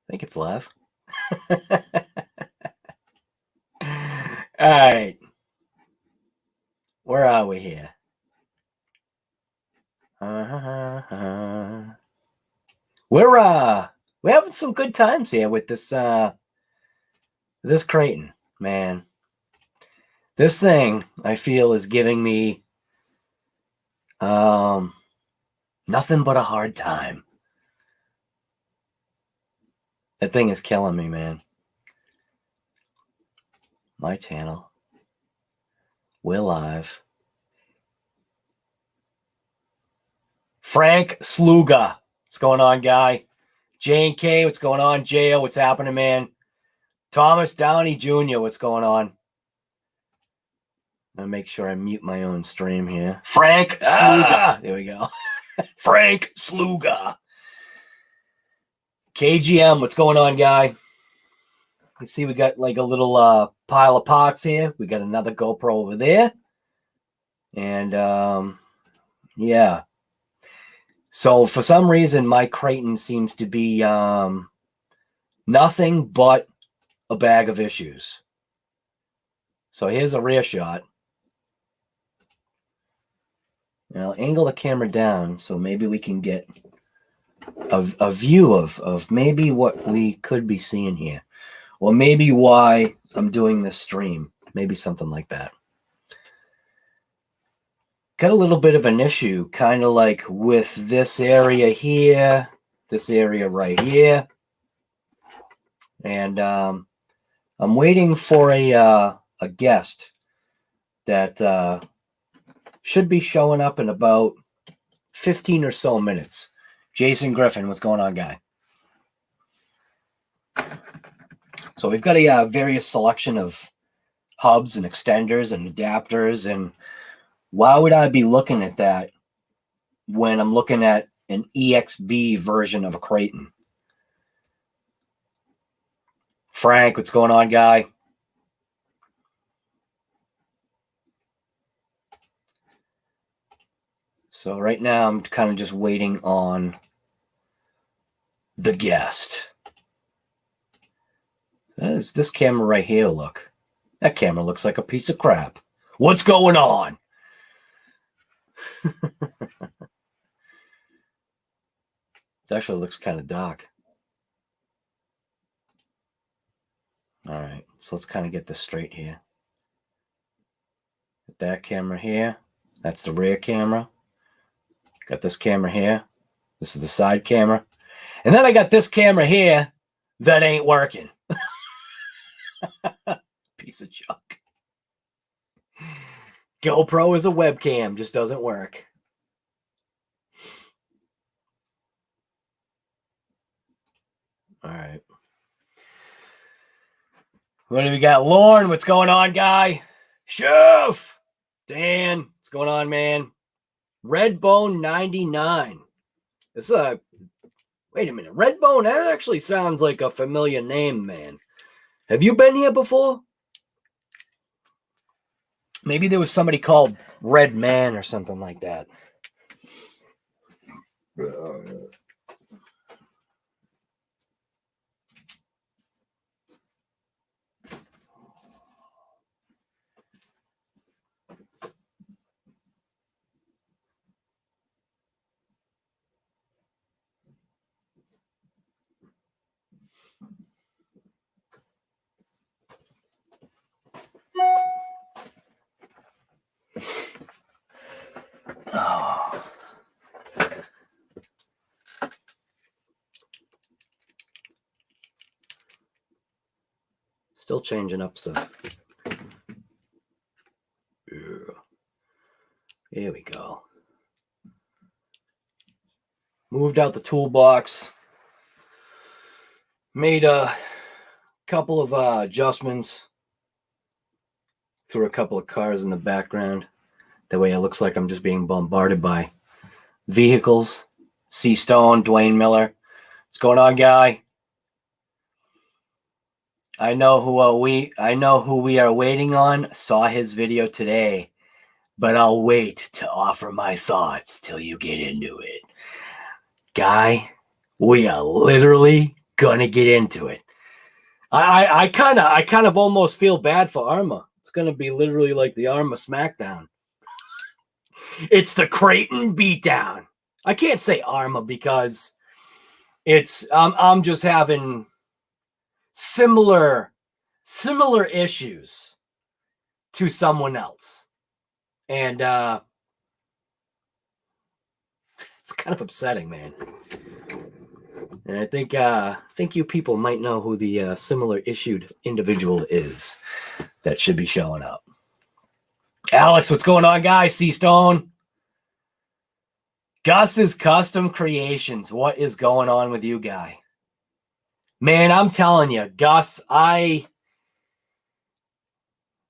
think it's live. All right. Where are we here? We're having some good times here with this this creighton, man. This thing I feel is giving me nothing but a hard time. That thing is killing me, man. My channel. We're live. Frank Sluga. What's going on, guy? J&K, what's going on? J.O., what's happening, man? Thomas Downey Jr., what's going on? I'll make sure I mute my own stream here. Frank Sluga. There we go. Frank Sluga. KGM, what's going on, guy? You see we got like a little pile of pots here. We got another GoPro over there. And yeah. So for some reason, my creighton seems to be nothing but a bag of issues. So here's a rear shot. And I'll angle the camera down so maybe we can get a view of maybe what we could be seeing here. Or maybe why I'm doing this stream. Maybe something like that. Got a little bit of an issue, kind of like with this area here, this area right here. And I'm waiting for a guest that should be showing up in about 15 or so minutes. Jason Griffin, what's going on, guy? So we've got a various selection of hubs and extenders and adapters. And why would I be looking at that when I'm looking at an EXB version of a creighton? Frank, what's going on, guy? So right now I'm kind of just waiting on the guest. Does this camera right here look? That camera looks like a piece of crap. What's going on? It actually looks kind of dark. All right, so let's kind of get this straight here. Got that camera here. That's the rear camera. Got this camera here. This is the side camera. And then I got this camera here that ain't working. Piece of junk. GoPro is a webcam, just doesn't work. All right. What do we got? Lorne, what's going on, guy? Shoof! Dan, what's going on, man? Redbone 99. This is wait a minute. Redbone, that actually sounds like a familiar name, man. Have you been here before? Maybe there was somebody called Red Man or something like that. Oh. Still changing up stuff. Here we go. Moved out the toolbox. Made a couple of adjustments. Threw a couple of cars in the background. That way it looks like I'm just being bombarded by vehicles. C. Stone, Dwayne Miller. What's going on, guy? I know who we are waiting on. Saw his video today, but I'll wait to offer my thoughts till you get into it. Guy, we are literally gonna get into it. I kind of almost feel bad for ARRMA. It's gonna be literally like the ARRMA SmackDown. It's the Creighton beatdown. I can't say ARRMA because it's I'm just having similar issues to someone else, and it's kind of upsetting, man. And I think you people might know who the similar issued individual is that should be showing up. Alex, what's going on, guys? C-Stone. Gus's Custom Creations. What is going on with you, guy? Man, I'm telling you, Gus, I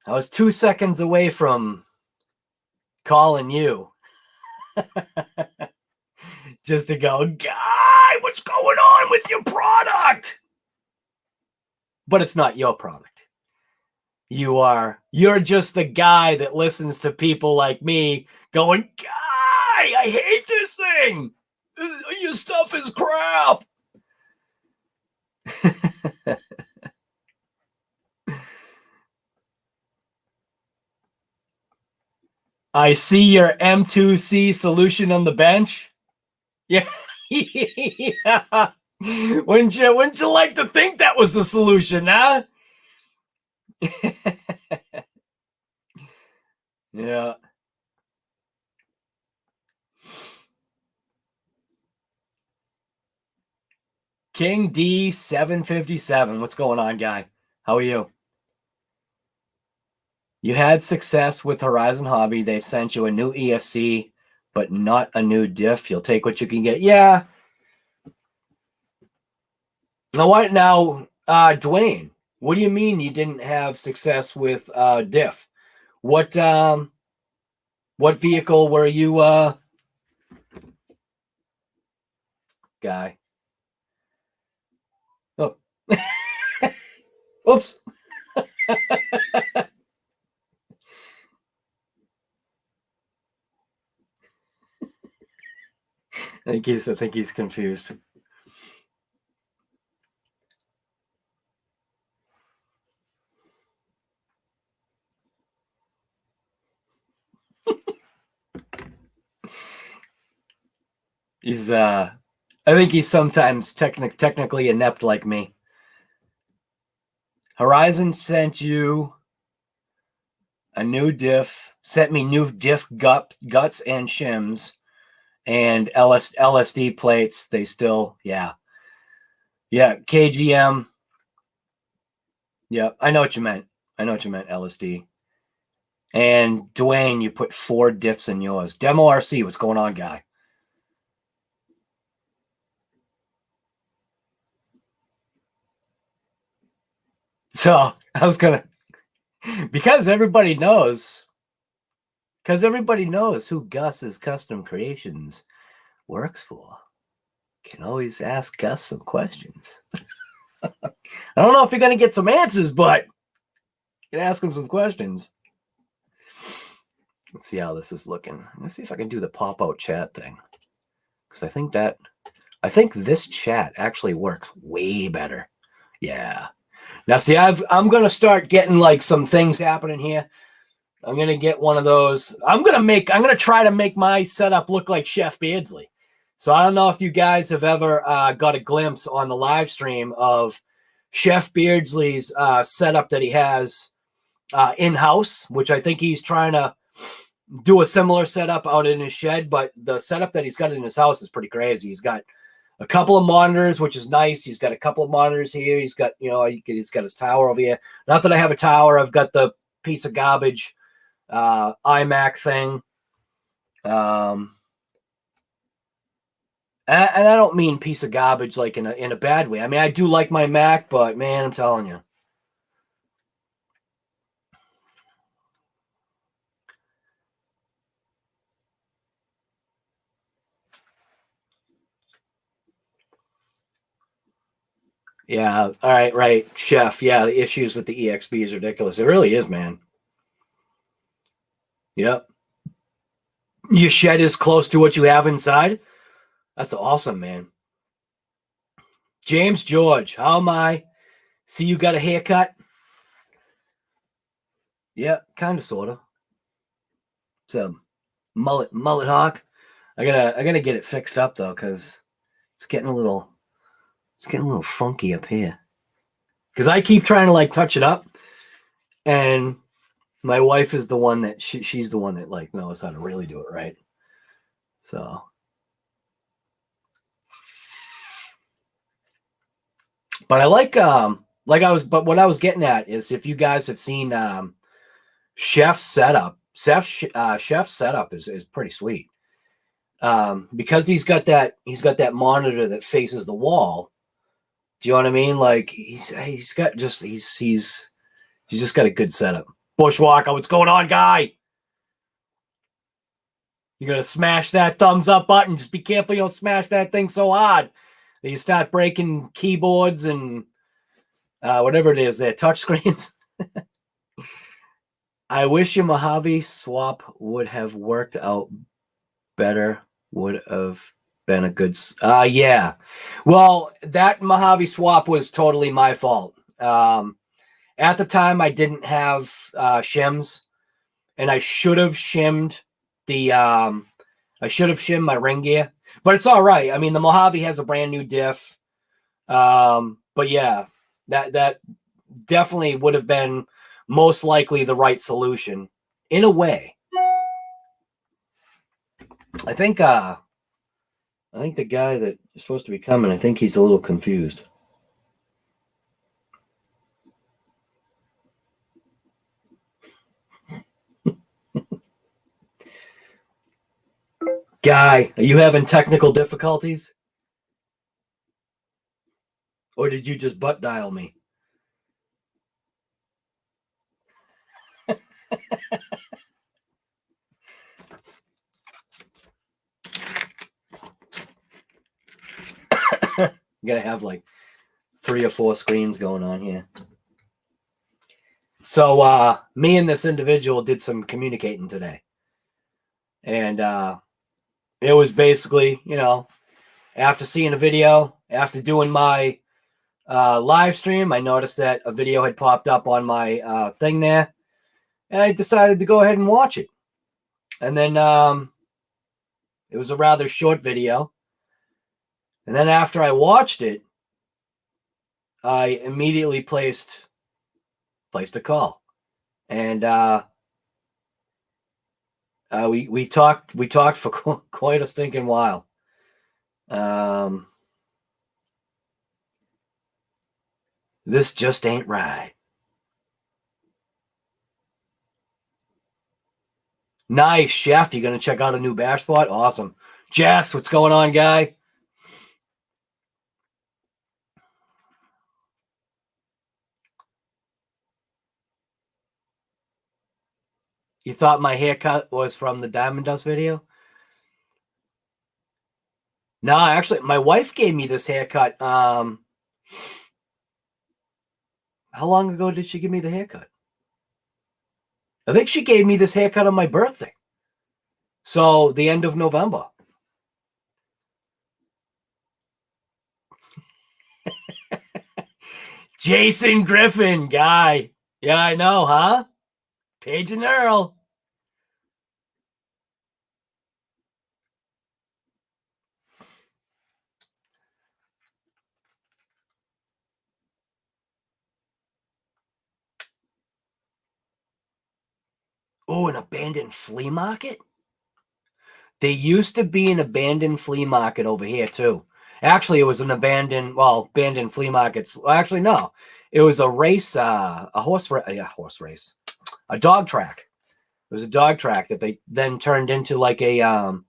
was 2 seconds away from calling you. Just to go, guy, what's going on with your product? But it's not your product. You're just the guy that listens to people like me going, guy, I hate this thing. Your stuff is crap. I see your M2C solution on the bench. Yeah. Yeah. Wouldn't you like to think that was the solution, huh? Yeah. King D 757. What's going on, guy? How are you? You had success with Horizon Hobby. They sent you a new ESC, but not a new diff. You'll take what you can get. Yeah. Now what? Now, Dwayne, what do you mean you didn't have success with diff? What vehicle were you guy? Oh. Oops. I think he's confused. He's I think he's sometimes technically inept like me. Horizon sent you a new diff, sent me new diff guts and shims and LSD plates. They still, yeah. KGM. Yeah, I know what you meant. LSD. And Dwayne, you put 4 diffs in yours. Demo RC, what's going on, guy? So I was gonna, because everybody knows who Gus's Custom Creations works for. Can always ask Gus some questions. I don't know if you're gonna get some answers, but you can ask him some questions. Let's see how this is looking. Let's see if I can do the pop-out chat thing, because I think this chat actually works way better. Yeah. Now, see, I'm going to start getting like some things happening here. I'm going to get one of those. I'm going to try to make my setup look like Chef Beardsley. So I don't know if you guys have ever got a glimpse on the live stream of Chef Beardsley's setup that he has in-house, which I think he's trying to do a similar setup out in his shed. But the setup that he's got in his house is pretty crazy. He's got a couple of monitors, which is nice. He's got a couple of monitors here. He's got, he's got his tower over here. Not that I have a tower. I've got the piece of garbage iMac thing. And I don't mean piece of garbage like in a bad way. I mean, I do like my Mac, but man, I'm telling you. Yeah. All right. Right. Chef. Yeah. The issues with the EXB is ridiculous. It really is, man. Yep. Your shed is close to what you have inside. That's awesome, man. James George, how am I? See, you got a haircut? Yeah, kind of, sort of. It's a mullet hawk. I gotta get it fixed up though, because it's getting a little funky up here. Because I keep trying to like touch it up, and my wife is the one that she's the one that like knows how to really do it right. So, but I like what I was getting at is if you guys have seen Chef's setup, Chef's setup is pretty sweet. Because he's got that monitor that faces the wall. Do you know what I mean? Like he's just got a good setup. Bushwalker, what's going on, guy? You gotta smash that thumbs up button. Just be careful you don't smash that thing so hard that you start breaking keyboards and whatever it is, touch screens. I wish your Mojave swap would have worked out better. Would have been a good yeah. Well, that Mojave swap was totally my fault. At the time I didn't have shims, and I should have shimmed the my ring gear, but it's all right. I mean, the Mojave has a brand new diff. But yeah, that definitely would have been most likely the right solution in a way. I think the guy that is supposed to be coming, I think he's a little confused. Guy, are you having technical difficulties? Or did you just butt dial me? You gotta have like 3 or 4 screens going on here. So me and this individual did some communicating today. And it was basically, you know, after seeing a video, after doing my live stream, I noticed that a video had popped up on my thing there. And I decided to go ahead and watch it. And then it was a rather short video. And then after I watched it, I immediately placed a call. And we talked for quite a stinking while. This just ain't right. Nice, Chef. You gonna check out a new bash spot? Awesome. Jess, what's going on, guy? You thought my haircut was from the Diamond Dust video? No, actually, my wife gave me this haircut. How long ago did she give me the haircut? I think she gave me this haircut on my birthday. So the end of November. Jason Griffin, guy. Yeah, I know, huh? Paige and Earl. Oh, an abandoned flea market? There used to be an abandoned flea market over here, too. Actually, it was an abandoned flea markets. Well, actually, no. It was a race, a horse race. A dog track. It was a dog track that they then turned into like a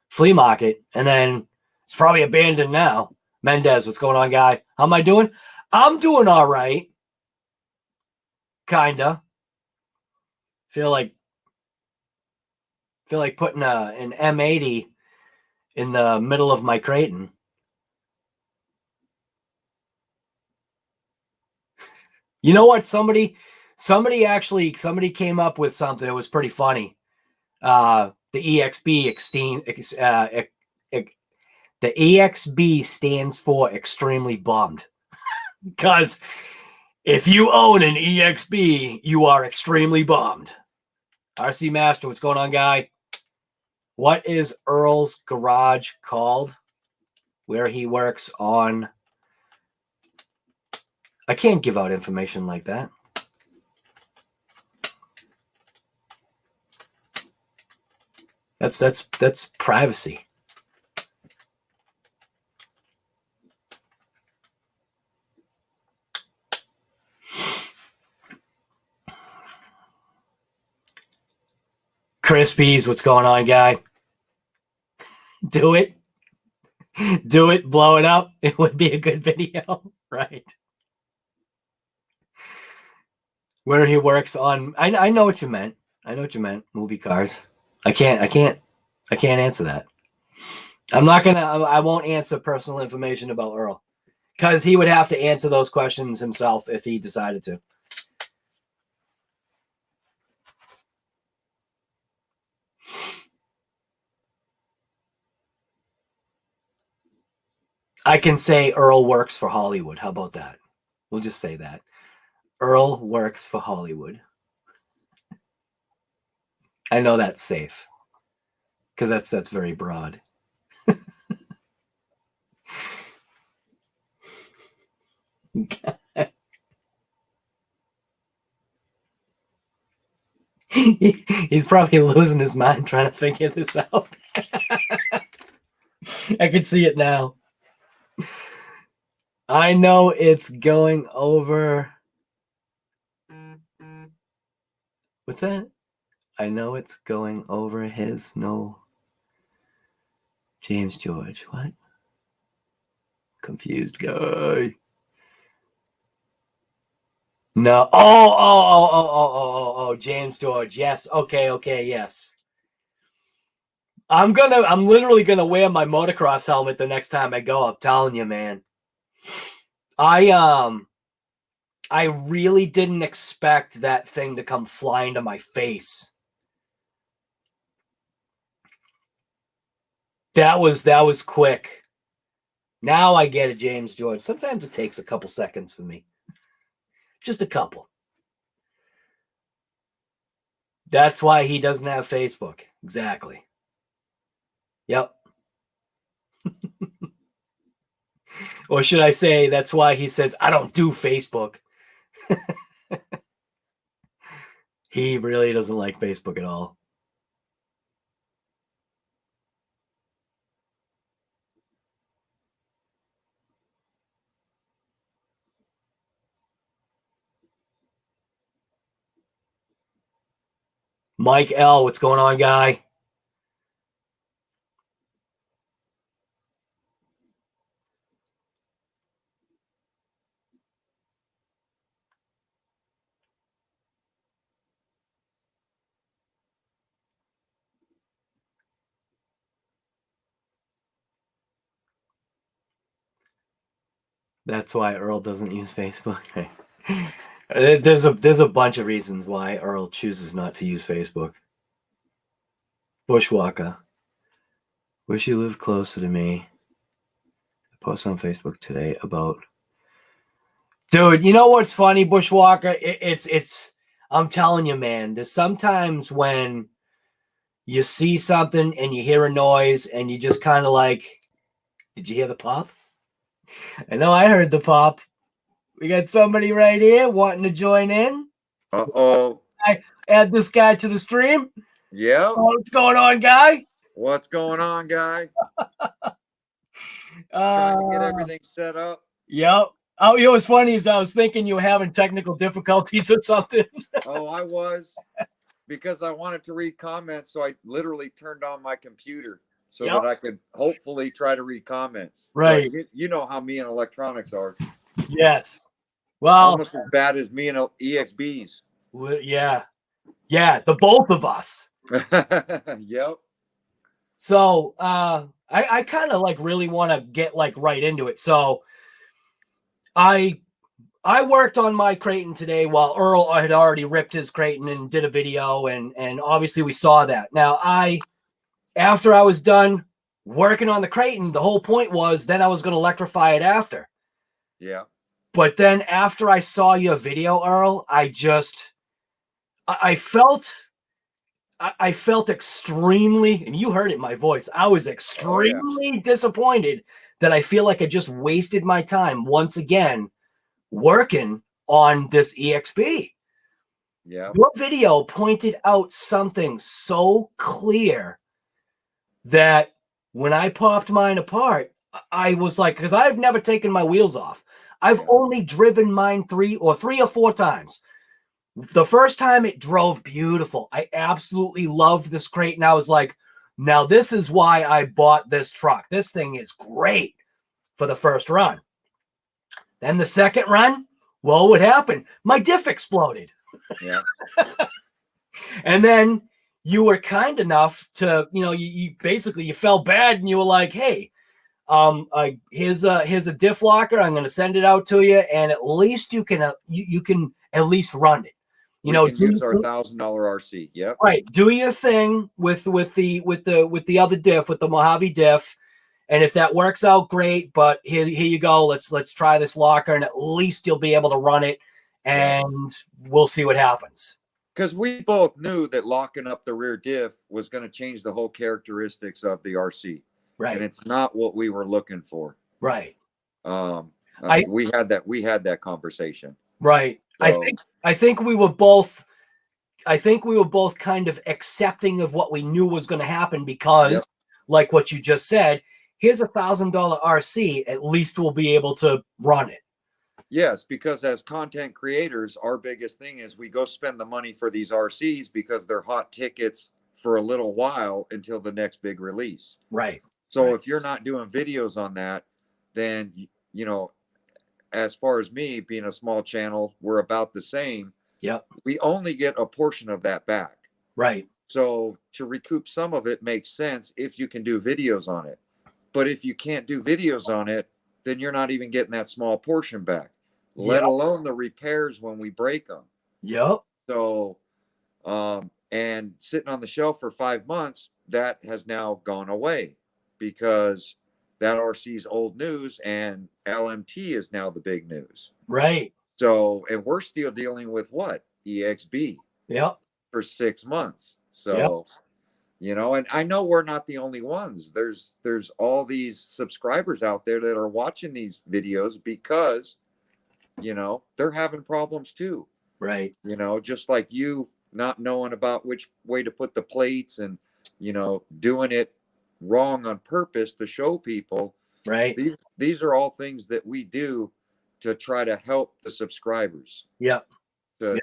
flea market. And then it's probably abandoned now. Mendez, what's going on, guy? How am I doing? I'm doing all right. Kinda. Feel like putting an M80 in the middle of my creighton. You know what? Somebody came up with something that was pretty funny. The EXB The EXB stands for extremely bummed. Because if you own an EXB, you are extremely bummed. RC Master, what's going on, guy? What is Earl's garage called? Where he works on... I can't give out information like that. That's privacy. Crispies, what's going on, guy? Do it. Do it. Blow it up. It would be a good video, right? Where he works on. I know what you meant. I know what you meant. Movie cars. I can't answer that. I won't answer personal information about Earl, because he would have to answer those questions himself if he decided to. I can say Earl works for Hollywood. How about that? We'll just say that. Earl works for Hollywood. I know that's safe, because that's very broad. He's probably losing his mind trying to figure this out. I can see it now. I know it's going over. What's that? I know it's going over his no. James George. What? Confused guy. No. Oh, James George. Yes. Okay, yes. I'm literally gonna wear my motocross helmet the next time I go. I'm telling you, man. I really didn't expect that thing to come flying to my face. That was quick. Now I get it, James George. Sometimes it takes a couple seconds for me. Just a couple. That's why he doesn't have Facebook. Exactly. Yep. Or should I say, that's why he says, I don't do Facebook. He really doesn't like Facebook at all. Mike L, what's going on, guy? That's why Earl doesn't use Facebook. There's a bunch of reasons why Earl chooses not to use Facebook. Bushwalker. Wish you lived closer to me. I posted on Facebook today about... Dude, you know what's funny, Bushwalker? It's I'm telling you, man, there's sometimes when you see something and you hear a noise and you just kind of like, did you hear the pop? I know I heard the pop. We got somebody right here wanting to join in. Uh-oh. I add this guy to the stream. Yeah. What's going on, guy? What's going on, guy? Trying to get everything set up. Yep. Oh, you know what's funny is I was thinking you were having technical difficulties or something. Oh, I was. Because I wanted to read comments, so I literally turned on my computer so that I could hopefully try to read comments. Right. But you know how me and electronics are. Yes. Well, almost as bad as me and EXBs. Yeah. Yeah, the both of us. Yep. So I kind of like really want to get like right into it. So I worked on my creighton today while Earl had already ripped his creighton and did a video, and obviously we saw that. Now after I was done working on the creighton, the whole point was then I was going to electrify it after. Yeah. But then after I saw your video, Earl, I felt extremely, and you heard it in my voice, I was extremely disappointed that I feel like I just wasted my time once again working on this EXB. Yeah. Your video pointed out something so clear that when I popped mine apart, I was like, because I've never taken my wheels off. I've only driven mine three or four times. The first time it drove beautiful. I absolutely loved this crate. And I was like, now this is why I bought this truck. This thing is great for the first run. Then the second run, well, what happened? My diff exploded. Yeah. And then you were kind enough to, you basically, you felt bad and you were like, hey, here's a diff locker. I'm going to send it out to you. And at least you can at least run it. We can use our $1,000 RC. Yep. Right. Do your thing with the other diff, with the Mojave diff. And if that works out, great. But here you go. Let's try this locker, and at least you'll be able to run it, and we'll see what happens. Because we both knew that locking up the rear diff was going to change the whole characteristics of the RC. Right. And it's not what we were looking for. Right. We had that conversation. Right. So, I think we were both kind of accepting of what we knew was going to happen because, like what you just said, here's a $1,000 RC. At least we'll be able to run it. Yes, because as content creators, our biggest thing is we go spend the money for these RCs because they're hot tickets for a little while until the next big release. Right. So if you're not doing videos on that, then, as far as me being a small channel, we're about the same. Yep. We only get a portion of that back. Right. So to recoup some of it makes sense if you can do videos on it. But if you can't do videos on it, then you're not even getting that small portion back, let alone the repairs when we break them. Yep. So, and sitting on the shelf for 5 months, that has now gone away because that RC is old news and LMT is now the big news. Right. So, and we're still dealing with what? EXB. Yep. For 6 months. So, and I know we're not the only ones. There's all these subscribers out there that are watching these videos because, they're having problems too. Right. Just like you not knowing about which way to put the plates and, doing it wrong on purpose to show people. Right. These are all things that we do to try to help the subscribers. Yep. And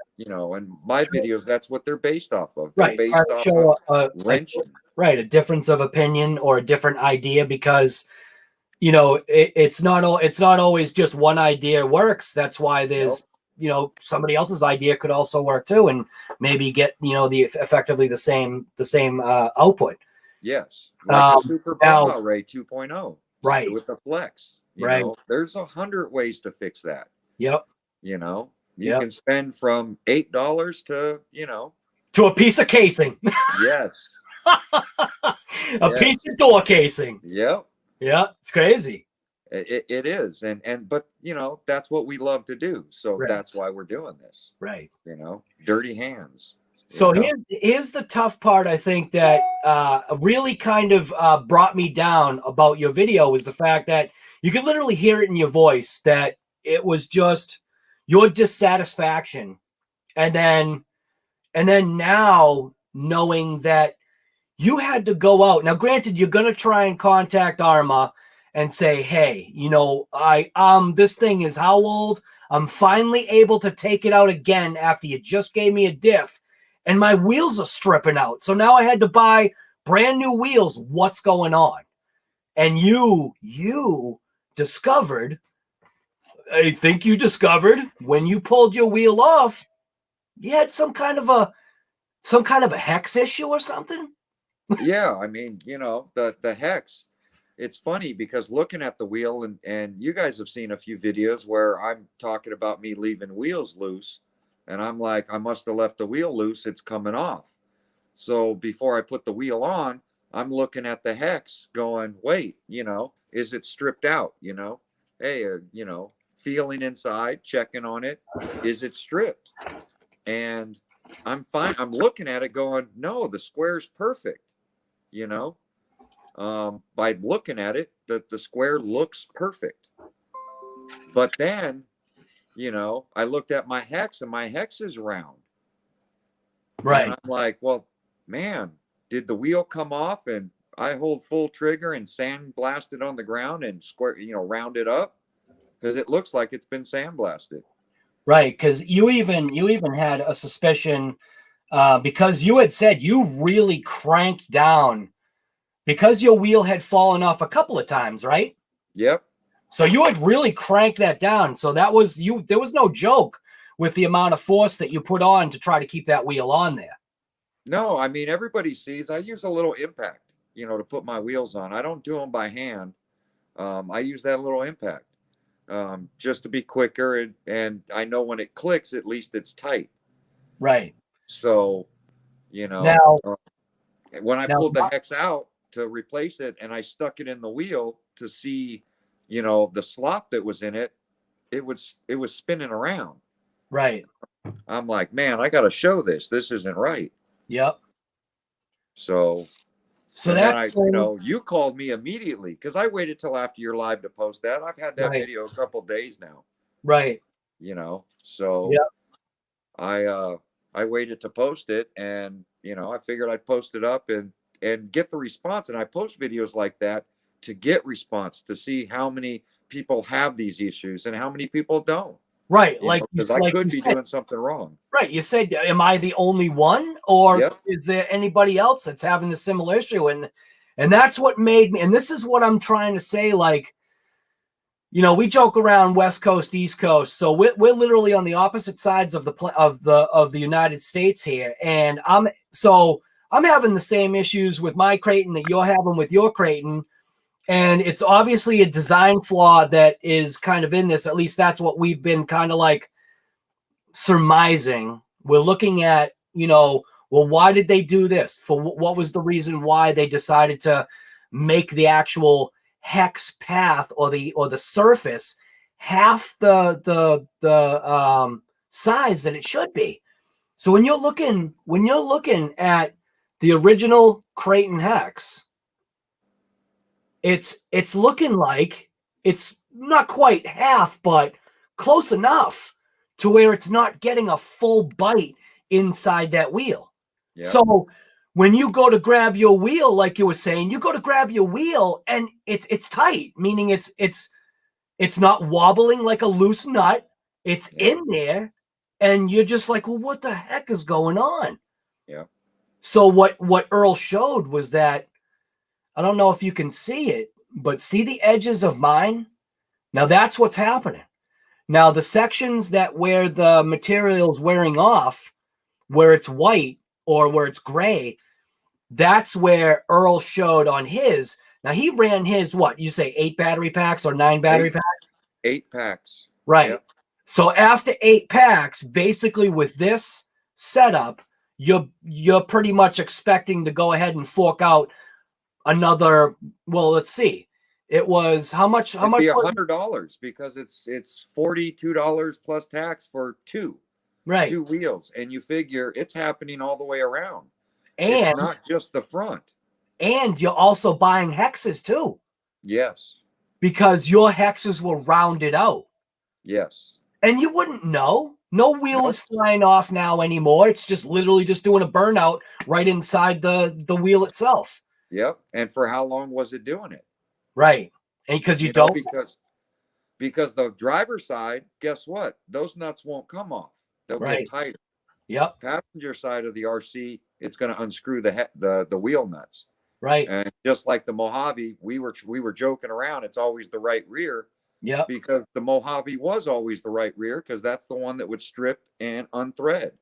my videos, that's what they're based off of. Right. They're based off of wrenching. Right. A difference of opinion or a different idea because, it's not always just one idea works. That's why there's, somebody else's idea could also work too, and maybe get, effectively the same output. Yes. Like the Super Bomba Ray 2.0. Right. With the flex. Right. There's 100 ways to fix that. Yep. You can spend from $8 to, to a piece of casing. Yes. A piece of door casing. Yep. Yeah. It's crazy. It is. But that's what we love to do. So that's why we're doing this. Right. Dirty hands. So here's the tough part, I think, that really kind of brought me down about your video was the fact that you could literally hear it in your voice that it was just your dissatisfaction. And then now knowing that you had to go out. Now, granted, you're going to try and contact ARRMA and say, hey, this thing is how old? I'm finally able to take it out again after you just gave me a diff. And my wheels are stripping out. So now I had to buy brand new wheels. What's going on? And you discovered, I think you discovered when you pulled your wheel off, you had some kind of a hex issue or something. Yeah. I mean, the hex, it's funny because looking at the wheel and you guys have seen a few videos where I'm talking about me leaving wheels loose. And I'm like, I must have left the wheel loose. It's coming off. So before I put the wheel on, I'm looking at the hex going, wait, you know, is it stripped out? You know, hey, you know, feeling inside, checking on it. Is it stripped? And I'm fine. I'm looking at it going, no, the square's perfect. You know, by looking at it, the square looks perfect. But then, you know, I looked at my hex and my hex is round. Right. And I'm like, well, man, did the wheel come off and I hold full trigger and sandblasted on the ground and square, you know, round it up? Because it looks like it's been sandblasted. Right. Because you even had a suspicion because you had said you really cranked down because your wheel had fallen off a couple of times, right? Yep. So you had really cranked that down. So that was you. There was no joke with the amount of force that you put on to try to keep that wheel on there. No, I mean, everybody sees I use a little impact, you know, to put my wheels on. I don't do them by hand. I use that little impact just to be quicker. And I know when it clicks, at least it's tight. Right. So, you know, Now, when I pulled the hex out to replace it and I stuck it in the wheel to see, you know, the slop that was in it, it was spinning around. Right. I'm like, man, I got to show this. This isn't right. Yep. So that then you know, you called me immediately because I waited till after your live to post that. I've had that video a couple days now. Right. You know, so yep. I waited to post it, and you know, I figured I'd post it up and get the response. And I post videos like that to get response, to see how many people have these issues and how many people don't. Right. Because I could be doing something wrong. Right. You said, am I the only one, or is there anybody else that's having a similar issue? And that's what made me, and this is what I'm trying to say. Like, you know, we joke around West Coast, East Coast. So we're literally on the opposite sides of the United States here. And I'm having the same issues with my creighton that you're having with your creighton. And it's obviously a design flaw that is kind of in this. At least that's what we've been kind of like surmising. We're looking at, you know, well, why did they do this? For what was the reason why they decided to make the actual hex path or the surface half the size that it should be? So when you're looking at the original creighton hex, it's looking like it's not quite half, but close enough to where it's not getting a full bite inside that wheel. Yep. So when you go to grab your wheel, like you were saying, you go to grab your wheel and it's tight, meaning it's not wobbling like a loose nut. It's in there, and you're just like, well, what the heck is going on? Yeah. So what Earl showed was that, I don't know if you can see it, but see the edges of mine? Now that's what's happening. Now the sections that where the material is wearing off, where it's white or where it's gray, that's where Earl showed on his. Now he ran his, what, you say 8 battery packs or 9 battery packs? 8 packs. Right. Yep. So after 8 packs, basically with this setup, you're pretty much expecting to go ahead and fork out another, well, let's see. It was how much? How much? $100 because it's $42 plus tax for 2 wheels, and you figure it's happening all the way around. And it's not just the front. And you're also buying hexes too. Yes. Because your hexes were rounded out. Yes. And you wouldn't know. No wheel is flying off now anymore. It's just literally just doing a burnout right inside the wheel itself. Yep. And for how long was it doing it? Right. And because you don't. Because the driver's side, guess what? Those nuts won't come off. They'll get tighter. Yep. Passenger side of the RC, it's going to unscrew the wheel nuts. Right. And just like the Mojave, we were joking around. It's always the right rear. Yeah. Because the Mojave was always the right rear, because that's the one that would strip and unthread.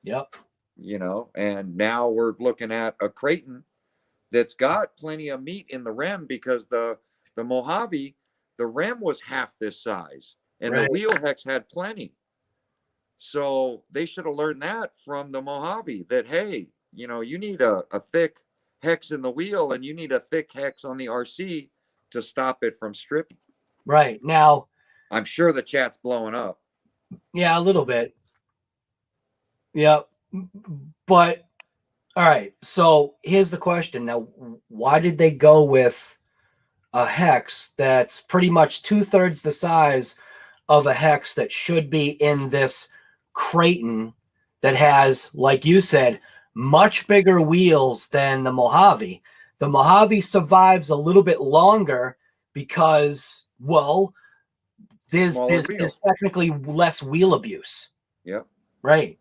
Yep. You know, and now we're looking at a creighton that's got plenty of meat in the rim, because the Mojave, the rim was half this size and the wheel hex had plenty. So they should have learned that from the Mojave, that, hey, you know, you need a thick hex in the wheel, and you need a thick hex on the RC to stop it from stripping. Right. Now, I'm sure the chat's blowing up. yeah, a little bit. Yeah. But all right. So here's the question. Now, why did they go with a hex that's pretty much 2/3 the size of a hex that should be in this creighton that has, like you said, much bigger wheels than the Mojave? The Mojave survives a little bit longer because, well, there's technically less wheel abuse. Yeah. Right.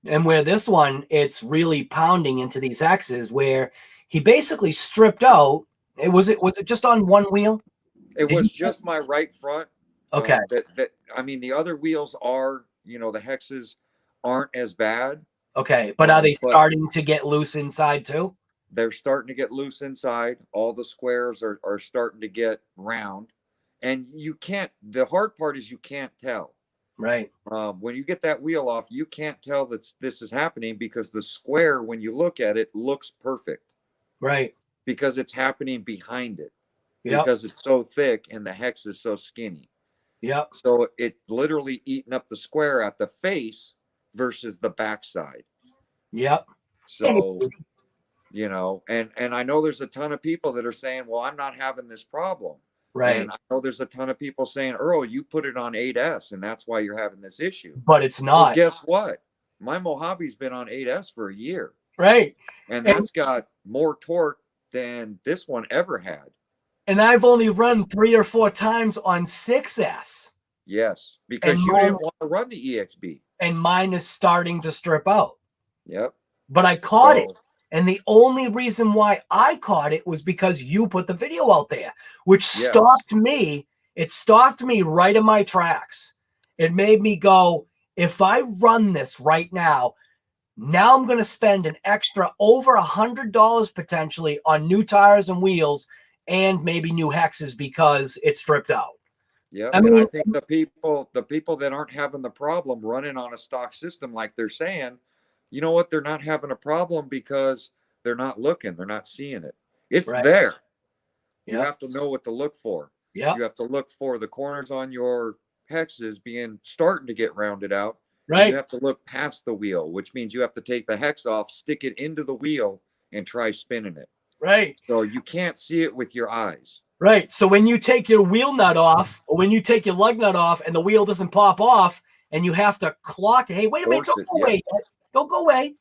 And where this one, it's really pounding into these hexes where he basically stripped out. Was it just on one wheel? It was just my right front. Okay. I mean, the other wheels are, you know, the hexes aren't as bad. Okay. But are they starting to get loose inside too? They're starting to get loose inside. All the squares are starting to get round. And you can't, the hard part is you can't tell. Right. When you get that wheel off, you can't tell that this is happening because the square, when you look at it, looks perfect. Right. Because it's happening behind it. Yep. Because it's so thick and the hex is so skinny. Yep. So it literally eating up the square at the face versus the backside. Yep. So, you know, and I know there's a ton of people that are saying, well, I'm not having this problem. Right. And I know there's a ton of people saying, Earl, you put it on 8S and that's why you're having this issue. But it's not. Well, guess what? My Mojave's been on 8S for a year. Right. And that's got more torque than this one ever had. And I've only run 3 or 4 times on 6S. Yes, because you didn't want to run the EXB. And mine is starting to strip out. Yep. But I caught it. And the only reason why I caught it was because you put the video out there, which stopped me. It stopped me right in my tracks. It made me go, if I run this right now I'm going to spend an extra over $100 potentially on new tires and wheels and maybe new hexes because it's stripped out. Yeah, I mean, I think the people that aren't having the problem running on a stock system like they're saying, you know what? They're not having a problem because they're not looking. They're not seeing it. It's there. You have to know what to look for. Yeah. You have to look for the corners on your hexes starting to get rounded out. Right. You have to look past the wheel, which means you have to take the hex off, stick it into the wheel, and try spinning it. Right. So you can't see it with your eyes. Right. So when you take your wheel nut off, or when you take your lug nut off and the wheel doesn't pop off and you have to clock it. Hey, wait a minute. Don't go away. Don't go away.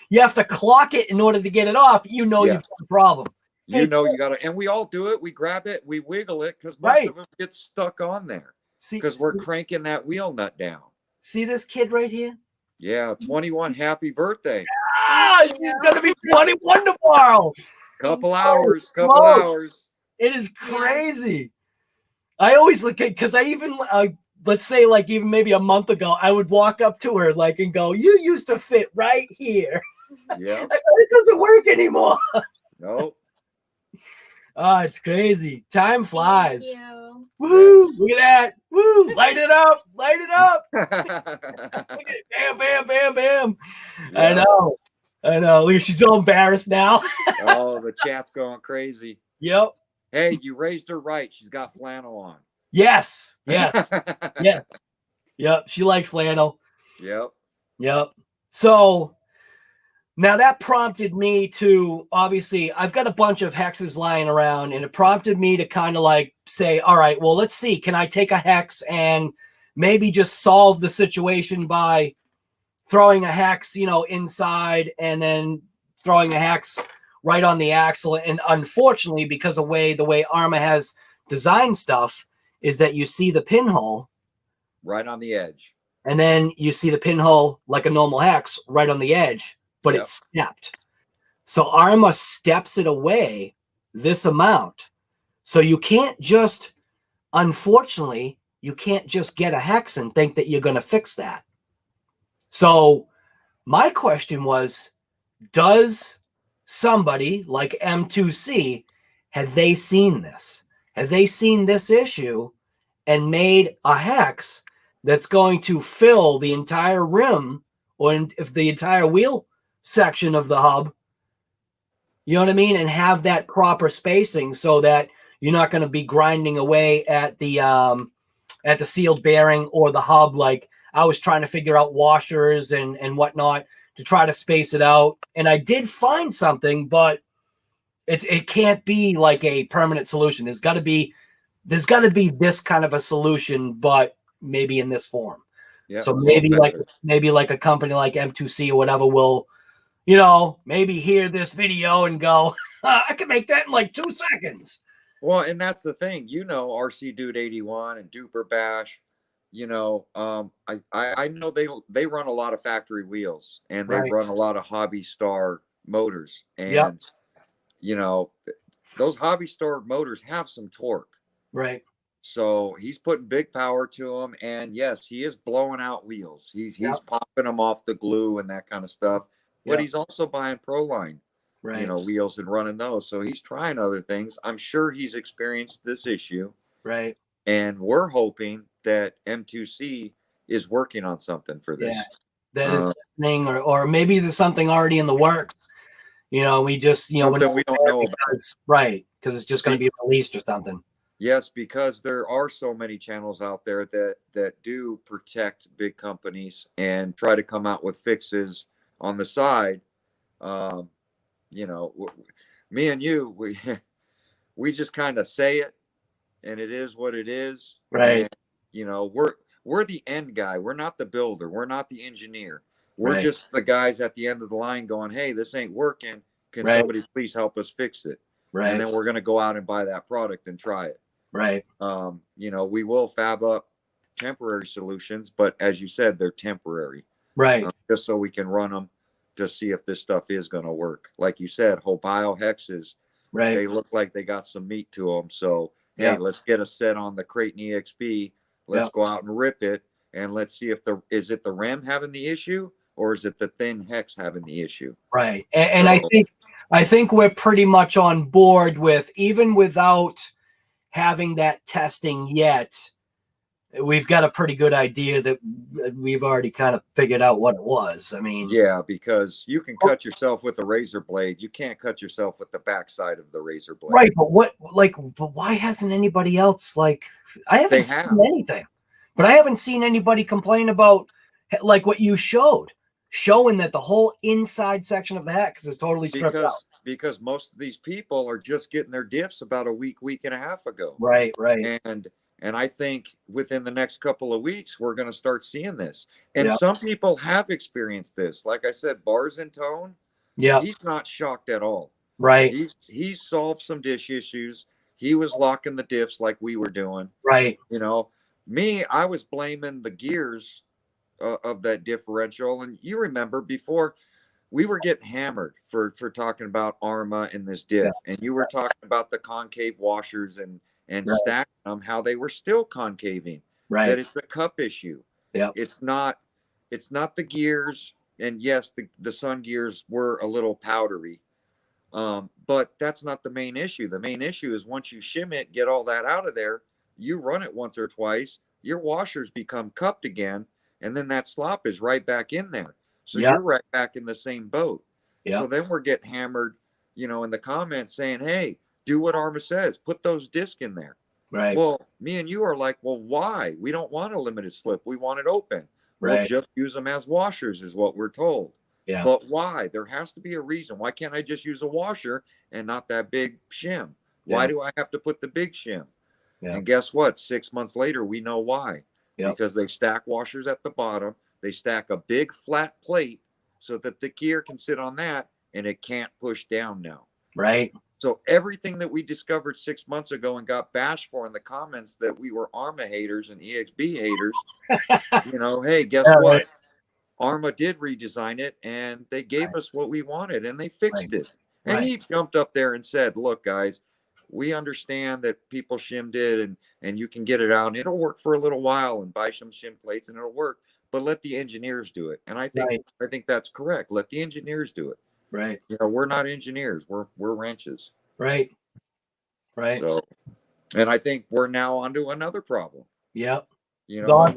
You have to clock it in order to get it off. You know you've got a problem. You know you got to, and we all do it. We grab it, we wiggle it because most of them get stuck on there because we're cranking that wheel nut down. See this kid right here? Yeah, 21. Happy birthday. Ah, she's going to be 21 tomorrow. Couple hours. It is crazy. I always look at, because I even, let's say like even maybe a month ago, I would walk up to her like and go, you used to fit right here. Yeah. It doesn't work anymore. No. Oh, it's crazy. Time flies. Woo! Look at that. Woo! Light it up. Light it up. Look at it. Bam, bam, bam, bam. Yeah. I know. Look, she's so embarrassed now. Oh, the chat's going crazy. Yep. Hey, you raised her right. She's got flannel on. Yes. Yeah. Yeah. Yep. She likes flannel. Yep. So now that prompted me to, obviously, I've got a bunch of hexes lying around, and it prompted me to kind of like say, all right, well, let's see. Can I take a hex and maybe just solve the situation by throwing a hex, inside and then throwing a hex right on the axle? And unfortunately, because of the way ARRMA has designed stuff, is that you see the pinhole right on the edge. And then you see the pinhole like a normal hex right on the edge. But it's stepped. So ARRMA steps it away this amount. So you can't just, unfortunately, you can't just get a hex and think that you're going to fix that. So my question was, does somebody like M2C, have they seen this? Have they seen this issue and made a hex that's going to fill the entire rim or if the entire wheel section of the hub You know what I mean? And have that proper spacing so that you're not going to be grinding away at the sealed bearing or the hub. Like I was trying to figure out washers and whatnot to try to space it out. And I did find something, but it can't be like a permanent solution. There's got to be this kind of a solution, but maybe in this form. Yeah. So maybe like a company like M2C or whatever will, you know, maybe hear this video and go, I can make that in like 2 seconds. Well, and that's the thing, you know, RC Dude 81 and Duper Bash, you know, I know they run a lot of factory wheels, and they run a lot of Hobby Star motors, and you know, those Hobby Star motors have some torque. Right. So he's putting big power to them, and yes, he is blowing out wheels. He's popping them off the glue and that kind of stuff. But he's also buying Proline, you know, wheels and running those. So he's trying other things. I'm sure he's experienced this issue. Right. And we're hoping that M2C is working on something for this. Yeah, that is happening, or maybe there's something already in the works. You know, we just, you know, we don't know about. Right, because it's just going to be released or something. Yes, because there are so many channels out there that do protect big companies and try to come out with fixes on the side. You know, me and you, we just kind of say it, and it is what it is. Right. And, you know, we're the end guy. We're not the builder. We're not the engineer. We're just the guys at the end of the line going, hey, this ain't working. Can somebody please help us fix it? Right. And then we're going to go out and buy that product and try it. Right. You know, we will fab up temporary solutions, but as you said, they're temporary. Right. Just so we can run them to see if this stuff is going to work. Like you said, Hobao Hexes, they look like they got some meat to them. So, hey, let's get a set on the Creighton EXB. Let's go out and rip it, and let's see if is it the ram having the issue, or is it the thin hex having the issue? Right. And I think we're pretty much on board with, even without having that testing yet, we've got a pretty good idea that we've already kind of figured out what it was. I mean, yeah, because you can cut yourself with a razor blade. You can't cut yourself with the backside of the razor blade. Right. But why hasn't anybody else, like, I haven't seen anything, but I haven't seen anybody complain about like what you showing that the whole inside section of the hex is totally stripped out. Because most of these people are just getting their diffs about a week and a half ago. Right. Right. And I think within the next couple of weeks, we're going to start seeing this. And some people have experienced this. Like I said, Bars and Tone, he's not shocked at all. Right. He's solved some dish issues. He was locking the diffs like we were doing. Right. You know, me, I was blaming the gears of that differential. And you remember before, we were getting hammered for talking about ARRMA and this diff. And you were talking about the concave washers and stacking them, how they were still concaving. Right. That it's a cup issue. Yeah. It's not the gears. And yes, the Sun gears were a little powdery. But that's not the main issue. The main issue is once you shim it, get all that out of there, you run it once or twice, your washers become cupped again, and then that slop is right back in there. So you're right back in the same boat. So then we're getting hammered, you know, in the comments saying, hey, do what ARRMA says, put those discs in there. Right. Well, me and you are like, well, why? We don't want a limited slip. We want it open. Right. We'll just use them as washers is what we're told. Yeah. But why? There has to be a reason. Why can't I just use a washer and not that big shim? Why do I have to put the big shim? Yeah. And guess what? 6 months later, we know why. Because they stack washers at the bottom. They stack a big flat plate so that the gear can sit on that and it can't push down now. Right. So everything that we discovered 6 months ago and got bashed for in the comments that we were ARRMA haters and EXB haters, you know, hey, guess what? Right. ARRMA did redesign it and they gave us what we wanted and they fixed it. And he jumped up there and said, look, guys, we understand that people shimmed it and you can get it out and it'll work for a little while and buy some shim plates and it'll work, but let the engineers do it. And I think that's correct. Let the engineers do it. Right. You know, we're not engineers. We're wrenches. Right. Right. So, and I think we're now onto another problem. Yep. You know,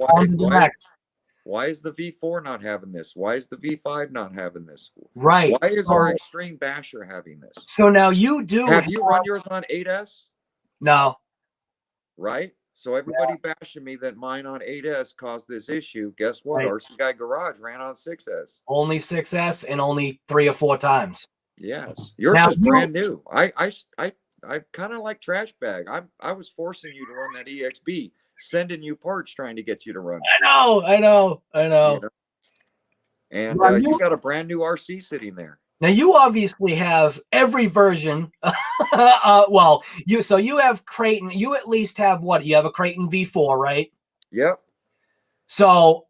Why is the V4 not having this? Why is the V5 not having this? Right. Why is our Extreme Basher having this? So now you do have you run yours on 8S? No. Right? So everybody bashing me that mine on 8S caused this issue. Guess what? RC Guy Garage ran on 6S. Only 6S and only 3 or 4 times. Yes. Yours is brand new. I kind of like trash bag. I was forcing you to run that EXB, sending you parts trying to get you to run. I know. You know? And you got a brand new RC sitting there. Now you obviously have every version. Well, you have Creighton. You at least have what? You have a Creighton V4, right? Yep. So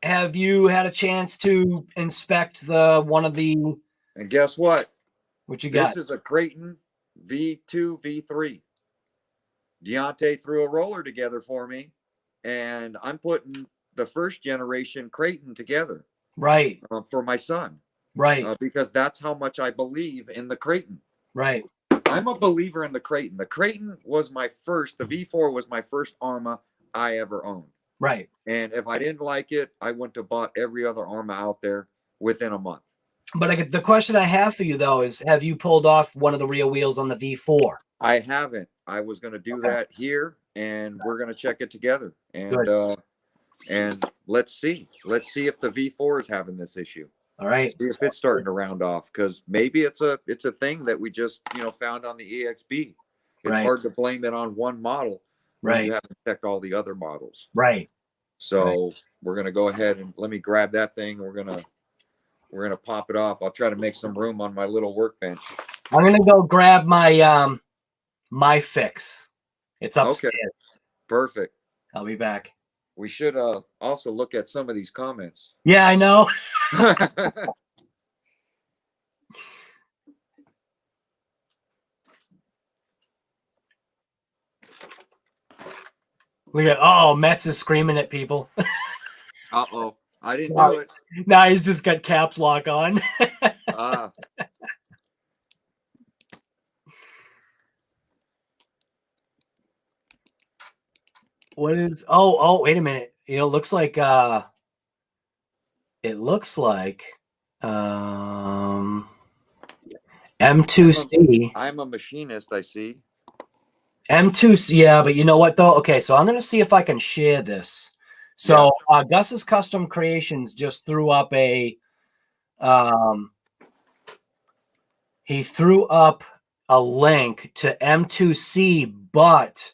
have you had a chance to inspect one of the? And guess what? What you got? This is a Creighton V2, V3. Deontay threw a roller together for me, and I'm putting the first generation Creighton together. Right. For my son. Right. Because that's how much I believe in the Creighton. Right. I'm a believer in the Creighton. The Creighton was my first, the V4 was my first ARRMA I ever owned. Right. And if I didn't like it, I went to bought every other ARRMA out there within a month. But the question I have for you, though, is have you pulled off one of the rear wheels on the V4? I haven't. I was going to do that here, and we're going to check it together. And let's see. Let's see if the V4 is having this issue. All right. See if it's starting to round off, because maybe it's a thing that we just found on the EXB. It's hard to blame it on one model when you haven't checked all the other models. Right. So we're gonna go ahead and let me grab that thing. We're gonna pop it off. I'll try to make some room on my little workbench. I'm gonna go grab my my fix. It's upstairs. Okay. Perfect. I'll be back. We should also look at some of these comments. Yeah, I know. Look at Metz is screaming at people. Uh-oh. I didn't do it. Nah, he's just got caps lock on. What is wait a minute. It looks like M2C. I'm a machinist, I see. M2C, yeah, but you know what though? Okay, so I'm gonna see if I can share this. So Gus's Custom Creations just threw up a he threw up a link to M2C, but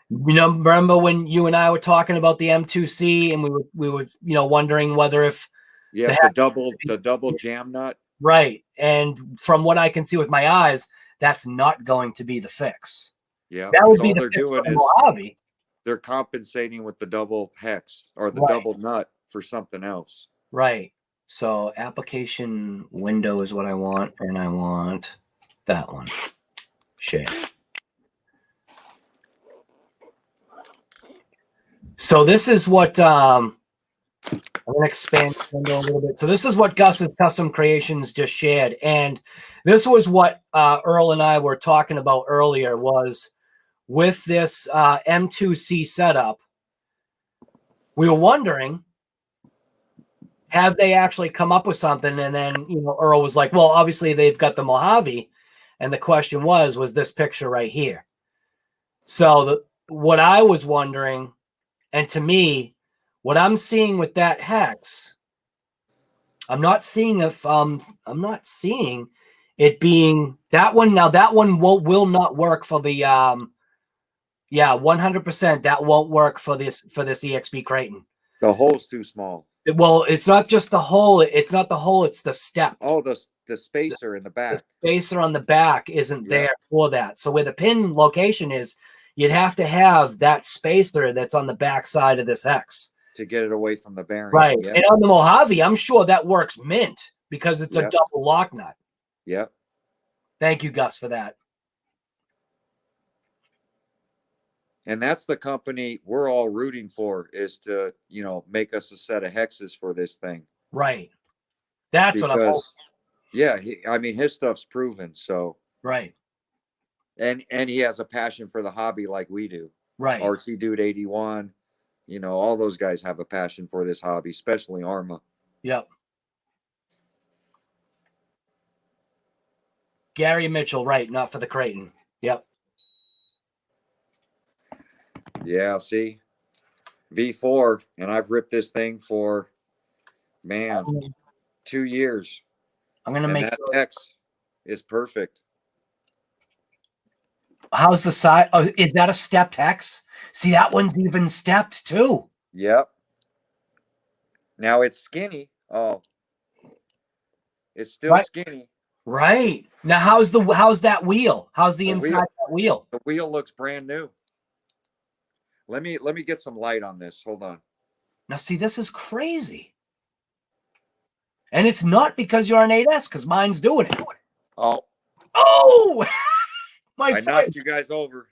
remember when you and I were talking about the M2C and we were wondering whether if the double jam nut. Right. And from what I can see with my eyes, that's not going to be the fix. Yeah. That would be all they're doing is Mojave. They're compensating with the double hex or the double nut for something else. Right. So application window is what I want, and I want that one. Share. So this is what I'm going to expand the window a little bit. So this is what Gus's Custom Creations just shared. And this was what Earl and I were talking about earlier, was with this M2C setup, we were wondering, have they actually come up with something? And then, Earl was like, well, obviously they've got the Mojave. And the question was this picture right here. So what I was wondering, and to me, what I'm seeing with that hex, I'm not seeing it being that one. Now that one will not work for the 100%. That won't work for this EXB Creighton. The hole's too small. Well, it's not just the hole. It's not the hole. It's the step. Oh, the spacer in the back. The spacer on the back isn't there for that. So where the pin location is, you'd have to have that spacer that's on the back side of this hex to get it away from the bearing. Right. Yeah. And on the Mojave, I'm sure that works mint because it's a double lock nut. Yep. Thank you, Gus, for that. And that's the company we're all rooting for, is to, make us a set of hexes for this thing. Right. That's what I'm hoping. Yeah, his stuff's proven, so. Right. And he has a passion for the hobby like we do. Right. RC Dude 81, you know, all those guys have a passion for this hobby, especially ARRMA. Yep. Gary Mitchell, right? Not for the Creighton. Yep. Yeah, see, V4, and I've ripped this thing for, man, 2 years. I'm gonna make that sure. Hex is perfect. How's the side? Oh, is that a stepped hex? See, that one's even stepped too. Yep. Now it's skinny. Oh, it's still skinny. Right. Now, how's that wheel? How's the inside of that wheel? The wheel looks brand new. Let me get some light on this. Hold on. Now, see, this is crazy. And it's not because you're an 8S, because mine's doing it. Oh. Oh! I knocked you guys over.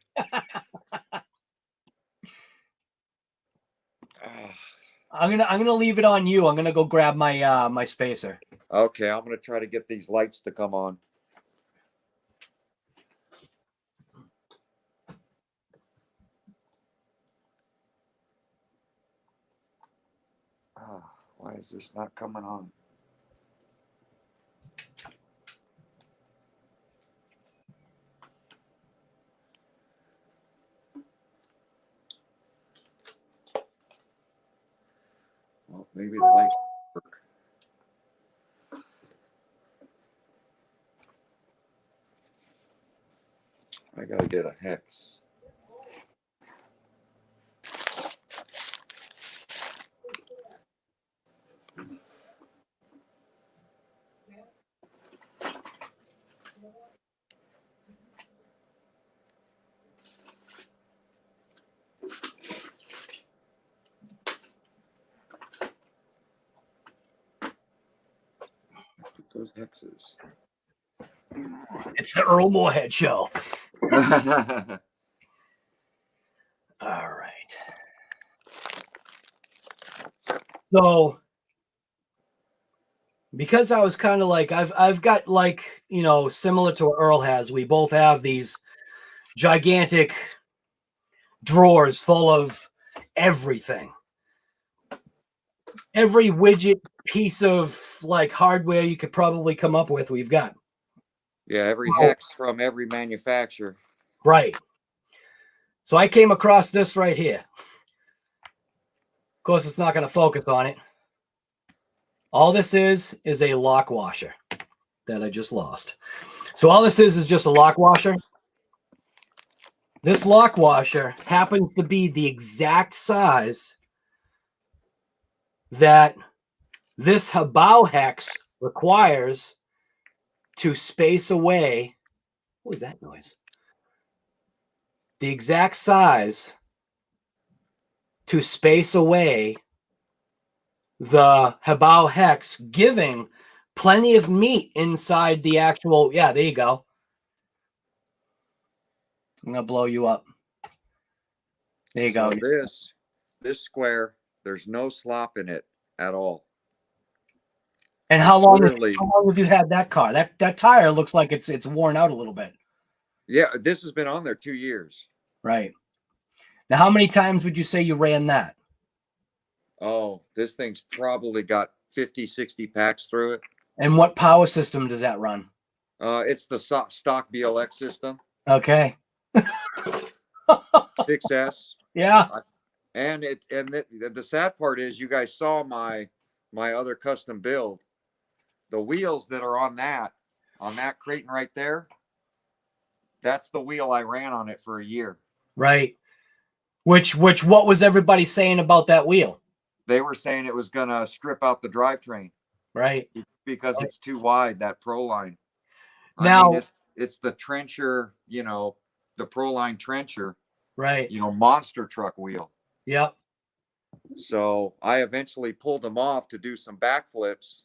I'm gonna leave it on you. I'm gonna go grab my my spacer. Okay, I'm gonna try to get these lights to come on. Why is this not coming on? Well, maybe the lights work. I gotta get a Hex. Those Hexes. It's the Earl Moorhead show. All right. So, because I was kind of like, I've got like, you know, similar to what Earl has, we both have these gigantic drawers full of everything. Every widget piece of like hardware you could probably come up with, we've got. Yeah, every Hex from every manufacturer. Right. So I came across this right here. Of course, it's not going to focus on it. All this is a lock washer that I just lost. So all this is just a lock washer. This lock washer happens to be the exact size that this Hobao Hex requires to space away. What was that noise? The exact size to space away the Hobao Hex, giving plenty of meat inside the actual. Yeah, there you go. I'm gonna blow you up. There you go. This square, there's no slop in it at all. And how long have you had that car? That tire looks like it's worn out a little bit. Yeah, this has been on there 2 years. Right. Now, how many times would you say you ran that? Oh, this thing's probably got 50, 60 packs through it. And what power system does that run? It's the stock BLX system. Okay. 6S. Yeah. And the sad part is, you guys saw my other custom build. The wheels that are on that creighton right there, that's the wheel I ran on it for a year. Right. Which what was everybody saying about that wheel? They were saying it was gonna strip out the drivetrain. Right. Because it's too wide, that Pro line. Now, I mean, it's the trencher, you know, the Pro line trencher. Right. You know, monster truck wheel. Yep. So I eventually pulled them off to do some backflips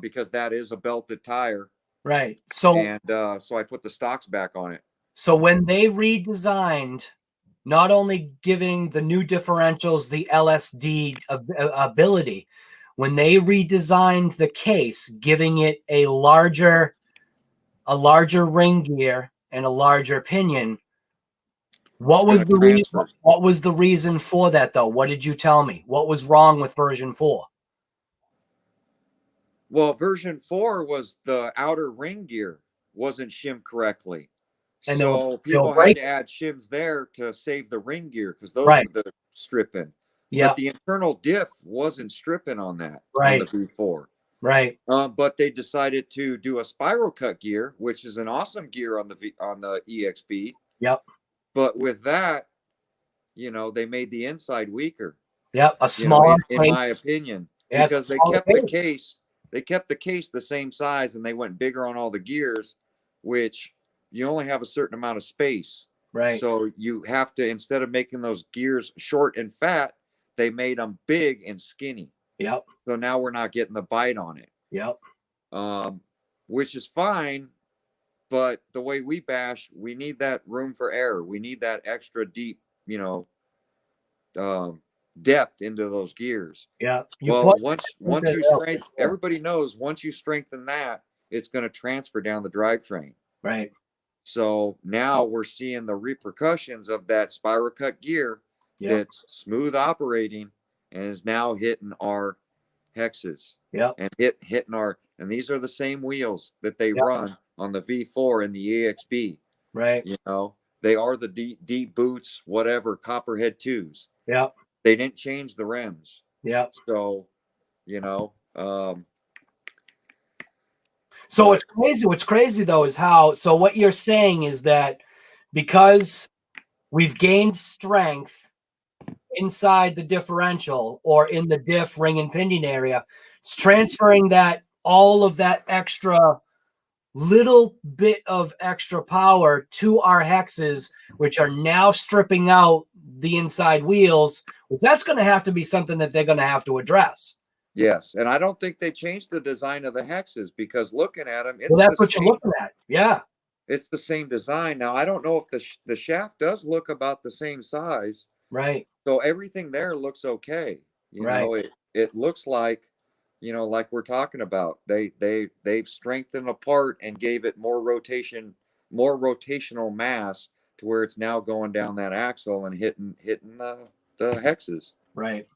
because that is a belted tire. Right. So I put the stocks back on it. So when they redesigned, not only giving the new differentials the LSD ability, when they redesigned the case, giving it a larger ring gear and a larger pinion, What was the reason? transfer. What was the reason for that, though? What did you tell me? What was wrong with version 4? Well, version 4 was the outer ring gear wasn't shimmed correctly. And So people had to add shims there to save the ring gear because those Right. were the stripping. Yeah. But the internal diff wasn't stripping on that Right. on the V4. Right. But they decided to do a spiral cut gear, which is an awesome gear on the EXB. Yep. But with that, you know, they made the inside weaker. Yep. A smaller, in my opinion, Yeah, because they kept the case. They kept the case the same size, and they went bigger on all the gears, which you only have a certain amount of space. Right. So you have to, instead of making those gears short and fat, they made them big and skinny. Yep. So now we're not getting the bite on it. Yep. Which is fine, but the way we bash, we need that room for error. We need that extra deep, you know, depth into those gears. Yeah. Well, once you strengthen, everybody knows once you strengthen that, it's going to transfer down the drivetrain. Right. So now we're seeing the repercussions of that spiral cut gear that's smooth operating and is now hitting our hexes. Yeah. And hitting our, and these are the same wheels that they run on the V4 and the EXB. Right. You know, they are the deep boots, whatever, Copperhead 2s. Yeah. They didn't change the rims. Yeah. So, you know, so what's crazy though is how, so what you're saying is that because we've gained strength inside the differential or in the diff ring and pinion area, it's transferring that, all of that extra little bit of extra power to our hexes, which are now stripping out the inside wheels. Well, that's going to have to be something that they're going to have to address. Yes, and I don't think they changed the design of the hexes because looking at them, it's well, that's what you're looking at. Yeah, it's the same design. Now I don't know if the shaft does look about the same size. Right. So everything there looks okay. You Right. know, it looks like, you know, like we're talking about. They've strengthened a part and gave it more rotation, more rotational mass to where it's now going down that axle and hitting the hexes. Right.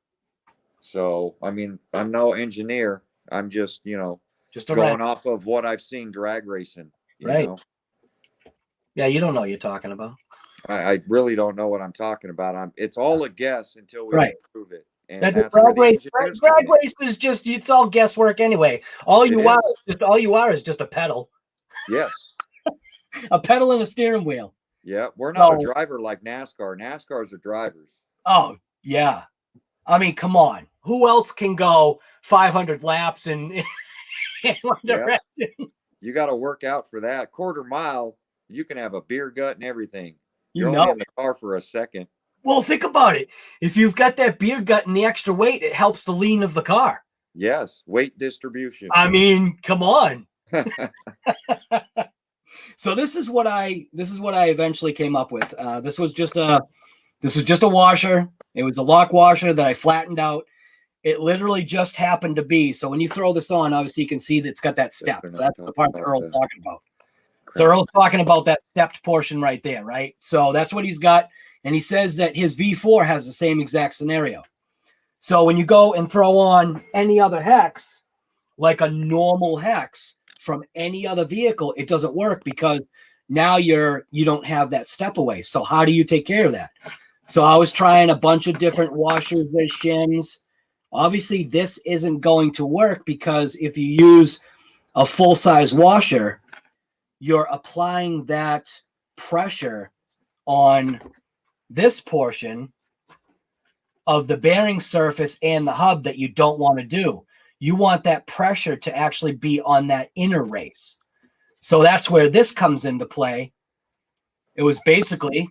So, I mean, I'm no engineer. I'm just, you know, just going off of what I've seen drag racing. You know? Yeah, you don't know what you're talking about. I really don't know what I'm talking about. It's all a guess until we prove it. And that's drag race is just, it's all guesswork anyway. All you are is just a pedal. Yes. A pedal and a steering wheel. Yeah, we're not a driver like NASCAR. NASCAR's are drivers. Oh, yeah. I mean, come on. Who else can go 500 laps in one direction? You got to work out for that. Quarter mile, you can have a beer gut and everything. You're only in the car for a second. Well, think about it. If you've got that beer gut and the extra weight, it helps the lean of the car. Yes, weight distribution. I mean, come on. So this is what I eventually came up with. This was just a washer. It was a lock washer that I flattened out. It literally just happened to be. So when you throw this on, obviously you can see that it's got that step. So that's the part that Earl's talking about. So Earl's talking about that stepped portion right there, right? So that's what he's got. And he says that his V4 has the same exact scenario. So when you go and throw on any other hex, like a normal hex from any other vehicle, it doesn't work because now you don't have that step away. So how do you take care of that? So I was trying a bunch of different washers and shims. Obviously, this isn't going to work because if you use a full-size washer, you're applying that pressure on this portion of the bearing surface and the hub that you don't want to do. You want that pressure to actually be on that inner race. So that's where this comes into play. It was basically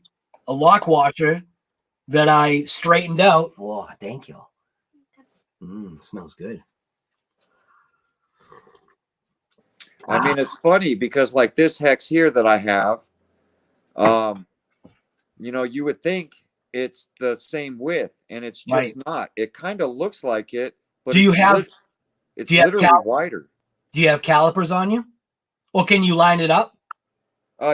a lock washer that I straightened out. Whoa, thank you. Smells good. I mean, it's funny because like this hex here that I have, you know, you would think it's the same width, and it's just not. It kind of looks like it, but it's literally wider. Do you have calipers on you? Or can you line it up?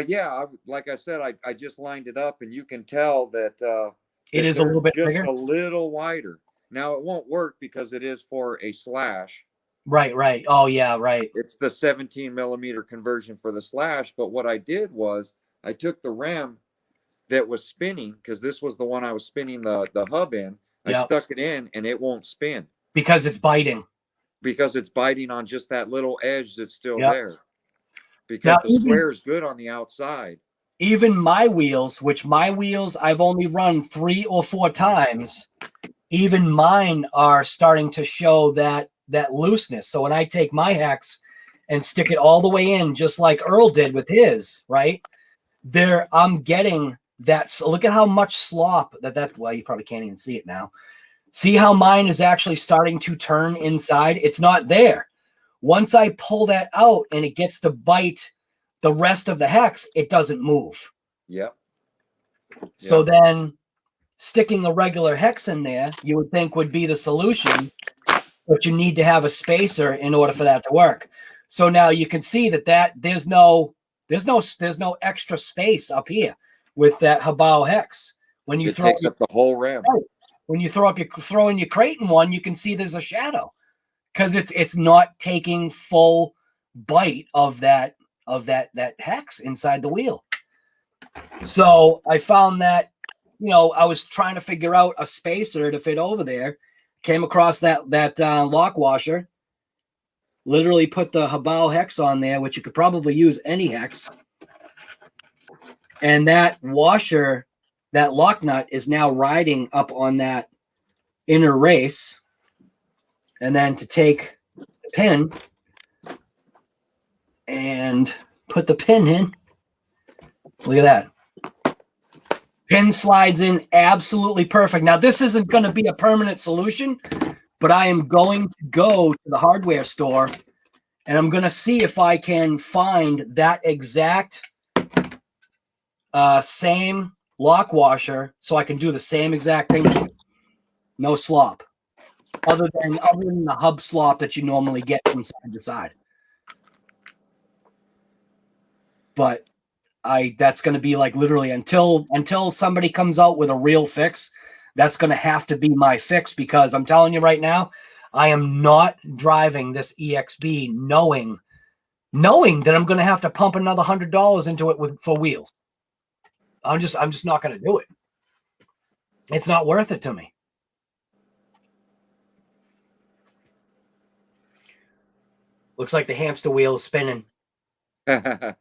Yeah, like I said, I just lined it up, and you can tell that it is a little bit just bigger, a little wider. Now it won't work because it is for a slash. Right. Oh yeah, right. It's the 17 millimeter conversion for the slash. But what I did was I took the rim that was spinning, because this was the one I was spinning the hub in. I stuck it in, and it won't spin because it's biting. Because it's biting on just that little edge that's still there. Because now, the square is good on the outside. Even my wheels, which my wheels I've only run 3 or 4 times, even mine are starting to show that looseness. So when I take my hex and stick it all the way in, just like Earl did with his, right there, I'm getting that. So look at how much slop that. Well, you probably can't even see it now. See how mine is actually starting to turn inside? It's not there. Once I pull that out and it gets to bite the rest of the hex, it doesn't move. Yep. So then sticking a regular hex in there, you would think would be the solution, but you need to have a spacer in order for that to work. So now you can see that there's no extra space up here with that Hobao Hex. When you takes up the whole rim. Right. When you throw in your creighton one, you can see there's a shadow because it's not taking full bite of that hex inside the wheel. So I found that, I was trying to figure out a spacer to fit over there. Came across that lock washer. Literally put the Hobao Hex on there, which you could probably use any hex. And that washer, that lock nut, is now riding up on that inner race. And then to take the pin and put the pin in. Look at that. Pin slides in absolutely perfect. Now, this isn't going to be a permanent solution, but I am going to go to the hardware store and I'm going to see if I can find that exact same lock washer so I can do the same exact thing. No slop. Other than the hub slop that you normally get from side to side. But that's going to be like literally until somebody comes out with a real fix, that's going to have to be my fix, because I'm telling you right now, I am not driving this EXB knowing that I'm going to have to pump another $100 into it for wheels. I'm just not going to do it. It's not worth it to me. Looks like the hamster wheel is spinning. Oh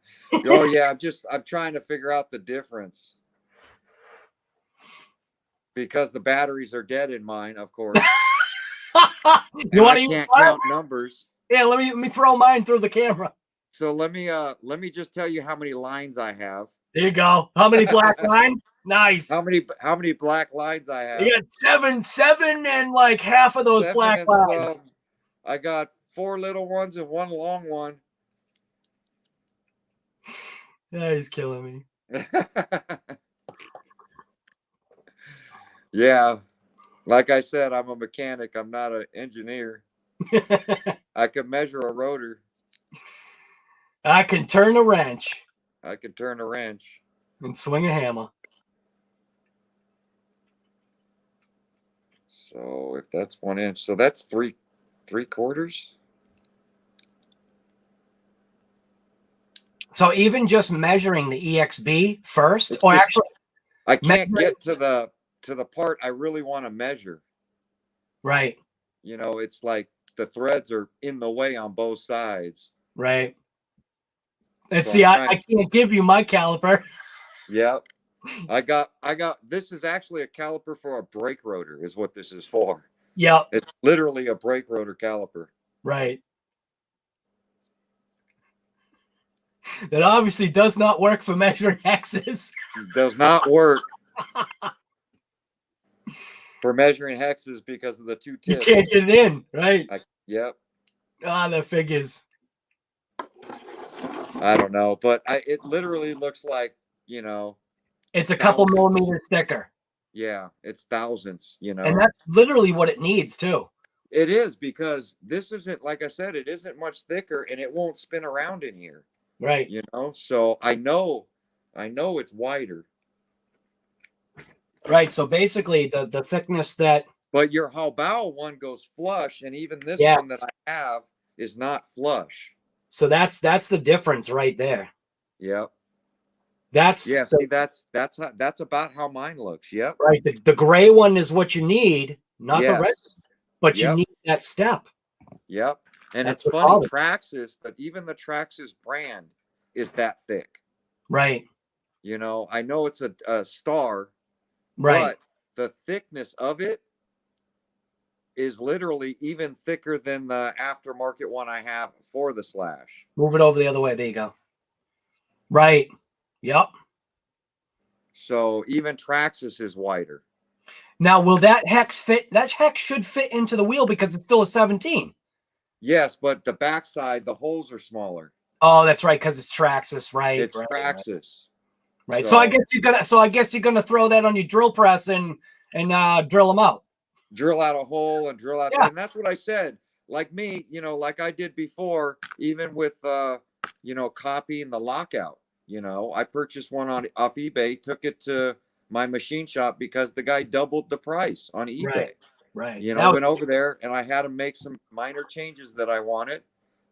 yeah, I'm trying to figure out the difference, because the batteries are dead in mine, of course. You want I can't count numbers. Yeah, let me throw mine through the camera. So let me just tell you how many lines I have. There you go. How many black lines? Nice. How many black lines I have? You got seven, and like half of those black lines. I got 4 little ones and 1 long one. Yeah, he's killing me. Yeah. Like I said, I'm a mechanic. I'm not an engineer. I can measure a rotor. I can turn a wrench. I can turn a wrench. And swing a hammer. So if that's 1 inch, so that's 3/4. So even just measuring the EXB first, or actually, I can't get to the part I really want to measure. Right. It's like the threads are in the way on both sides. Right. And so see, I can't give you my caliper. Yep. I got this is actually a caliper for a brake rotor is what this is for. Yep. It's literally a brake rotor caliper. Right. That obviously does not work for measuring hexes. Does not work for measuring hexes because of the 2 tips. You can't get it in, right? Yep. The figures. I don't know, but it literally looks like, it's a couple millimeters thicker. Yeah, it's thousands, And that's literally what it needs too. It is, because this isn't, like I said, it isn't much thicker, and it won't spin around in here. Right. You know, so I know it's wider. Right. So basically the thickness that, But your Hobao one goes flush, and even this yeah. one that I have is not flush. So that's the difference right there. Yep. That's Yeah, see, that's about how mine looks. Yep. right. The gray one is what you need, not the red, Yes. but you Yep. need that step. Yep. And That's it's what funny, bothers. Traxxas, that even the Traxxas brand is that thick. Right. You know, I know it's a star, Right. but the thickness of it is literally even thicker than the aftermarket one I have for the Slash. Move it over the other way. There you go. Right. Yep. So even Traxxas is wider. Now, will that hex fit? That hex should fit into the wheel because it's still a 17. Yes, but the backside, the holes are smaller. Oh, that's right, because it's Traxxas, right? It's Traxxas. Right. So I guess you're gonna throw that on your drill press and drill them out. Drill out a hole and drill out, Yeah. and that's what I said. Like me, you know, like I did before, even with you know, copying the lockout. You know, I purchased one off eBay, took it to my machine shop because the guy doubled the price on eBay. Right. Right. You know, went over there and I had to make some minor changes that I wanted,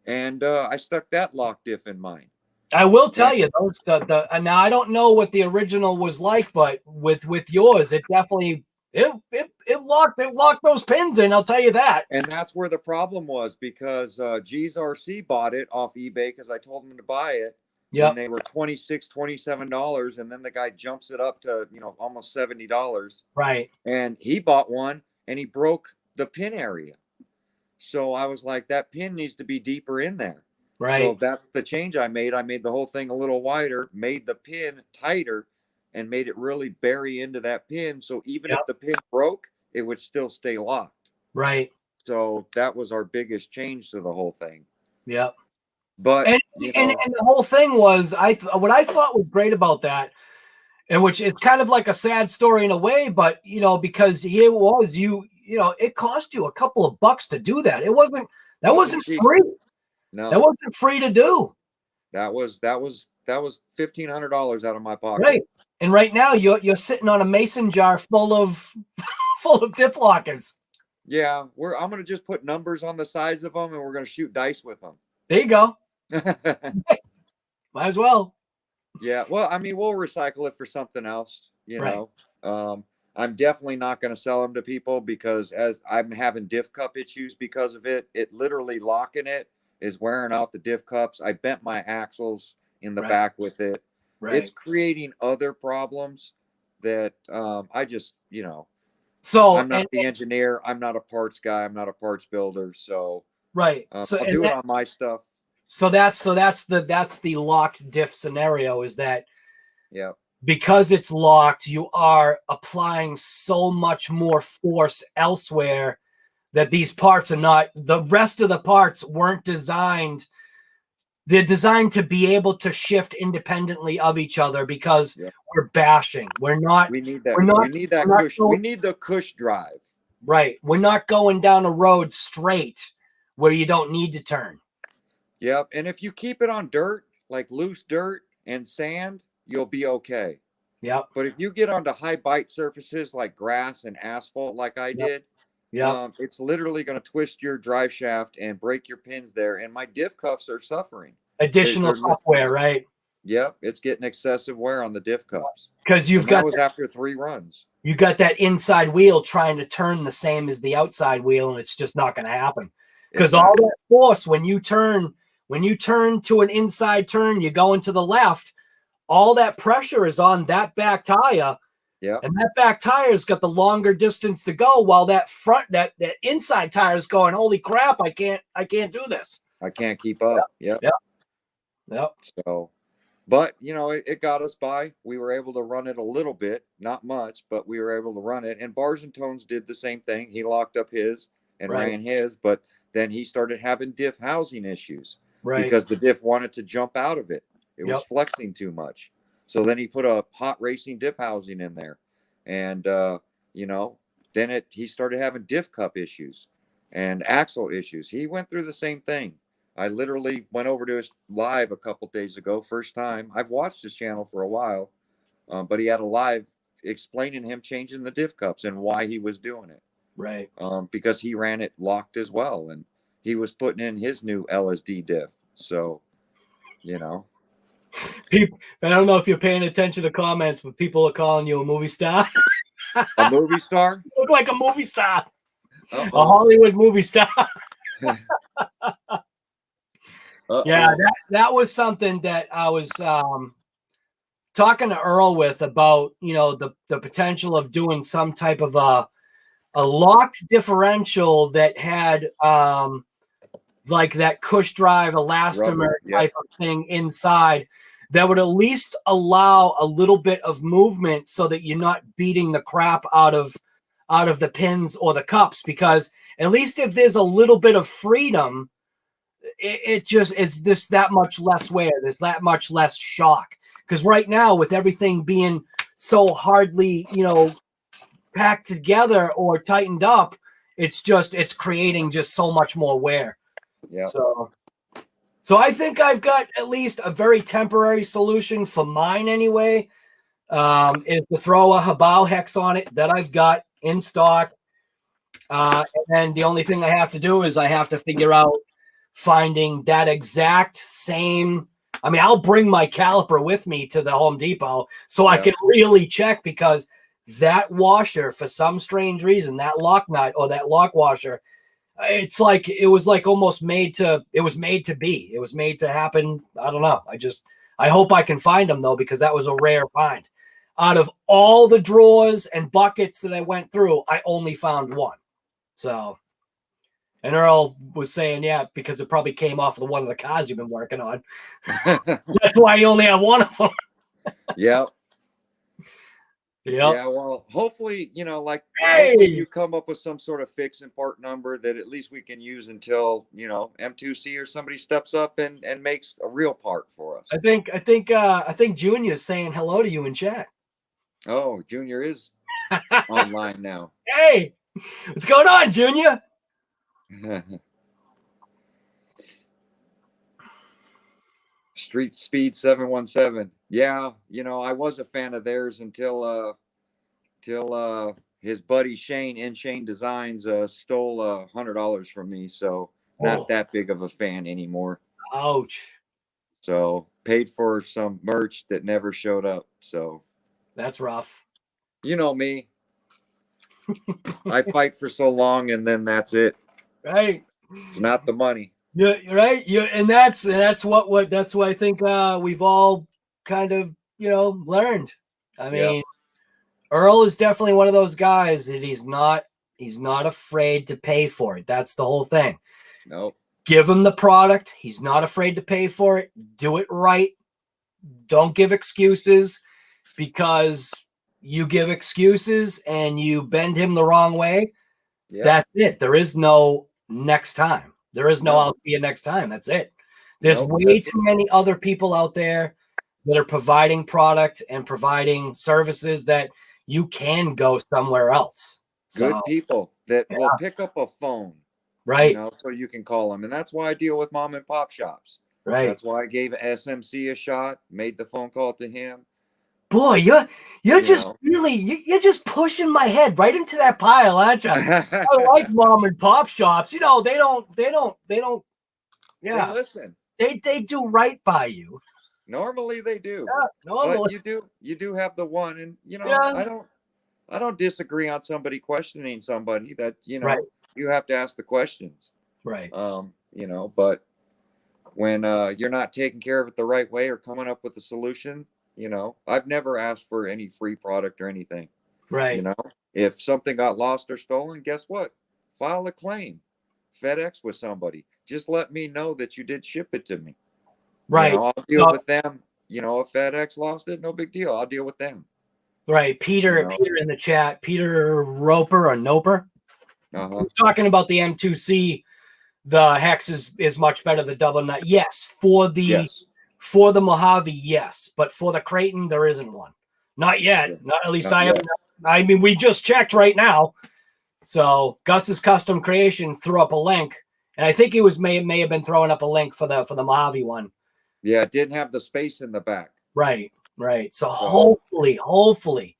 and I stuck that lock diff in mine. I will tell you those now I don't know what the original was like, but with yours, it definitely it locked those pins in. I'll tell you that. And that's where the problem was, because GENERAC bought it off eBay because I told them to buy it. Yeah. When they were $26, $27, and then the guy jumps it up to, you know, almost $70. Right. And he bought one and he broke the pin area. So I was like, that pin needs to be deeper in there. Right. So that's the change I made. I made the whole thing a little wider, made the pin tighter, and made it really bury into that pin. So even if the pin broke, it would still stay locked. Right. So that was our biggest change to the whole thing. Yep. But and the whole thing was what I thought was great about that, and which is kind of like a sad story in a way, but you know, because here was you know, it cost you a couple of bucks to do that. It wasn't free. No, that wasn't free to do. That was $1,500 out of my pocket. Right. And right now you're sitting on a mason jar full of diff lockers. Yeah, I'm gonna just put numbers on the sides of them, and we're gonna shoot dice with them. There you go. Might as well. Yeah, well, I mean, we'll recycle it for something else, you know. I'm definitely not going to sell them to people because as I'm having diff cup issues because of it, literally locking it is wearing out the diff cups. I bent my axles in the back with it. It's creating other problems that I just, you know. So I'm not the engineer. I'm not a parts guy. I'm not a parts builder. So so I'll do it on my stuff. So that's the locked diff scenario, is that because it's locked, you are applying so much more force elsewhere that these parts are not, the rest of the parts weren't designed. They're designed to be able to shift independently of each other because we're bashing. We're not. We need that. We need that cush. We need the cush drive. Right. We're not going down a road straight where you don't need to turn. Yep. And if you keep it on dirt, like loose dirt and sand, you'll be okay. Yep. But if you get onto high bite surfaces like grass and asphalt, like I did, it's literally going to twist your drive shaft and break your pins there. And my diff cuffs are suffering. Additional cup wear, right? Yep. It's getting excessive wear on the diff cups. Because that was after 3 runs. You got that inside wheel trying to turn the same as the outside wheel, and it's just not going to happen. Because all that force, when you turn to an inside turn, you go into the left, all that pressure is on that back tire. Yeah. And that back tire's got the longer distance to go, while that that inside tire is going, holy crap, I can't do this. I can't keep up. Yep. So, but you know, it got us by. We were able to run it a little bit, not much, but we were able to run it. And Bars and Tones did the same thing. He locked up his and ran his, but then he started having diff housing issues because the diff wanted to jump out of it. It was flexing too much. So then he put a hot racing diff housing in there, and you know, then he started having diff cup issues and axle issues. He went through the same thing. I literally went over to his live a couple days ago, first time. I've watched his channel for a while, but he had a live explaining him changing the diff cups and why he was doing it. Right. Because he ran it locked as well, and he was putting in his new LSD diff. So, you know. People, I don't know if you're paying attention to comments, but people are calling you a movie star. A movie star? You look like a movie star. Uh-oh. A Hollywood movie star. Yeah, that was something that I was talking to Earl with about, you know, the potential of doing some type of a locked differential that had like that cush drive elastomer type of thing inside that would at least allow a little bit of movement so that you're not beating the crap out of the pins or the cups, because at least if there's a little bit of freedom, it's just that much less wear. There's that much less shock. Because right now, with everything being so hardly, you know, packed together or tightened up, it's creating just so much more wear. Yeah. So I think I've got at least a very temporary solution for mine anyway. Is to throw a Hobao Hex on it that I've got in stock. And then the only thing I have to do is I have to figure out finding that exact same. I mean, I'll bring my caliper with me to the Home Depot so I can really check, because that washer, for some strange reason, that lock nut or that lock washer, it's like it was like almost made to be. It was made to happen. I don't know. I hope I can find them though, because that was a rare find. Out of all the drawers and buckets that I went through, I only found one. So, and Earl was saying, yeah, because it probably came off of one of the cars you've been working on. That's why you only have one of them. Yep. Yep. Yeah, well, hopefully, you know, like, hey, hopefully you come up with some sort of fix and part number that at least we can use until, you know, M2C or somebody steps up and makes a real part for us. I think Junior is saying hello to you in chat. Oh, Junior is online now. Hey, what's going on, Junior? Street Speed 717. Yeah, you know, I was a fan of theirs until his buddy Shane Designs stole $100 from me. So not that big of a fan anymore. Ouch. So paid for some merch that never showed up. So that's rough. You know me. I fight for so long and then that's it. Right. It's not the money. Yeah, right. Yeah, and that's what I think we've all kind of, you know, learned. I mean, Earl is definitely one of those guys that he's not afraid to pay for it. That's the whole thing. Nope. Give him the product. He's not afraid to pay for it. Do it right. Don't give excuses, because you give excuses and you bend him the wrong way. Yeah. That's it. There is no next time. There is no I'll see you next time. That's it. There's way too many other people out there that are providing product and providing services that you can go somewhere else. Good people that will pick up a phone. Right. You know, so you can call them. And that's why I deal with mom and pop shops. Right. That's why I gave SMC a shot, made the phone call to him. Boy, you're just you're just pushing my head right into that pile, aren't you? I like mom and pop shops. You know, they don't. Yeah, they listen. They do right by you. Normally they do. Yeah, normally. But you do have the one, and you know, I don't disagree on somebody questioning somebody that, you know, you have to ask the questions. Right. You know, but when you're not taking care of it the right way or coming up with a solution, you know, I've never asked for any free product or anything. Right. You know, if something got lost or stolen, guess what? File a claim. FedEx with somebody. Just let me know that you did ship it to me. Right. You know, I'll deal with them. You know, if FedEx lost it, no big deal. I'll deal with them. Right. Peter in the chat, Peter Roper or Noper. He's talking about the M2C. The Hex is much better than double nut. Yes, for the Mojave, yes, but for the Creighton, there isn't one. Not yet. Not at least I haven't. I mean, we just checked right now. So Gus's Custom Creations threw up a link, And I think he was may have been throwing up a link for the Mojave one. Yeah, it didn't have the space in the back. Right. So hopefully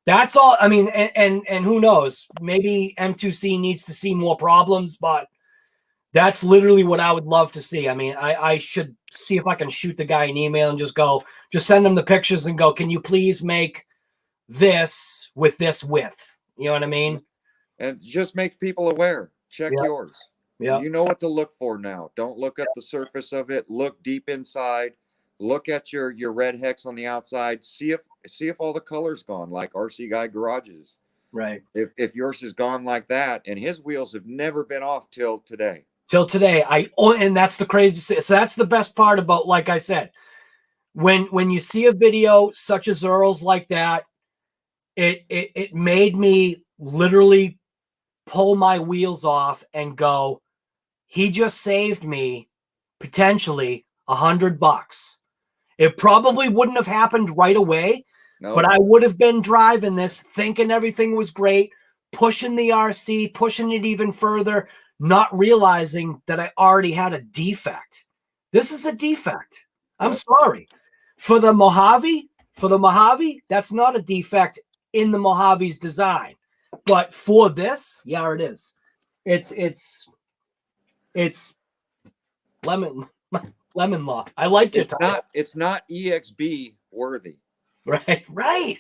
that's all. I mean, and who knows? Maybe M2C needs to see more problems, but that's literally what I would love to see. I mean, I should see if I can shoot the guy an email and just send him the pictures and go, can you please make this with this width? You know what I mean? And just make people aware. Check yours. Yeah. You know what to look for now. Don't look at the surface of it. Look deep inside. Look at your red hex on the outside. See if all the color's gone, like RC Guy Garage's. Right. If yours is gone like that, and his wheels have never been off till today. And that's the crazy. So that's the best part about, like I said, when you see a video such as Earl's like that, it made me literally pull my wheels off and go, he just saved me potentially $100. It probably wouldn't have happened right away, but I would have been driving this thinking everything was great, pushing the RC, pushing it even further, not realizing that I already had a defect. This is a defect. I'm sorry. For the Mojave, that's not a defect in the Mojave's design. But for this, yeah, it is. It's lemon law. I liked it. It's not EXB worthy. Right.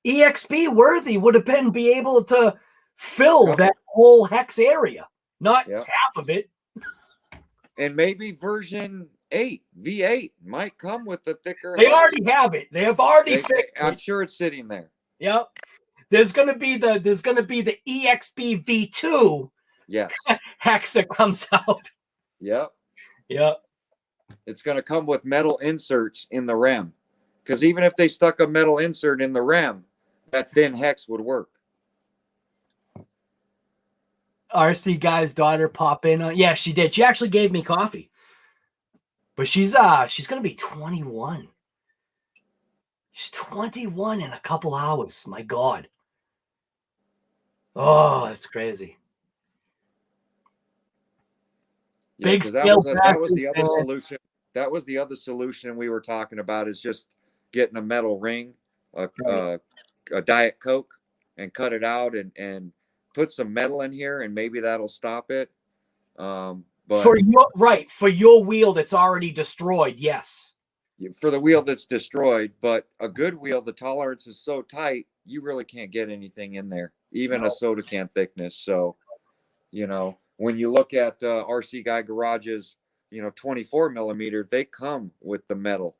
EXB worthy would have been be able to fill that whole hex area, not half of it. And maybe version 8, V8 might come with the thicker. They already have it. They have already fixed it. I'm sure it's sitting there. Yep. There's gonna be the EXB V2 hex that comes out. Yep. Yep. It's gonna come with metal inserts in the rim. Because even if they stuck a metal insert in the rim, that thin hex would work. RC Guy's daughter pop in. Yeah, she did. She actually gave me coffee. But she's gonna be 21. She's 21 in a couple hours. My God. Oh, that's crazy. Yeah, Big that was the other solution. That was the other solution we were talking about, is just getting a metal ring, a Diet Coke, and cut it out and put some metal in here, and maybe that'll stop it. But for your wheel that's already destroyed, yes. For the wheel that's destroyed, but a good wheel, the tolerance is so tight, you really can't get anything in there, even a soda can thickness. So, when you look at RC Guy Garage's, 24 millimeter, they come with the metal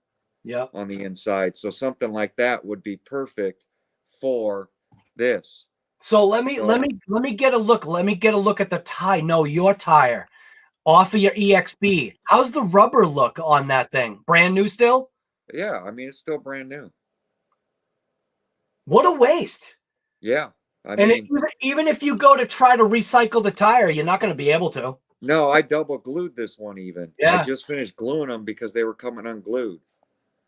on the inside. So something like that would be perfect for this. So let me get a look. Let me get a look at the tire. No, your tire off of your EXB. How's the rubber look on that thing? Brand new still? Yeah, I mean, it's still brand new. What a waste. Yeah. Even if you go to try to recycle the tire, you're not going to be able to. No, I double glued this one even. Yeah. I just finished gluing them because they were coming unglued.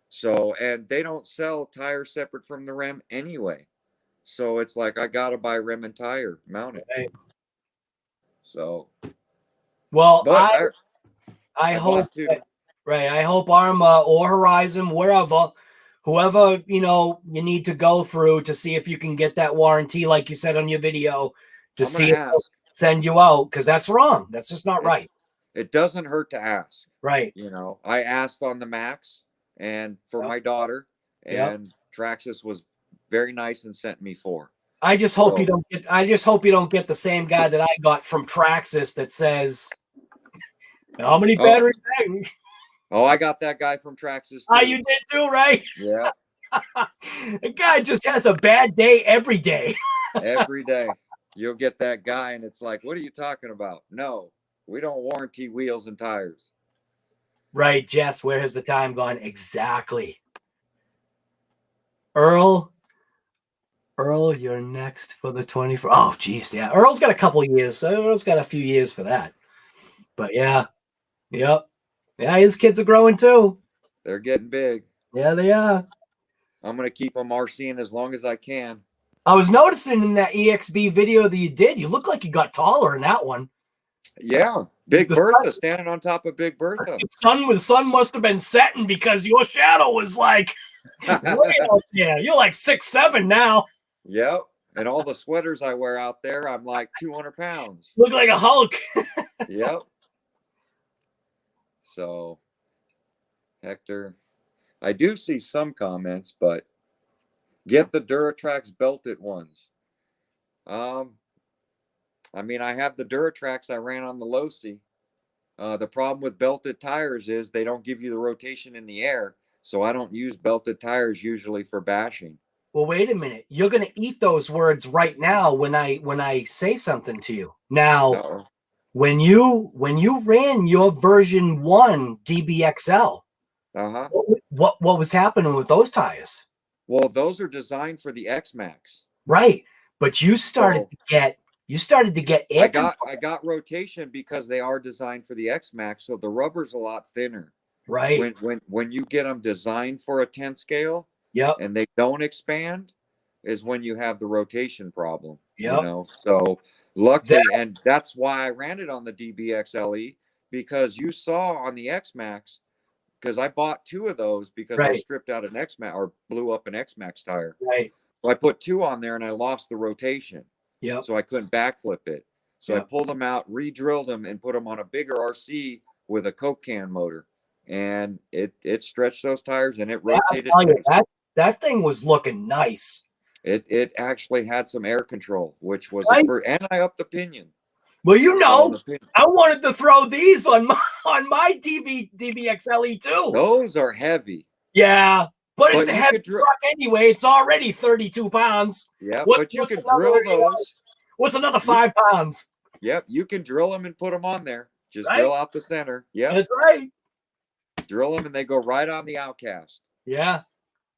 So, and they don't sell tires separate from the rim anyway. So it's like, I got to buy rim and tire mounted. Right. So. Well, I hope I hope ARRMA or Horizon, whoever you need to go through to see if you can get that warranty, like you said on your video, to see if they'll send you out, because that's wrong. That's just not right. It doesn't hurt to ask. Right. I asked on the Max and for my daughter, and Traxxas was very nice and sent me 4. I just hope you don't get the same guy that I got from Traxxas that says, how many batteries? Oh, I got that guy from Traxxas too. Oh, you did too, right? Yeah. The guy just has a bad day every day. Every day. You'll get that guy and it's like, what are you talking about? No, we don't warranty wheels and tires. Right, Jess, where has the time gone? Exactly. Earl, you're next for the 24. Oh, geez, yeah. Earl's got a couple of years. So Earl's got a few years for that. But yeah. Yep. Yeah, his kids are growing too. They're getting big. Yeah, they are. I'm going to keep them RCing as long as I can. I was noticing in that EXB video that you did, you look like you got taller in that one. Yeah. Big Bertha standing on top of Big Bertha. The sun must have been setting because your shadow was like way out there. You're like 6'7" now. Yep. And all the sweaters I wear out there, I'm like 200 pounds. Look like a Hulk. Yep. So, Hector, I do see some comments, but get the Duratrax belted ones. I mean, I have the Duratrax I ran on the Losi. The problem with belted tires is they don't give you the rotation in the air, so I don't use belted tires usually for bashing. Well, wait a minute. You're going to eat those words right now when I say something to you. Now, when you ran your version 1 DBXL, what was happening with those tires? Well, those are designed for the X-Max. Right. But you started to get air. I got rotation because they are designed for the X-Max, so the rubber's a lot thinner. Right. When you get them designed for a 10 scale, and they don't expand, is when you have the rotation problem. You know, so luckily, and that's why I ran it on the DBXL-E, because you saw on the X-Max, because I bought 2 of those because I stripped out an X-Max or blew up an X-Max tire. Right. So I put 2 on there and I lost the rotation. Yeah. So I couldn't backflip it. So I pulled them out, re-drilled them, and put them on a bigger RC with a Coke can motor. And it stretched those tires and it rotated. That thing was looking nice. It actually had some air control, which was and I upped the pinion. Well, you know, I wanted to throw these on my DBXL-E too. Those are heavy. Yeah. But it's a heavy truck anyway. It's already 32 pounds. Yeah, but you can drill those. What's another 5 pounds? Yep, you can drill them and put them on there. Just drill out the center. Yeah, that's right. Drill them and they go right on the Outcast. Yeah,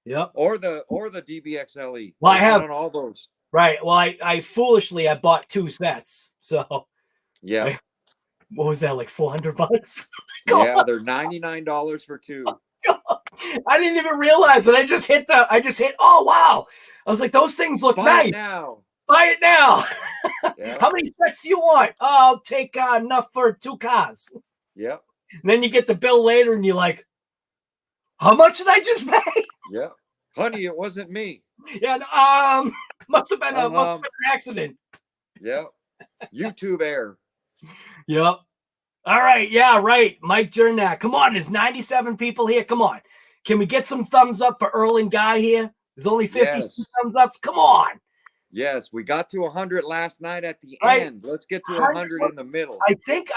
yep. Or the DBXL-E. Well, I have on all those. Right. Well, I foolishly bought 2 sets. So yeah. What was that, like $400? Yeah, they're $99 for 2. I didn't even realize it. I just hit. Oh wow! I was like, those things look nice. Buy it now. How many sets do you want? Oh, I'll take enough for 2 cars. Yep. And then you get the bill later, and you're like, how much did I just pay? Yeah, honey, it wasn't me. Yeah, must have been an accident. Yep. YouTube error. Yep. All right. Yeah, right. Mike GENERAC. Come on. There's 97 people here. Come on. Can we get some thumbs up for Earl and Guy here? There's only 50 thumbs ups. Come on. Yes, we got to 100 last night at the end. Let's get to 100 in the middle. I think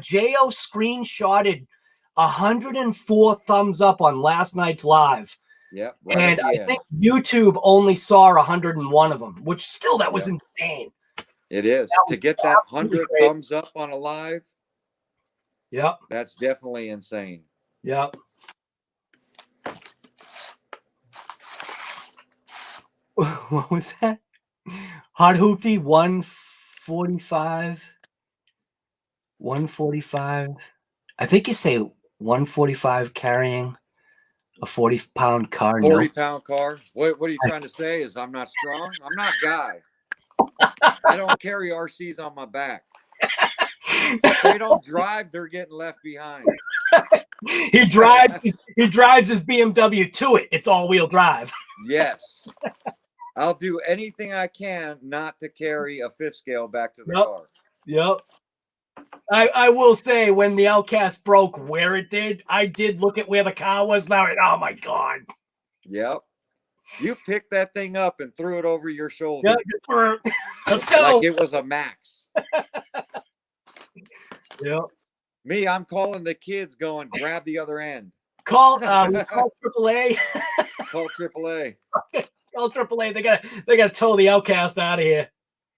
Jo screenshotted 104 thumbs up on last night's live. Yeah. Right, and I think YouTube only saw 101 of them, which still, that was insane. It is. To get that 100 thumbs up on a live. Yep. That's definitely insane. Yep. What was that? Hot Hoopty 145. 145. I think you say 145 carrying a 40-pound car. 40-pound car? What are you trying to say? Is I'm not strong? I'm not Guy. I don't carry RCs on my back. If they don't drive, they're getting left behind. He drives his BMW to it. It's all-wheel drive. Yes. I'll do anything I can not to carry a 5th scale back to the car. Yep. I will say, when the Outcast broke where it did, I did look at where the car was now. Oh my God. Yep. You picked that thing up and threw it over your shoulder. Yep. Let's go. Like it was a Max. Yep. Me, I'm calling the kids going, grab the other end. Call AAA. Call AAA. Call AAA. They gotta tow the Outcast out of here.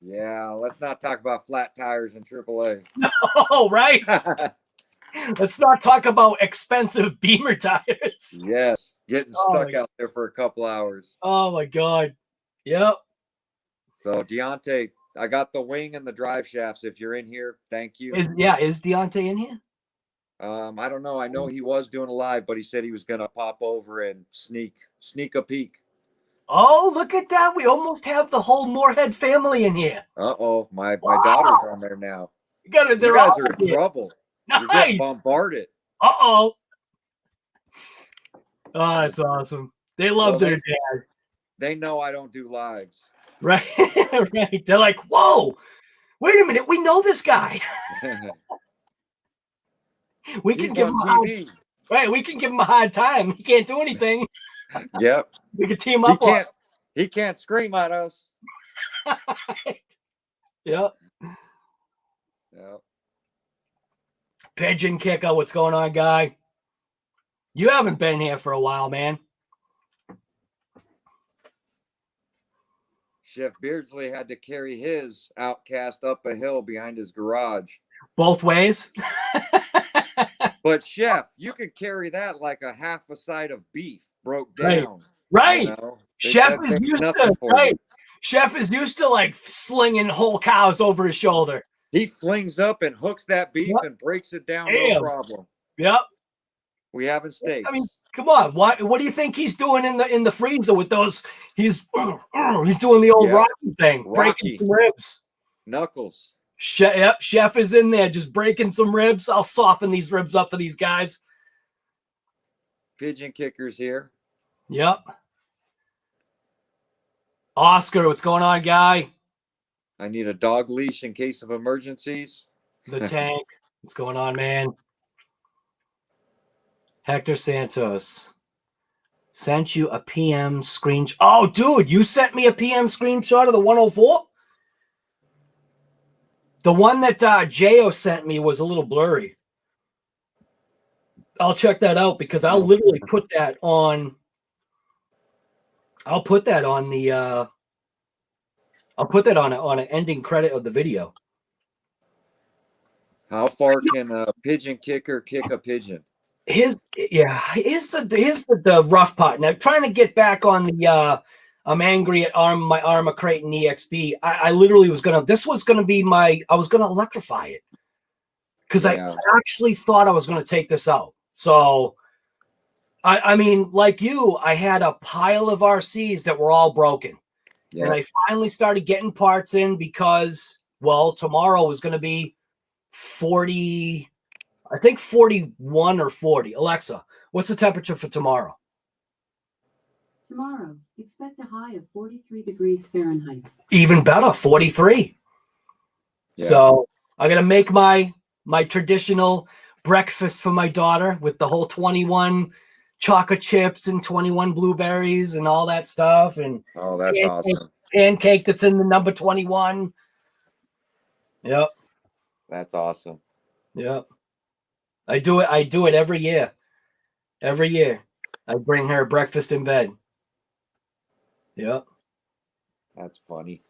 Yeah, let's not talk about flat tires in AAA. No, right? Let's not talk about expensive Beamer tires. Yes, getting stuck out there for a couple hours. Oh my God. Yep. So Deontay, I got the wing and the drive shafts. If you're in here, thank you. Is Deontay in here? I don't know. I know he was doing a live, but he said he was gonna pop over and sneak a peek. Oh, look at that. We almost have the whole Moorhead family in here. Uh-oh. My daughter's on there now. You You guys are in trouble. Nice. You're getting bombarded. Uh-oh. Oh, that's awesome. They love their dad. They know I don't do lives. Right. Right. They're like, whoa, wait a minute. We know this guy. We can give him TV. Right. We can give him a hard time. He can't do anything. Yep. We can team up. He can't scream at us. Yep. Yep. Pigeon Kicker, what's going on, guy? You haven't been here for a while, man. Chef Beardsley had to carry his outcast up a hill behind his garage. Both ways? But Chef, you could carry that like a half a side of beef broke down. Right. You know? Chef is used to, right. Chef is used to like slinging whole cows over his shoulder. He flings up and hooks that beef and breaks it down. Damn. No problem. Yep. We having steaks. I mean, come on. What do you think he's doing in the freezer with those? He's doing the old Rocky thing, breaking some ribs. Knuckles. Yep, Chef is in there just breaking some ribs. I'll soften these ribs up for these guys. Pigeon Kicker's here. Yep. Oscar, what's going on, guy? I need a dog leash in case of emergencies. The Tank. What's going on, man? Hector Santos sent you a PM screenshot. Oh, dude, you sent me a PM screenshot of the 104? The one that Jo sent me was a little blurry. I'll check that out because I'll literally put that on. I'll put that on the. I'll put that on an ending credit of the video. How far can a pigeon kicker kick a pigeon? Here's the rough part. Now, trying to get back on the I'm angry at my ARRMA creighton EXB. I literally was gonna. This was gonna be my. I was gonna electrify it because I actually thought I was gonna take this out. So, I mean, like you, I had a pile of RCs that were all broken, and I finally started getting parts in because, well, tomorrow was gonna be 40. I think 41 or 40. Alexa, what's the temperature for tomorrow? Tomorrow, expect a high of 43 degrees Fahrenheit. Even better, 43. Yeah. So I got to make my traditional breakfast for my daughter with the whole 21 chocolate chips and 21 blueberries and all that stuff. And oh, that's awesome. Pancake that's in the number 21. Yep. That's awesome. Yep. I do it every year. Every year. I bring her breakfast in bed. Yep. That's funny.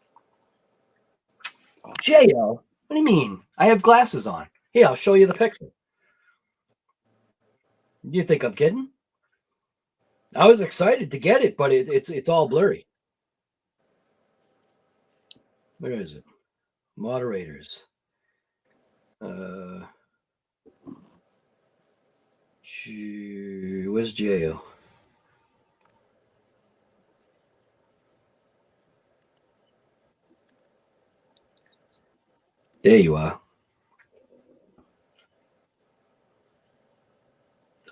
Jo, what do you mean? I have glasses on. Here, I'll show you the picture. You think I'm kidding? I was excited to get it, but it's all blurry. Where is it? Moderators. Where's Jo? There you are.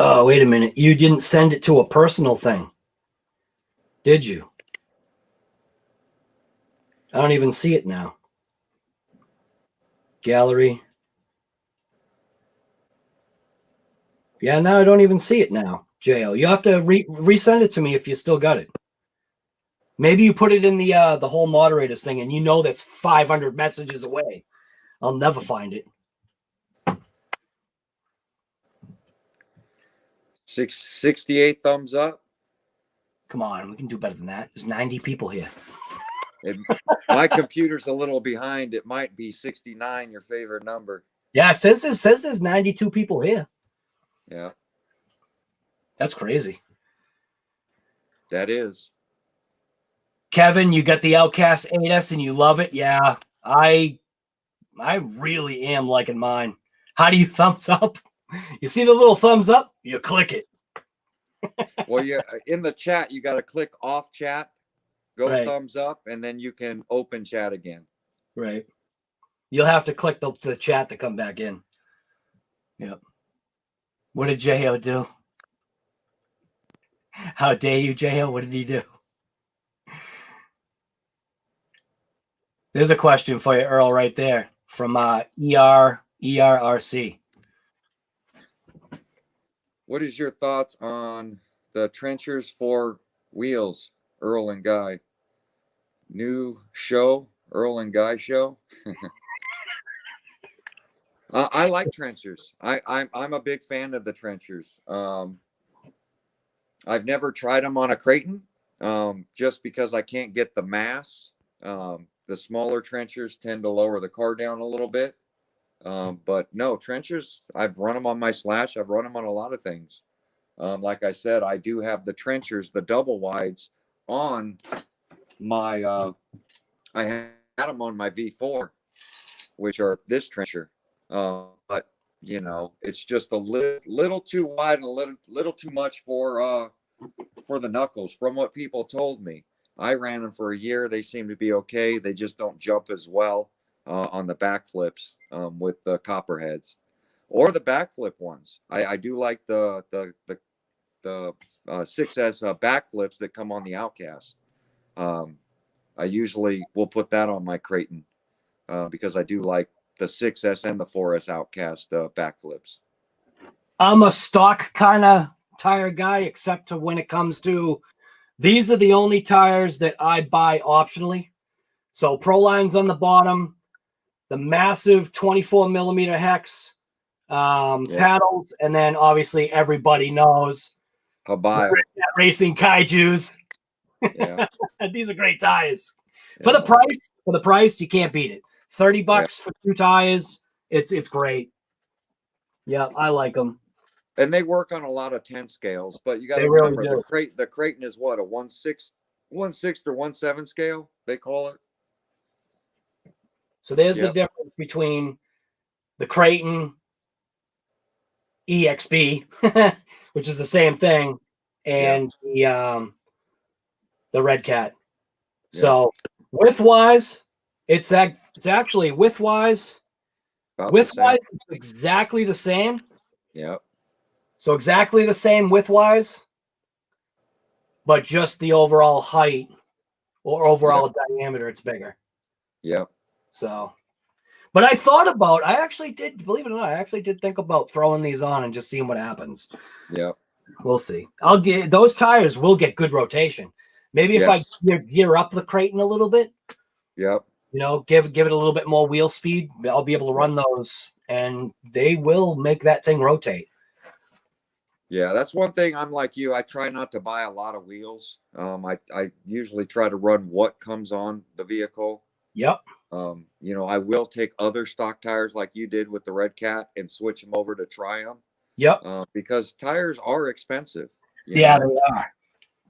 Oh, wait a minute. You didn't send it to a personal thing, did you? I don't even see it now. Gallery. Yeah, now I don't even see it now, Jo. You have to resend it to me if you still got it. Maybe you put it in the whole moderators thing, and you know that's 500 messages away. I'll never find it. 68 thumbs up. Come on, we can do better than that. There's 90 people here. My computer's a little behind. It might be 69, your favorite number. Yeah, it says there's 92 people here. Yeah. That's crazy. That is. Kevin, you got the Outcast 8S and you love it. Yeah, I really am liking mine. How do you thumbs up? You see the little thumbs up? You click it. Well, you in the chat, you got to click off chat, go thumbs up, and then you can open chat again. Right. You'll have to click the chat to come back in. Yep. What did J.O. do? How dare you, J.O.? What did he do? There's a question for you, Earl, right there from ERRC. What is your thoughts on the trenchers for wheels, Earl and Guy? New show, Earl and Guy show. I like trenchers. I'm a big fan of the trenchers. I've never tried them on a creighton, just because I can't get the mass. The smaller trenchers tend to lower the car down a little bit. But no, trenchers, I've run them on my Slash. I've run them on a lot of things. Like I said, I do have the trenchers, the double wides on my, I had them on my V4, which are this trencher. But you know, it's just a little too wide and a little too much for the knuckles. From what people told me, I ran them for a year. They seem to be okay. They just don't jump as well on the backflips with the copperheads or the backflip ones. I do like the 6S backflips that come on the Outcast. I usually will put that on my creighton because I do like the 6S and the 4S Outcast backflips. I'm a stock kind of tire guy, except to when it comes to, these are the only tires that I buy optionally. So Proline's on the bottom, the massive 24 millimeter Hex paddles, and then obviously everybody knows Hobao Racing Kaijus. Yeah. These are great tires. For the price, you can't beat it. $30 for 2 tires. It's great. Yeah, I like them. And they work on a lot of 10 scales, but you got to really remember the creighton is what, a 1/6 or 1/7 scale, they call it. So there's the difference between the creighton, EXB, which is the same thing, and the Redcat. So width-wise, it's actually width-wise it's exactly the same. Yep. So exactly the same width-wise, but just the overall height or overall diameter, it's bigger. Yep. So, but I actually did, believe it or not, I actually did think about throwing these on and just seeing what happens. Yep. We'll see. Those tires will get good rotation. Maybe if I gear up the creighton a little bit. Yep. You know, give it a little bit more wheel speed. I'll be able to run those, and they will make that thing rotate. Yeah, that's one thing. I'm like you. I try not to buy a lot of wheels. I usually try to run what comes on the vehicle. Yep. You know, I will take other stock tires like you did with the Redcat and switch them over to try them. Yep. Because tires are expensive. Yeah, they are.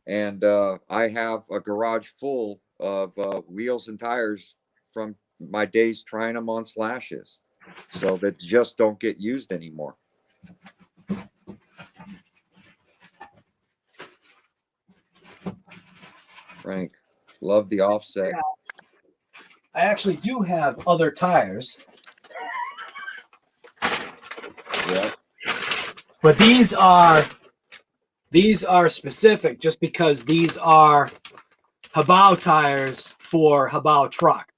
And I have a garage full of wheels and tires from my days trying them on Slashes, so that just don't get used anymore. Frank, love the offset. Yeah. I actually do have other tires. Yeah. But these are specific just because these are Hobao tires for Hobao trucks.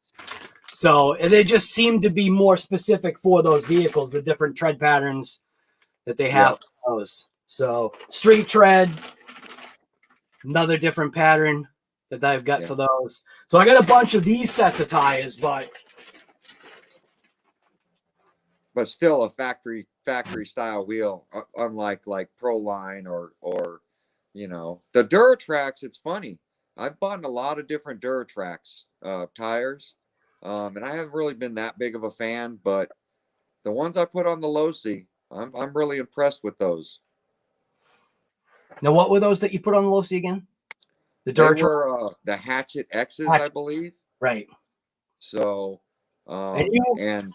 So they just seem to be more specific for those vehicles, the different tread patterns that they have for those. So street tread, another different pattern that I've got for those. So I got a bunch of these sets of tires, but still a factory style wheel, unlike like Proline or you know, the Duratrax. It's funny, I've bought a lot of different Duratrax tires, and I haven't really been that big of a fan, but the ones I put on the Losi, I'm really impressed with those. Now, what were those that you put on the Losi again? The They were the Hatchet X's, I believe. Right. So, and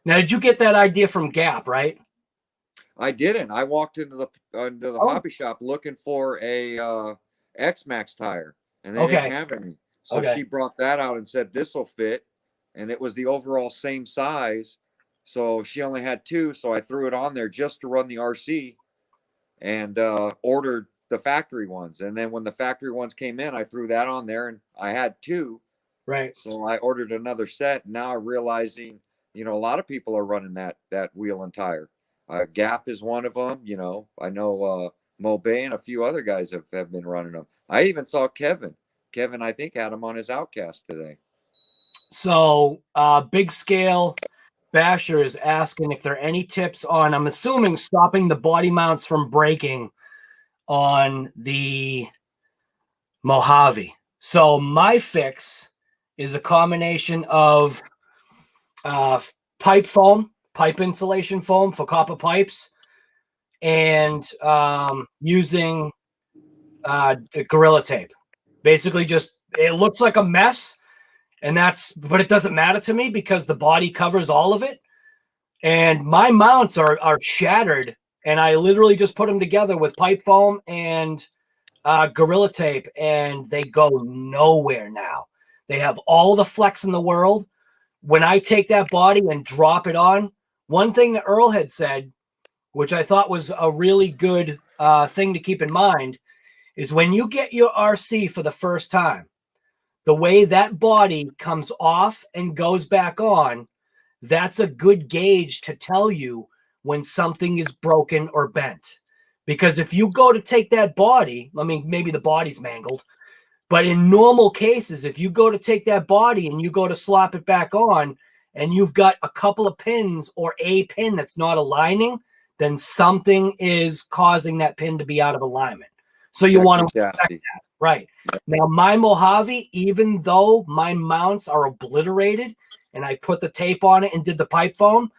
now, did you get that idea from Gap, right? I didn't. I walked into the hobby shop looking for a X-Max tire, and they didn't have any. So she brought that out and said, "This will fit." and it was the overall same size. So she only had 2, so I threw it on there just to run the RC, and ordered the factory ones. And then when the factory ones came in, I threw that on there, and I had 2. Right. So I ordered another set. Now I'm realizing, you know, a lot of people are running that wheel and tire. Gap is one of them. You know, I know Mojave and a few other guys have been running them. I even saw Kevin. Kevin, I think, had him on his Outcast today. So Big Scale Basher is asking if there are any tips on, I'm assuming, stopping the body mounts from breaking on the Mojave. So my fix is a combination of pipe foam, pipe insulation foam for copper pipes, and using the Gorilla Tape. Basically, just it looks like a mess, but it doesn't matter to me because the body covers all of it. And my mounts are shattered, and I literally just put them together with pipe foam and Gorilla Tape, and they go nowhere now. They have all the flex in the world. When I take that body and drop it on, one thing that Earl had said, which I thought was a really good thing to keep in mind, is when you get your RC for the first time, the way that body comes off and goes back on, that's a good gauge to tell you when something is broken or bent. Because if you go to take that body, I mean, maybe the body's mangled, but in normal cases, if you go to take that body and you go to slap it back on and you've got a couple of pins or a pin that's not aligning, then something is causing that pin to be out of alignment. So you want to check that. Right. Now, my Mojave, even though my mounts are obliterated and I put the tape on it and did the pipe foam,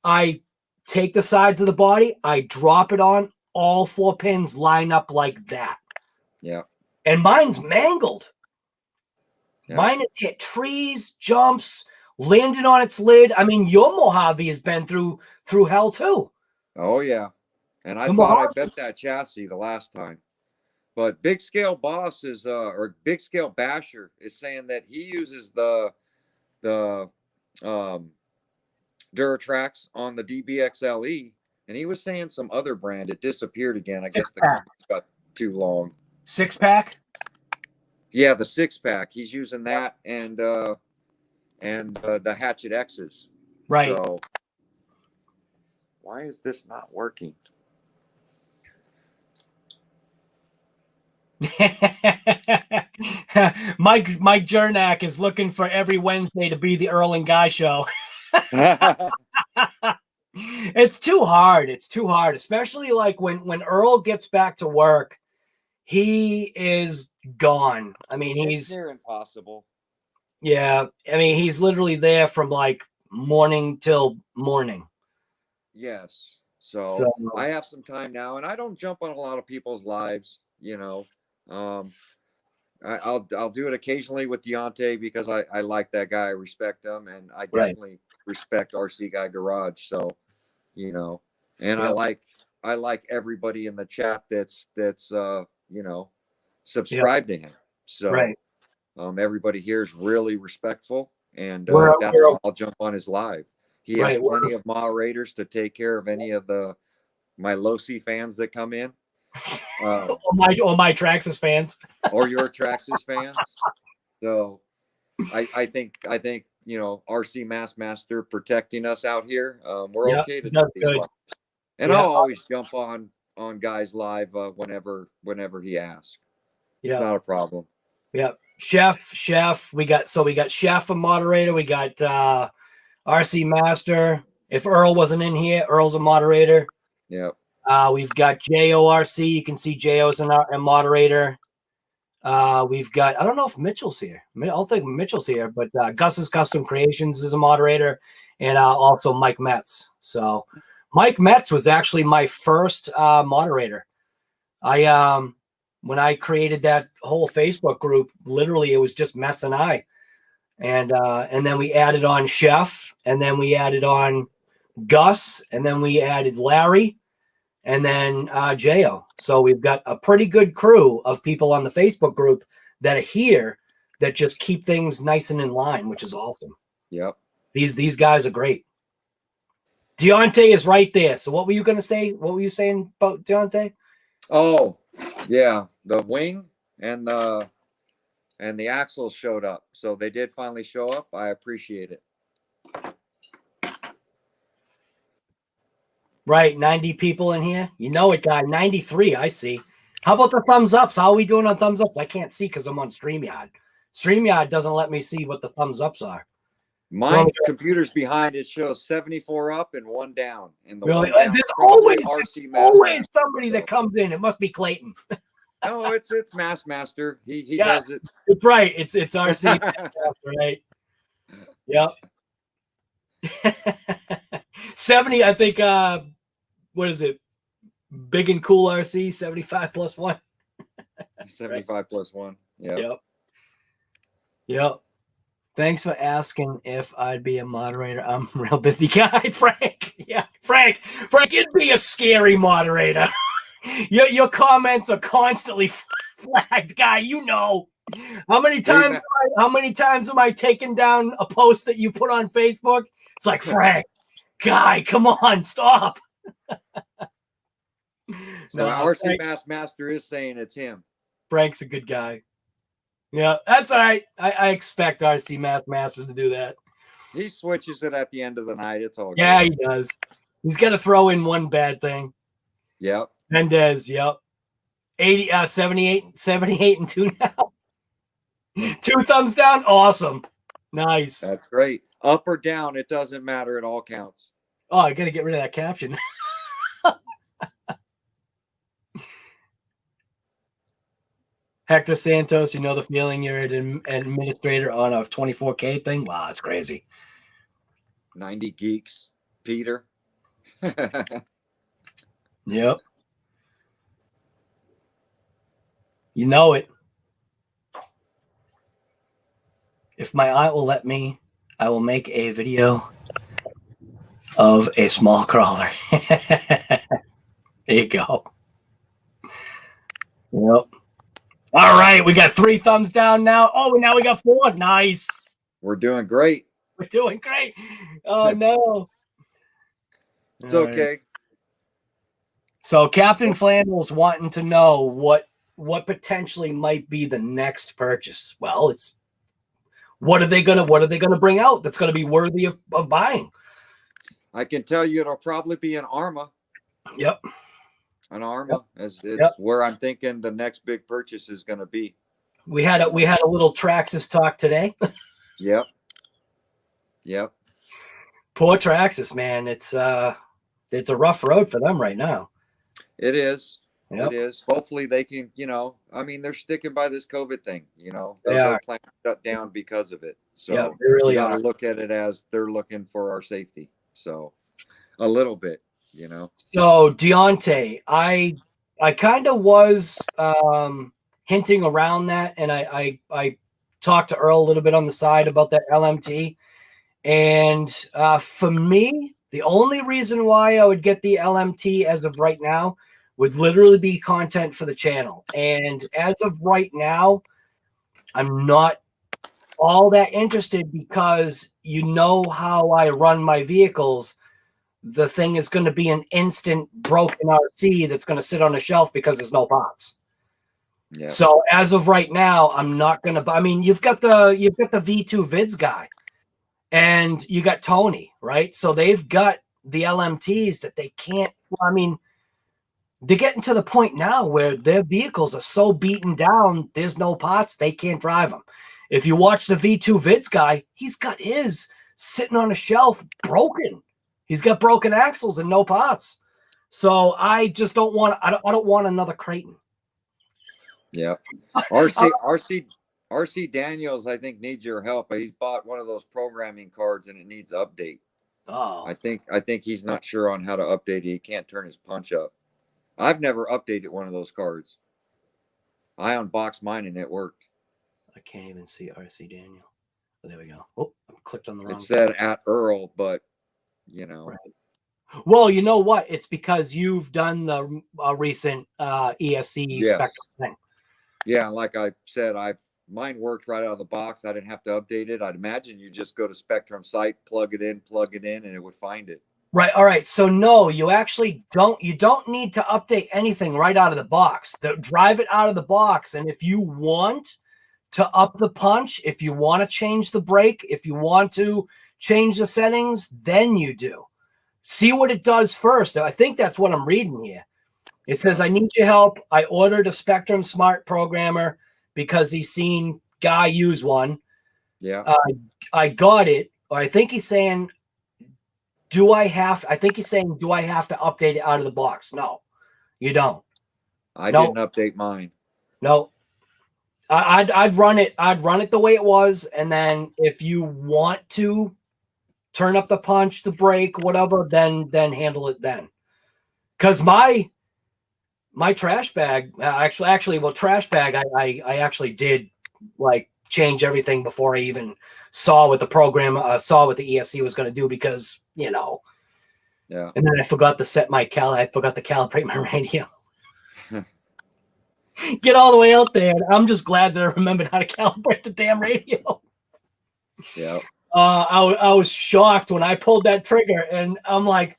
I take the sides of the body, I drop it on, all 4 pins line up like that. Yeah. And mine's mangled. Yeah. Mine has hit trees, jumps, landed on its lid. I mean, your Mojave has been through hell too. Oh, yeah. And I thought I bet that chassis the last time. But Big Scale Boss is, or Big Scale Basher is saying that he uses the Duratrax on the DBXL-E, and he was saying some other brand. It disappeared again. I guess the comments got too long. 6-pack? Yeah, the 6-pack. He's using that and the Hatchet X's. Right. So why is this not working? Mike Jernak is looking for every Wednesday to be the Earl and Guy show. It's too hard. It's too hard, especially like when Earl gets back to work, he is gone. I mean, it's near impossible. Yeah, I mean, he's literally there from like morning till morning. Yes. So I have some time now, and I don't jump on a lot of people's lives, you know. I'll do it occasionally with Deontay because I like that guy, I respect him, and I definitely respect RC Guy Garage. So, you know, and I like everybody in the chat that's you know, subscribed to him. So everybody here is really respectful, and that's why I'll jump on his live. He has plenty of moderators to take care of any of my Losi fans that come in. Or my Traxxas fans. Or your Traxxas fans. So I think, you know, RC Master protecting us out here. We're okay to do these lives. And I'll always jump on guys live whenever he asks. It's not a problem. Yeah. Chef. We got Chef a moderator. We got RC Master. If Earl wasn't in here, Earl's a moderator. Yeah. We've got JORC. You can see JO's a moderator. We've got, I don't know if Mitchell's here. I don't think Mitchell's here, but Gus's Custom Creations is a moderator, and also Mike Metz. So Mike Metz was actually my first moderator. When I created that whole Facebook group, literally it was just Metz and I. And then we added on Chef, and then we added on Gus, and then we added Larry, and then Jo. So we've got a pretty good crew of people on the Facebook group that are here that just keep things nice and in line, which is awesome. Yep. These guys are great. Deontay is right there. So what were you going to say? What were you saying about Deontay? Oh, yeah. The wing and the axles showed up. So they did finally show up. I appreciate it. Right. 90 people in here. You know it, guy. 93, I see. How about the thumbs ups? How are we doing on thumbs ups? I can't see because I'm on StreamYard. StreamYard doesn't let me see what the thumbs ups are. My computer's behind. It shows 74 up and 1 down. And the Really? one down There's is probably always somebody that comes in. It must be Clayton. No, it's Mass Master. He Yeah, does it. It's right. It's RC, right? Yep. 70, I think, what is it? Big and cool RC, 75 plus 1. 75 right. Plus 1. Yeah. Yep. Yep. Thanks for asking if I'd be a moderator. I'm a real busy guy, Frank. Yeah, Frank, it'd be a scary moderator. Your comments are constantly flagged, guy. You know. How many times am I taking down a post that you put on Facebook? It's like, Frank, guy, come on, stop. So RC Master is saying it's him. Frank's a good guy. Yeah, that's all right. I expect RC Master to do that. He switches it at the end of the night. It's all yeah, good. He does. He's got to throw in one bad thing. Yep. Mendez, yep. 78 and 2 now. 2 thumbs down. Awesome. Nice. That's great. Up or down, it doesn't matter. It all counts. Oh, I got to get rid of that caption. Hector Santos, you know the feeling. You're an administrator on a 24K thing. Wow, it's crazy. 90 geeks, Peter. Yep. You know it. If my aunt will let me, I will make a video of a small crawler. There you go. Yep. All right, we got 3 thumbs down now. Oh, now we got 4. Nice. We're doing great. We're doing great. Oh, no. It's okay. Right. So Captain Flannel's wanting to know what potentially might be the next purchase. Well, it's what are they gonna bring out that's gonna be worthy of buying? I can tell you it'll probably be an ARRMA. Yep. An ARRMA is where I'm thinking the next big purchase is going to be. We had a little Traxxas talk today. Yep. Yep. Poor Traxxas, man. It's a rough road for them right now. It is. Yep. It is. Hopefully they can, I mean, they're sticking by this COVID thing, Their plant shut down because of it. So yeah, they really are. Look at it as they're looking for our safety. So a little bit. So Deontay, I kind of was hinting around that, and I talked to Earl a little bit on the side about that LMT, and for me, the only reason why I would get the LMT as of right now would literally be content for the channel, and as of right now, I'm not all that interested because you know how I run my vehicles. The thing is going to be an instant broken RC that's going to sit on a shelf because there's no parts. Yeah. So as of right now, I'm not going to buy. I mean, you've got the V2 Vids guy, and you got Tony, right? So they've got the LMTs that they can't. I mean, they're getting to the point now where their vehicles are so beaten down. There's no parts. They can't drive them. If you watch the V2 Vids guy, he's got his sitting on a shelf broken. He's got broken axles and no parts. So I just don't want. I don't want another Creighton. Yeah, RC Daniels, I think, needs your help. He's bought one of those programming cards and it needs update. Oh, I think he's not sure on how to update it. He can't turn his punch up. I've never updated one of those cards. I unboxed mine and it worked. I can't even see RC Daniel. Oh, there we go. Oh, I clicked on the wrong. It said at Earl, but. Right. Well, you know what? It's because you've done the recent ESC spectrum thing. Yeah, like I said, I've mine worked right out of the box. I didn't have to update it. I'd imagine you just go to Spectrum site, plug it in, and it would find it. Right. All right. So no, you actually don't. You don't need to update anything right out of the box. Drive it out of the box, and if you want to up the punch, if you want to change the brake, if you want to change the settings, then you do. See what it does first. I think that's what I'm reading here. It says, I need your help. I ordered a Spectrum Smart programmer because he's seen guy use one. Yeah. I got it. Or I think he's saying, do I have to update it out of the box? No, you don't. I didn't update mine. No. I'd run it. I'd run it the way it was. And then if you want to turn up the punch, the brake, whatever, then handle it then. Because my trash bag, trash bag, I actually did like change everything before I even saw what the program, saw what the ESC was going to do, because, you know. Yeah. And then I forgot to calibrate my radio. Get all the way out there. And I'm just glad that I remembered how to calibrate the damn radio. Yeah. I was shocked when I pulled that trigger, and I'm like,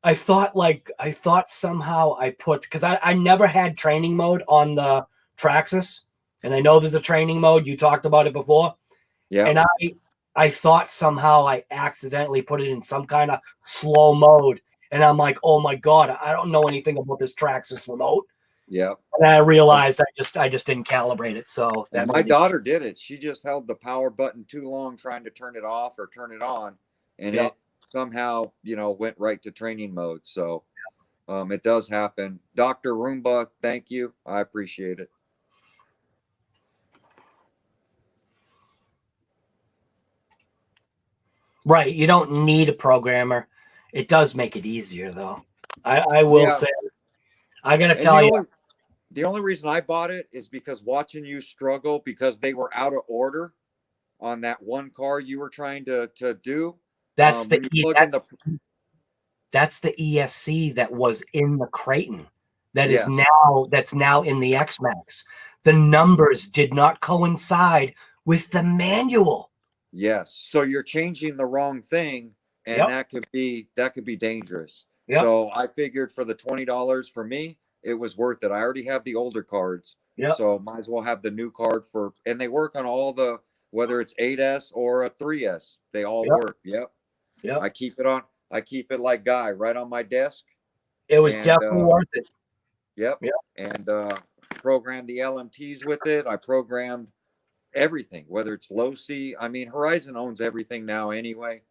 I thought somehow I put, because I never had training mode on the Traxxas, and I know there's a training mode. You talked about it before. Yeah. And I thought somehow I accidentally put it in some kind of slow mode, and I'm like, oh my God, I don't know anything about this Traxxas remote. Yeah. And I realized I just didn't calibrate it. So that my daughter did it. She just held the power button too long trying to turn it off or turn it on, and it somehow, you know, went right to training mode. So it does happen. Dr. Roomba, thank you. I appreciate it. Right. You don't need a programmer. It does make it easier, though. I will say, I got to tell you. The only reason I bought it is because watching you struggle, because they were out of order on that one car you were trying to do. That's the ESC that was in the creighton. That's now in the X-Max. The numbers did not coincide with the manual. Yes. So you're changing the wrong thing, and that could be dangerous. Yep. So I figured for the $20 for me, it was worth it. I already have the older cards. Yep. So might as well have the new card and they work on all the, whether it's 8S or a 3S, they all work. Yep. Yep. I keep it like Guy right on my desk. It was definitely worth it. Yep. Yep. And programmed the LMTs with it. I programmed everything, whether it's Losi. I mean, Horizon owns everything now anyway.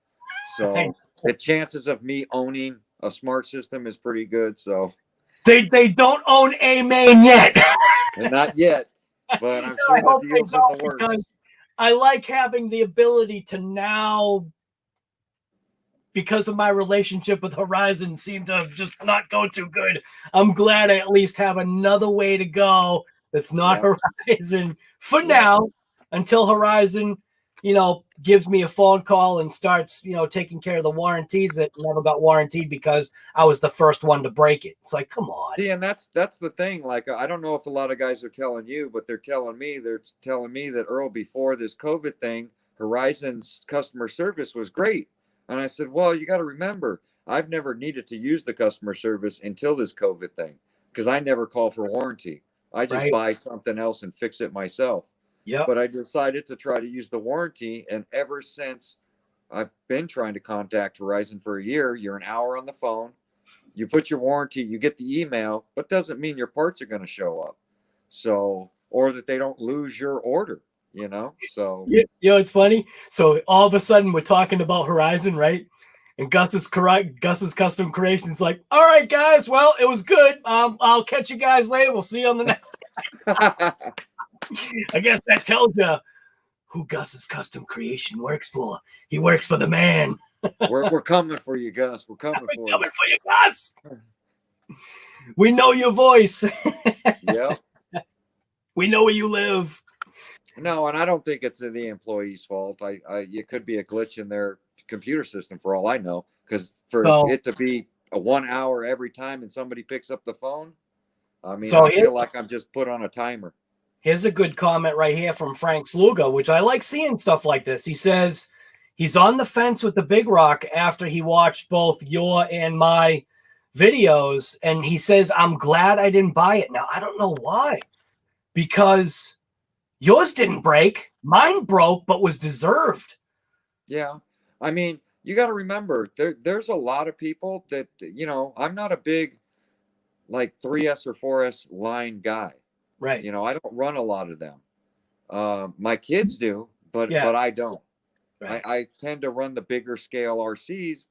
So the chances of me owning a smart system is pretty good. So they don't own a main yet. Not yet, but I'm sure the deal's in the works. I like having the ability to now, because of my relationship with Horizon seemed to just not go too good. I'm glad I at least have another way to go that's not Horizon for now, until Horizon, you know, gives me a phone call and starts, you know, taking care of the warranties that never got warranted because I was the first one to break it. It's like, come on. See, and that's the thing. Like, I don't know if a lot of guys are telling you, but they're telling me that Earl, before this COVID thing, Horizon's customer service was great. And I said, well, you got to remember, I've never needed to use the customer service until this COVID thing, because I never call for warranty. I just buy something else and fix it myself. Yeah. But I decided to try to use the warranty. And ever since, I've been trying to contact Horizon for a year. You're an hour on the phone. You put your warranty, you get the email, but doesn't mean your parts are going to show up. So, or that they don't lose your order, you know? So, you know, it's funny. So all of a sudden we're talking about Horizon, right? And Gus's custom creation's like, all right, guys, well, it was good. I'll catch you guys later. We'll see you on the next. I guess that tells you who Gus's custom creation works for. He works for the man. We're coming for you, Gus. We're coming for you, Gus. We know your voice. Yeah. We know where you live. No, and I don't think it's the employee's fault. It could be a glitch in their computer system for all I know, because it to be a 1 hour every time and somebody picks up the phone, I mean, I feel like I'm just put on a timer. Here's a good comment right here from Frank Sluga, which I like seeing stuff like this. He says he's on the fence with the Big Rock after he watched both your and my videos. And he says, I'm glad I didn't buy it. Now, I don't know why. Because yours didn't break. Mine broke, but was deserved. Yeah. I mean, you got to remember, there's a lot of people that, you know, I'm not a big, like, 3S or 4S line guy. Right. You know, I don't run a lot of them. My kids do, but I don't. Right. I tend to run the bigger scale RCs.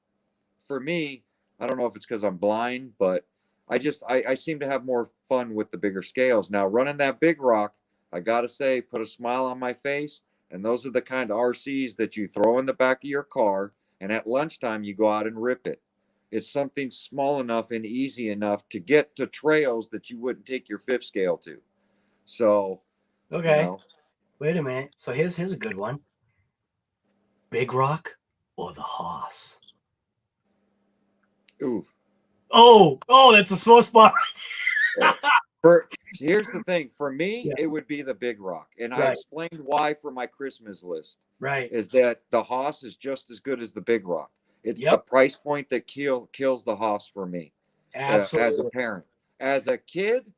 For me, I don't know if it's because I'm blind, but I seem to have more fun with the bigger scales. Now, running that Big Rock, I got to say, put a smile on my face. And those are the kind of RCs that you throw in the back of your car, and at lunchtime, you go out and rip it. It's something small enough and easy enough to get to trails that you wouldn't take your 5th scale to. So, okay. You know. Wait a minute. So here's a good one. Big Rock or the Haas? Ooh. Oh, that's a sore spot. Here's the thing. For me, it would be the Big Rock. And I explained why for my Christmas list. Right. Is that the Haas is just as good as the Big Rock. It's the price point that kills the Haas for me. Absolutely. As a parent. As a kid,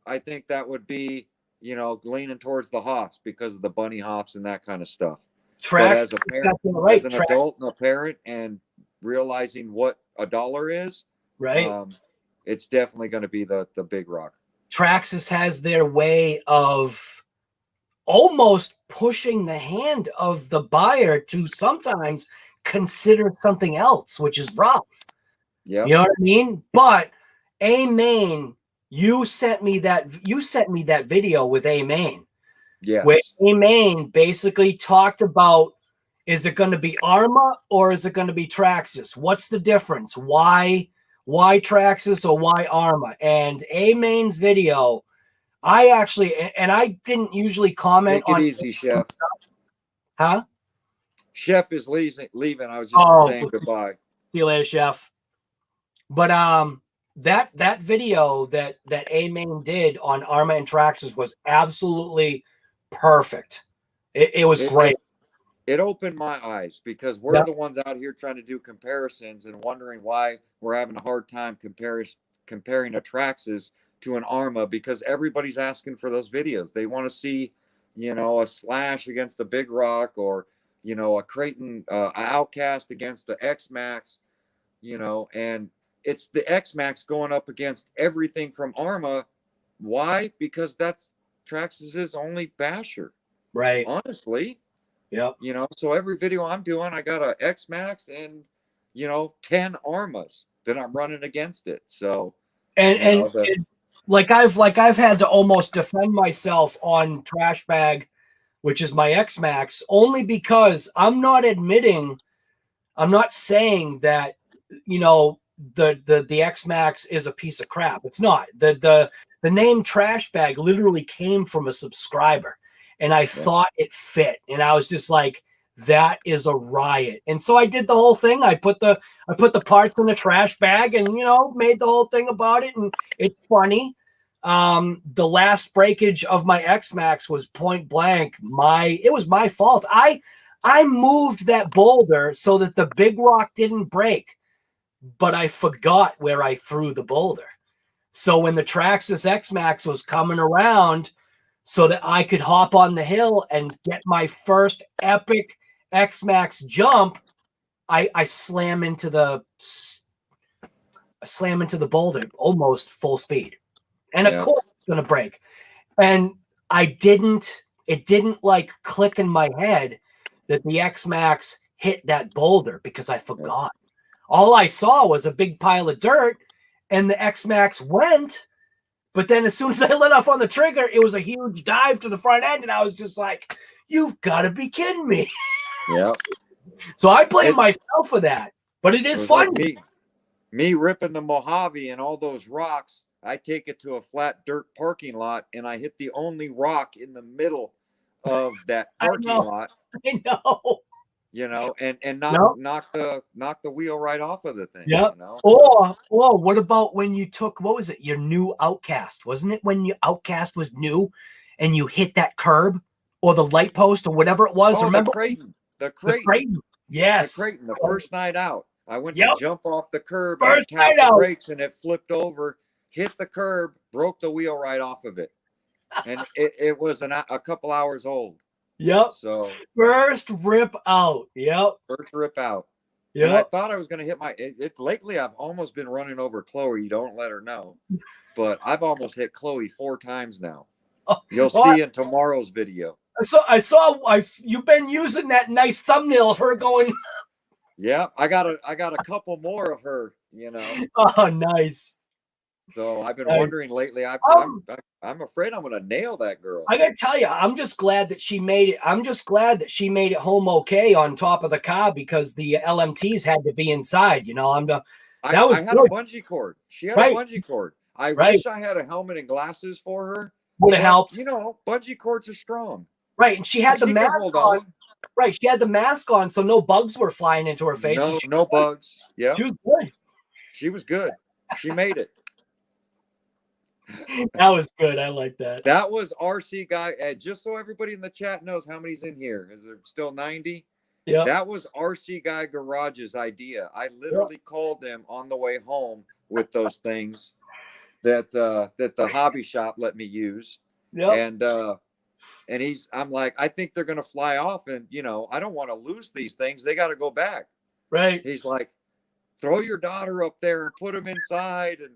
I think that would be, you know, leaning towards the Haas because of the bunny hops and that kind of stuff. Tracks, but as a parent, as an adult and a parent, and realizing what $1 is, it's definitely going to be the Big Rock. Traxxas has their way of almost pushing the hand of the buyer to sometimes consider something else, which is rough. Yeah, you know what I mean. But A-Main, you sent me that video with A-Main. Yes. Where A-Main basically talked about, is it going to be ARRMA or is it going to be Traxxas? What's the difference? Why Traxxas or why ARRMA? And A-Main's video, I actually, and I didn't usually comment on. Take it easy, Chef. Huh? Chef is leaving. I was just saying goodbye. See you later, Chef. But that video that A-Main did on ARRMA and Traxxas was absolutely perfect. It was great. It opened my eyes because we're the ones out here trying to do comparisons and wondering why we're having a hard time comparing a Traxxas to an ARRMA, because everybody's asking for those videos. They want to see, you know, a Slash against the Big Rock, or, you know, a Creighton Outcast against the X-Max, you know, and it's the X-Max going up against everything from ARRMA. Why? Because that's Traxxas's only basher. Right. Honestly. Yep. You know, so every video I'm doing, I got a X-Max and, you know, 10 ARRMAs that I'm running against it. So, and like I've had to almost defend myself on Trash Bag, which is my X-Max, only because I'm not saying that, you know, the X-Max is a piece of crap. It's not. The name Trash Bag literally came from a subscriber. And I thought it fit, and I was just like, "That is a riot." And so I did the whole thing. I put the parts in the trash bag, and, you know, made the whole thing about it. And it's funny. The last breakage of my X-Max was point blank. It was my fault. I moved that boulder so that the Big Rock didn't break, but I forgot where I threw the boulder. So when the Traxxas X-Max was coming around, so that I could hop on the hill and get my first epic X-Max jump, I slam into the boulder almost full speed. And of course it's going to break. And it didn't like click in my head that the X-Max hit that boulder, because I forgot. All I saw was a big pile of dirt, and the X-Max went. But then as soon as I let off on the trigger, it was a huge dive to the front end. And I was just like, you've got to be kidding me. Yeah. So I blame myself for that. But it is funny. Like me ripping the Mojave and all those rocks. I take it to a flat dirt parking lot, and I hit the only rock in the middle of that parking lot. I know. You know, and knock the wheel right off of the thing. Yeah. You know? Or what about when you took, what was it, your new Outcast? Wasn't it when your Outcast was new and you hit that curb or the light post or whatever it was. Oh, Remember? the creighton. The The creighton. creighton. Yes. The creighton, the first night out. I went Yep. to jump off the curb and I First tapped night the out. brakes and it flipped over, hit the curb, broke the wheel right off of it. And it was a couple hours old. Yep. So First rip out. Yep. first rip out. And I Yep. thought I was going to hit my lately I've almost been running over Chloe. You don't let her know. But I've almost hit Chloe 4 times now. You'll see in tomorrow's video. I saw you've been using that nice thumbnail of her going. Yeah, I got a couple more of her, you know. Oh, nice. So I've been Nice. wondering lately. I'm afraid I'm going to nail that girl. I gotta tell you, I'm just glad that she made it. I'm just glad that she made it home okay on top of the car because the LMTs had to be inside. You know, I had good. a bungee cord. She had Right. a bungee cord. I Right. wish I had a helmet and glasses for her. would have But, helped. You know, bungee cords are strong. Right, and she had the She can mask hold on. on. Right, she had the mask on, so no bugs were flying into her face. No, so no bugs. Yeah, she was good. she was good. She made it. That was good. I like that. That was RC guy. Just so everybody in the chat knows how many's in here. Is there still 90? Yeah. That was RC guy Garage's idea. I literally called him on the way home with those things that the hobby shop let me use. Yeah. And I'm like, I think they're gonna fly off, and you know, I don't want to lose these things. They got to go back. Right. He's like, throw your daughter up there and put them inside. And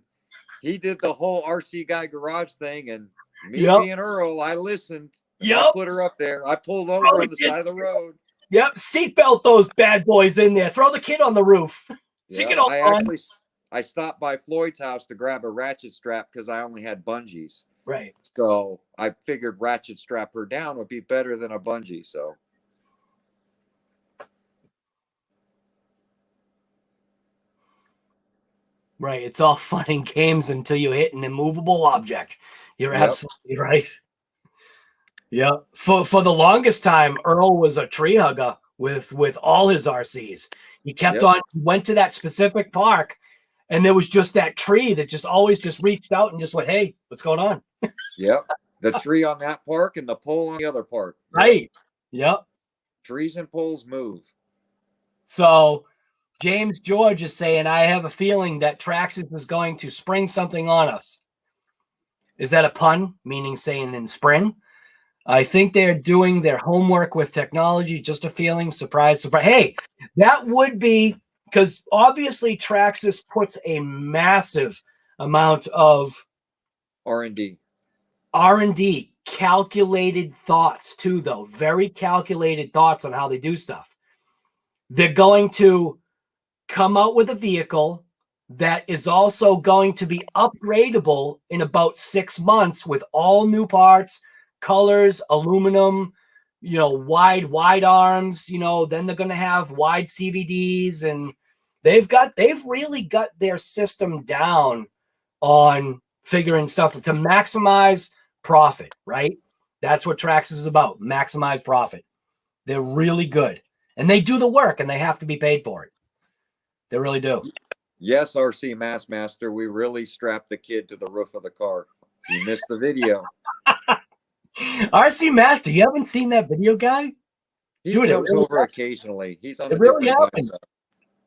he did the whole RC guy garage thing. And me being Earl, I listened. I put her up there. I pulled over on the side of the road. Yep. Seatbelt those bad boys in there. Throw the kid on the roof. She can hold on. I stopped by Floyd's house to grab a ratchet strap because I only had bungees. Right. So I figured ratchet strap her down would be better than a bungee. So. Right. It's all fun and games until you hit an immovable object. You're absolutely right. Yeah. For the longest time, Earl was a tree hugger with all his RCs. He kept on, went to that specific park, and there was just that tree that just always just reached out and just went, hey, what's going on? Yep. The tree on that park and the pole on the other park. Right. Yep. Trees and poles move. So James George is saying, I have a feeling that Traxxas is going to spring something on us. Is that a pun? Meaning saying in spring? I think they're doing their homework with technology. Just a feeling. Surprise, surprise. Hey, that would be, because obviously Traxxas puts a massive amount of R&D, calculated thoughts too, though. Very calculated thoughts on how they do stuff. They're going to come out with a vehicle that is also going to be upgradable in about 6 months with all new parts, colors, aluminum, you know, wide arms, you know, then they're going to have wide CVDs, and they've really got their system down on figuring stuff to maximize profit, right? That's what Traxxas is about, maximize profit. They're really good, and they do the work, and they have to be paid for it. They really do. Yes, RC Master, we really strapped the kid to the roof of the car. You missed the video. RC Master, you haven't seen that video, guy? He Dude, comes over occasionally. He's on it a really different happened. time.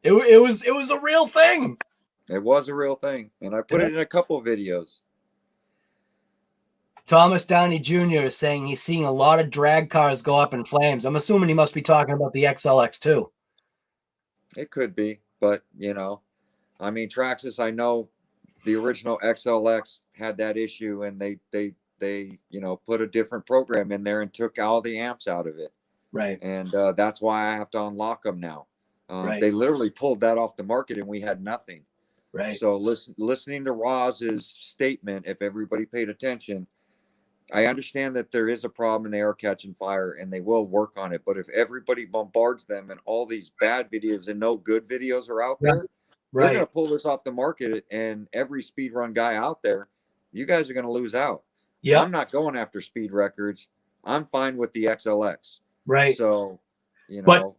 It was a real thing. It was a real thing, and I put it in a couple of videos. Thomas Downey Jr. is saying he's seeing a lot of drag cars go up in flames. I'm assuming he must be talking about the XLX too. It could be, but you know, I mean, Traxxas, I know the original XLX had that issue, and they you know, put a different program in there and took all the amps out of it. Right. And that's why I have to unlock them now. Right. They literally pulled that off the market, and we had nothing. Right. So listening to Roz's statement, if everybody paid attention, I understand that there is a problem and they are catching fire, and they will work on it. But if everybody bombards them and all these bad videos and no good videos are out there, they're going to pull this off the market, and every speed run guy out there, you guys are going to lose out. Yeah. I'm not going after speed records. I'm fine with the XLX. Right. So, you know,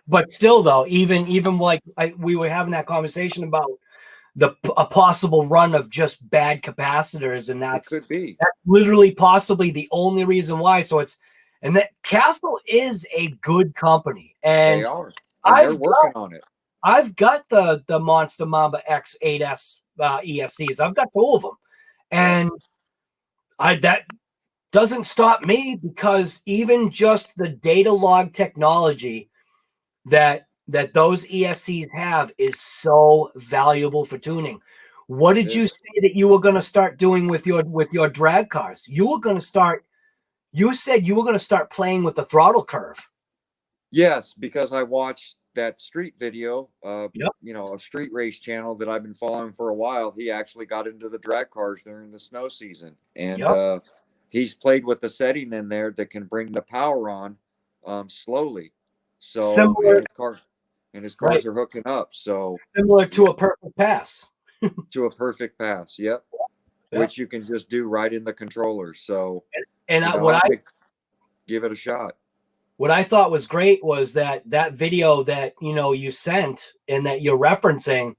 but still though, even like we were having that conversation about a possible run of just bad capacitors, and It could be. that's literally possibly the only reason why. So it's, and that Castle is a good company, and They are. And they're I've working on it. I've got the Monster Mamba X8S ESCs. I've got 2 of them, and that doesn't stop me, because even just the data log technology that those ESCs have is so valuable for tuning. What did you say that you were going to start doing with your drag cars? You were going to start. You said you were going to start playing with the throttle curve. Yes, because I watched that street video, Yep. you know, a street race channel that I've been following for a while. He actually got into the drag cars during the snow season, and Yep. He's played with the setting in there that can bring the power on slowly. So Similar, and his right, cars are hooking up. So similar to a perfect pass. to a perfect pass, yep. Yep. Which you can just do right in the controller. So And you know, what I give it a shot. What I thought was great was that video that, you know, you sent and that you're referencing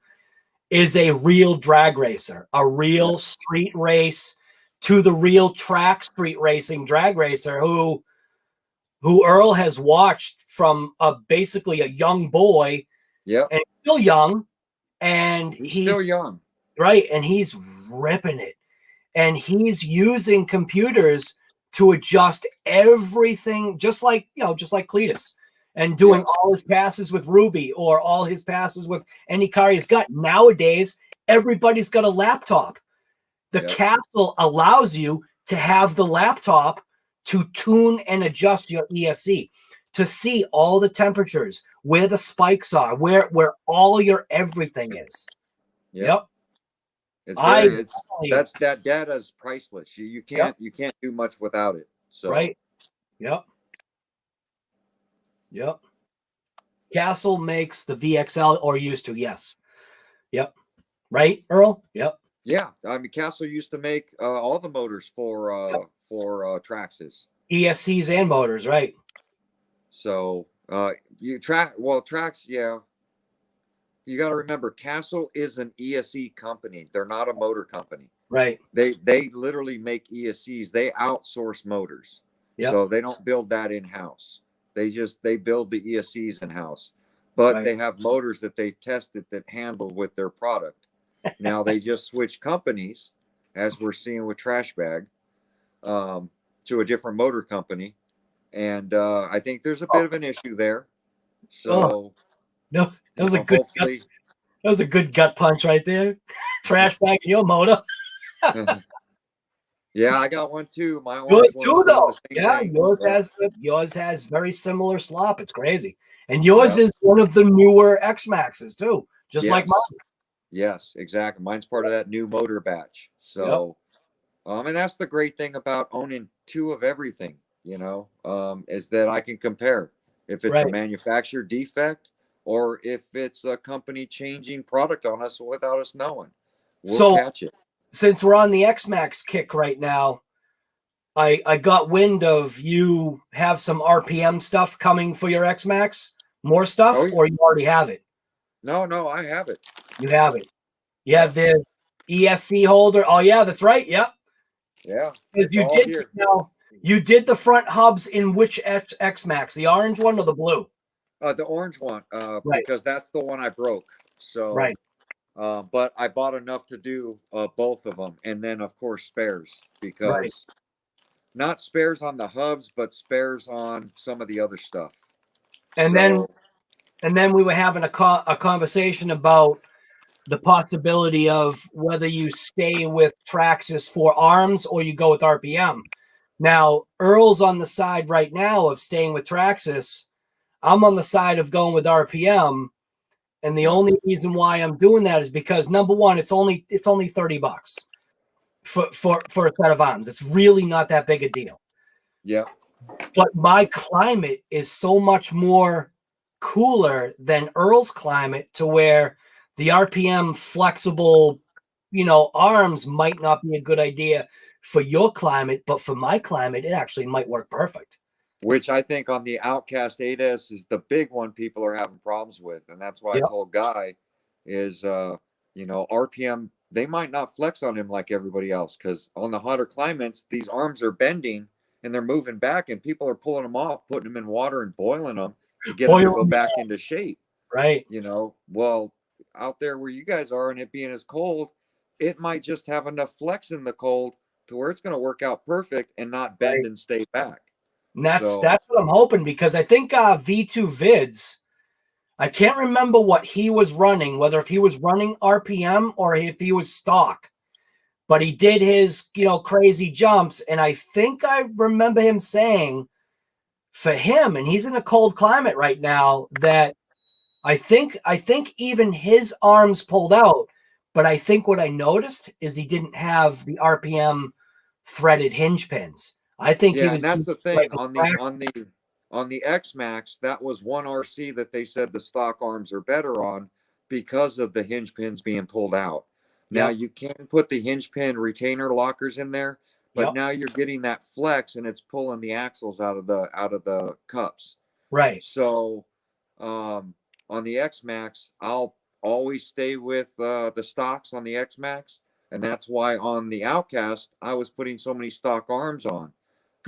is a real drag racer, a real street race to the real track street racing drag racer who Earl has watched from basically a young boy. Yep. And still young, and he's still young. Right, and he's ripping it. And he's using computers to adjust everything, just like Cletus, and doing all his passes with Ruby or all his passes with any car he's got. Nowadays, everybody's got a laptop. The Castle allows you to have the laptop to tune and adjust your ESC, to see all the temperatures, where the spikes are, where all your everything is. Yep. That data is priceless. You can't do much without it. So right. Yep. Castle makes the VXL, or used to, yes. Yep. Right, Earl? Yep. Yeah. I mean, Castle used to make all the motors for Traxxas. ESCs and motors, right. So Trax, yeah. You got to remember, Castle is an ESC company. They're not a motor company. Right. They literally make ESCs. They outsource motors. Yep. So they don't build that in-house. They build the ESCs in-house. But they have motors that they've tested that handle with their product. Now they just switch companies, as we're seeing with Trash Bag, to a different motor company. And I think there's a bit of an issue there. So no, that was a good gut punch right there. Trash Bag in your motor. Yeah, I got one too. My yours too, though. Yeah, yours has very similar slop. It's crazy, and yours is one of the newer X Maxes too, just like mine. Yes, exactly. Mine's part of that new motor batch. So, and that's the great thing about owning 2 of everything. You know, is that I can compare if it's a manufacturer defect or if it's a company changing product on us without us knowing. We'll catch it. Since we're on the X-Max kick right now, I got wind of you have some RPM stuff coming for your X-Max. More stuff, or you already have it? No, I have it. You have it. You have the ESC holder. Oh, yeah, that's right. Yep. Yeah. You did the front hubs in which X-Max? The orange one or the blue? The orange one, because that's the one I broke. So but I bought enough to do both of them, and then of course spares, because not spares on the hubs, but spares on some of the other stuff. And then we were having a conversation about the possibility of whether you stay with Traxxas for ARRMS or you go with RPM. Now, Earl's on the side right now of staying with Traxxas. I'm on the side of going with RPM. And the only reason why I'm doing that is because, number one, it's only $30 for a set of arms. It's really not that big a deal. Yeah. But my climate is so much more cooler than Earl's climate, to where the RPM flexible, arms might not be a good idea for your climate, but for my climate, it actually might work perfect. Which I think on the Outcast 8S is the big one people are having problems with. And that's why I told Guy is, you know, RPM, they might not flex on him like everybody else, because on the hotter climates, these arms are bending and they're moving back, and people are pulling them off, putting them in water and boiling them to get them to go back into shape. Right. You know, well, out there where you guys are and it being as cold, it might just have enough flex in the cold to where it's going to work out perfect and not bend and stay back. And that's So, what I'm hoping, because I think V2 Vids, I can't remember what he was running, whether if he was running RPM or if he was stock, but he did his, you know, crazy jumps. And I think I remember him saying for him, and he's in a cold climate right now, that I think even his arms pulled out. But I think what I noticed is he didn't have the RPM threaded hinge pins. I think he was. And that's the thing, like on the X Max, that was one RC that they said the stock arms are better on because of the hinge pins being pulled out. Now you can put the hinge pin retainer lockers in there, but now you're getting that flex and it's pulling the axles out of the cups. Right. So on the X Max, I'll always stay with the stocks on the X Max, and that's why on the Outcast I was putting so many stock arms on.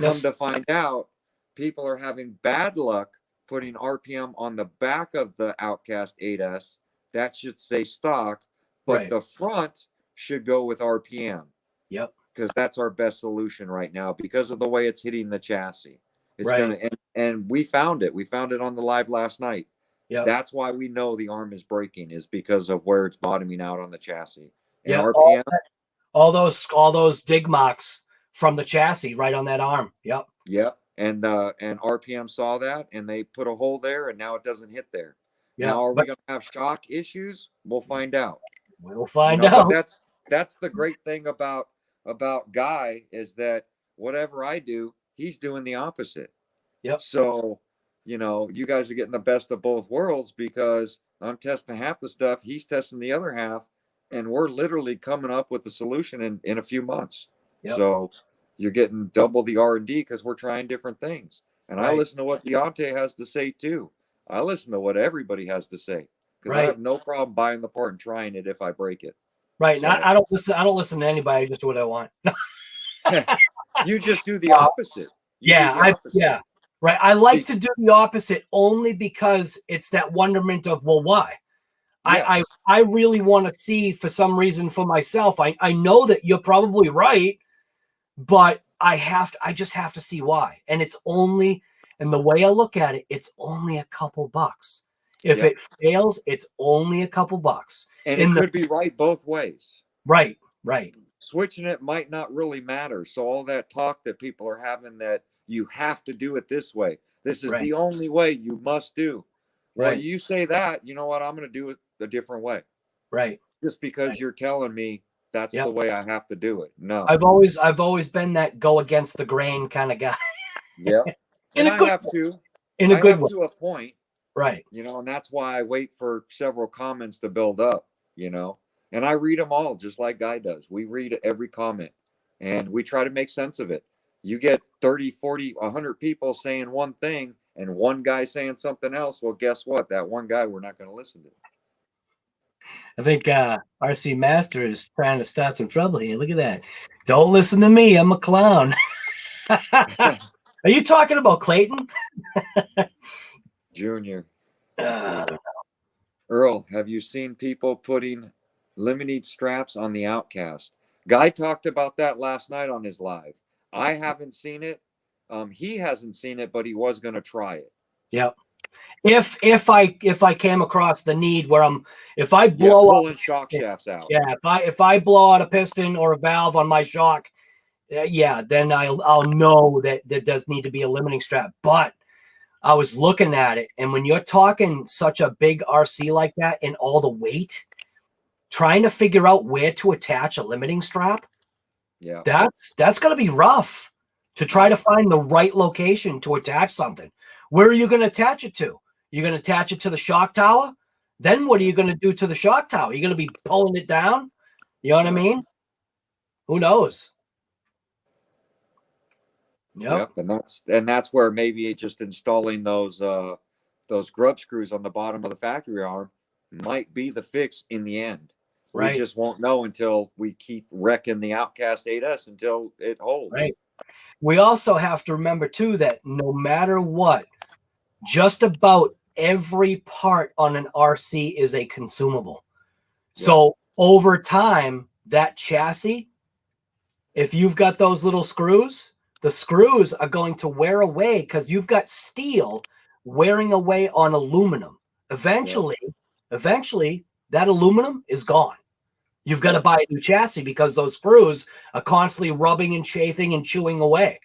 Come to find out, people are having bad luck putting RPM on the back of the Outcast 8S. That should stay stock, but the front should go with RPM. Yep. Because that's our best solution right now because of the way it's hitting the chassis. It's gonna, and we found it. We found it on the live last night. Yeah. That's why we know the arm is breaking, is because of where it's bottoming out on the chassis. And RPM, all those dig marks from the chassis right on that arm. Yep. Yep. And RPM saw that and they put a hole there, and now it doesn't hit there. Yep. Now, are we gonna have shock issues? We'll find out. We'll find out. But that's the great thing about Guy, is that whatever I do, he's doing the opposite. Yep. So, you know, you guys are getting the best of both worlds, because I'm testing half the stuff, he's testing the other half, and we're literally coming up with the solution in a few months. Yep. So you're getting double the R&D because we're trying different things. And I listen to what Deontay has to say too. I listen to what everybody has to say, because I have no problem buying the part and trying it if I break it. Right. So, I don't listen to anybody. I just do what I want. You just do the opposite. Right. I like to do the opposite only because it's that wonderment of, well, why? Yes. I really want to see, for some reason, for myself. I know that you're probably right, but I just have to see why. And it's only, and the way I look at it, it's only a couple bucks. If it fails, it's only a couple bucks. And it could be right both ways. Right, right. Switching it might not really matter. So all that talk that people are having, that you have to do it this way, this is the only way you must do. Well, you say that, you know what, I'm going to do it a different way. Right. Just because you're telling me that's the way I have to do it. No. I've always been that go against the grain kind of guy. Yeah. And I have to. In a good way. To a point. Right. You know, and that's why I wait for several comments to build up, you know. And I read them all, just like Guy does. We read every comment and we try to make sense of it. You get 30, 40, 100 people saying one thing and one guy saying something else. Well, guess what? That one guy we're not going to listen to. I think RC Master is trying to start some trouble here. Look at that. Don't listen to me. I'm a clown. Are you talking about Clayton? Junior. Earl, have you seen people putting limited straps on the Outcast? Guy talked about that last night on his live. I haven't seen it. He hasn't seen it, but he was going to try it. Yep. If I came across the need where if I blow pulling shock shafts out. Yeah, if I blow out a piston or a valve on my shock, then I'll know that there does need to be a limiting strap. But I was looking at it, and when you're talking such a big RC like that and all the weight, trying to figure out where to attach a limiting strap, that's going to be rough, to try to find the right location to attach something. Where are you going to attach it to? You're going to attach it to the shock tower? Then what are you going to do to the shock tower? You're going to be pulling it down? You know what I mean? Who knows? Yep. And that's where maybe just installing those grub screws on the bottom of the factory arm might be the fix in the end. We Right. just won't know until we keep wrecking the Outcast 8S until it holds. Right. We also have to remember too that no matter what, just about every part on an RC is a consumable. Yeah. So over time, that chassis, if you've got those little screws, the screws are going to wear away because you've got steel wearing away on aluminum. Eventually, that aluminum is gone. You've got to buy a new chassis because those screws are constantly rubbing and chafing and chewing away.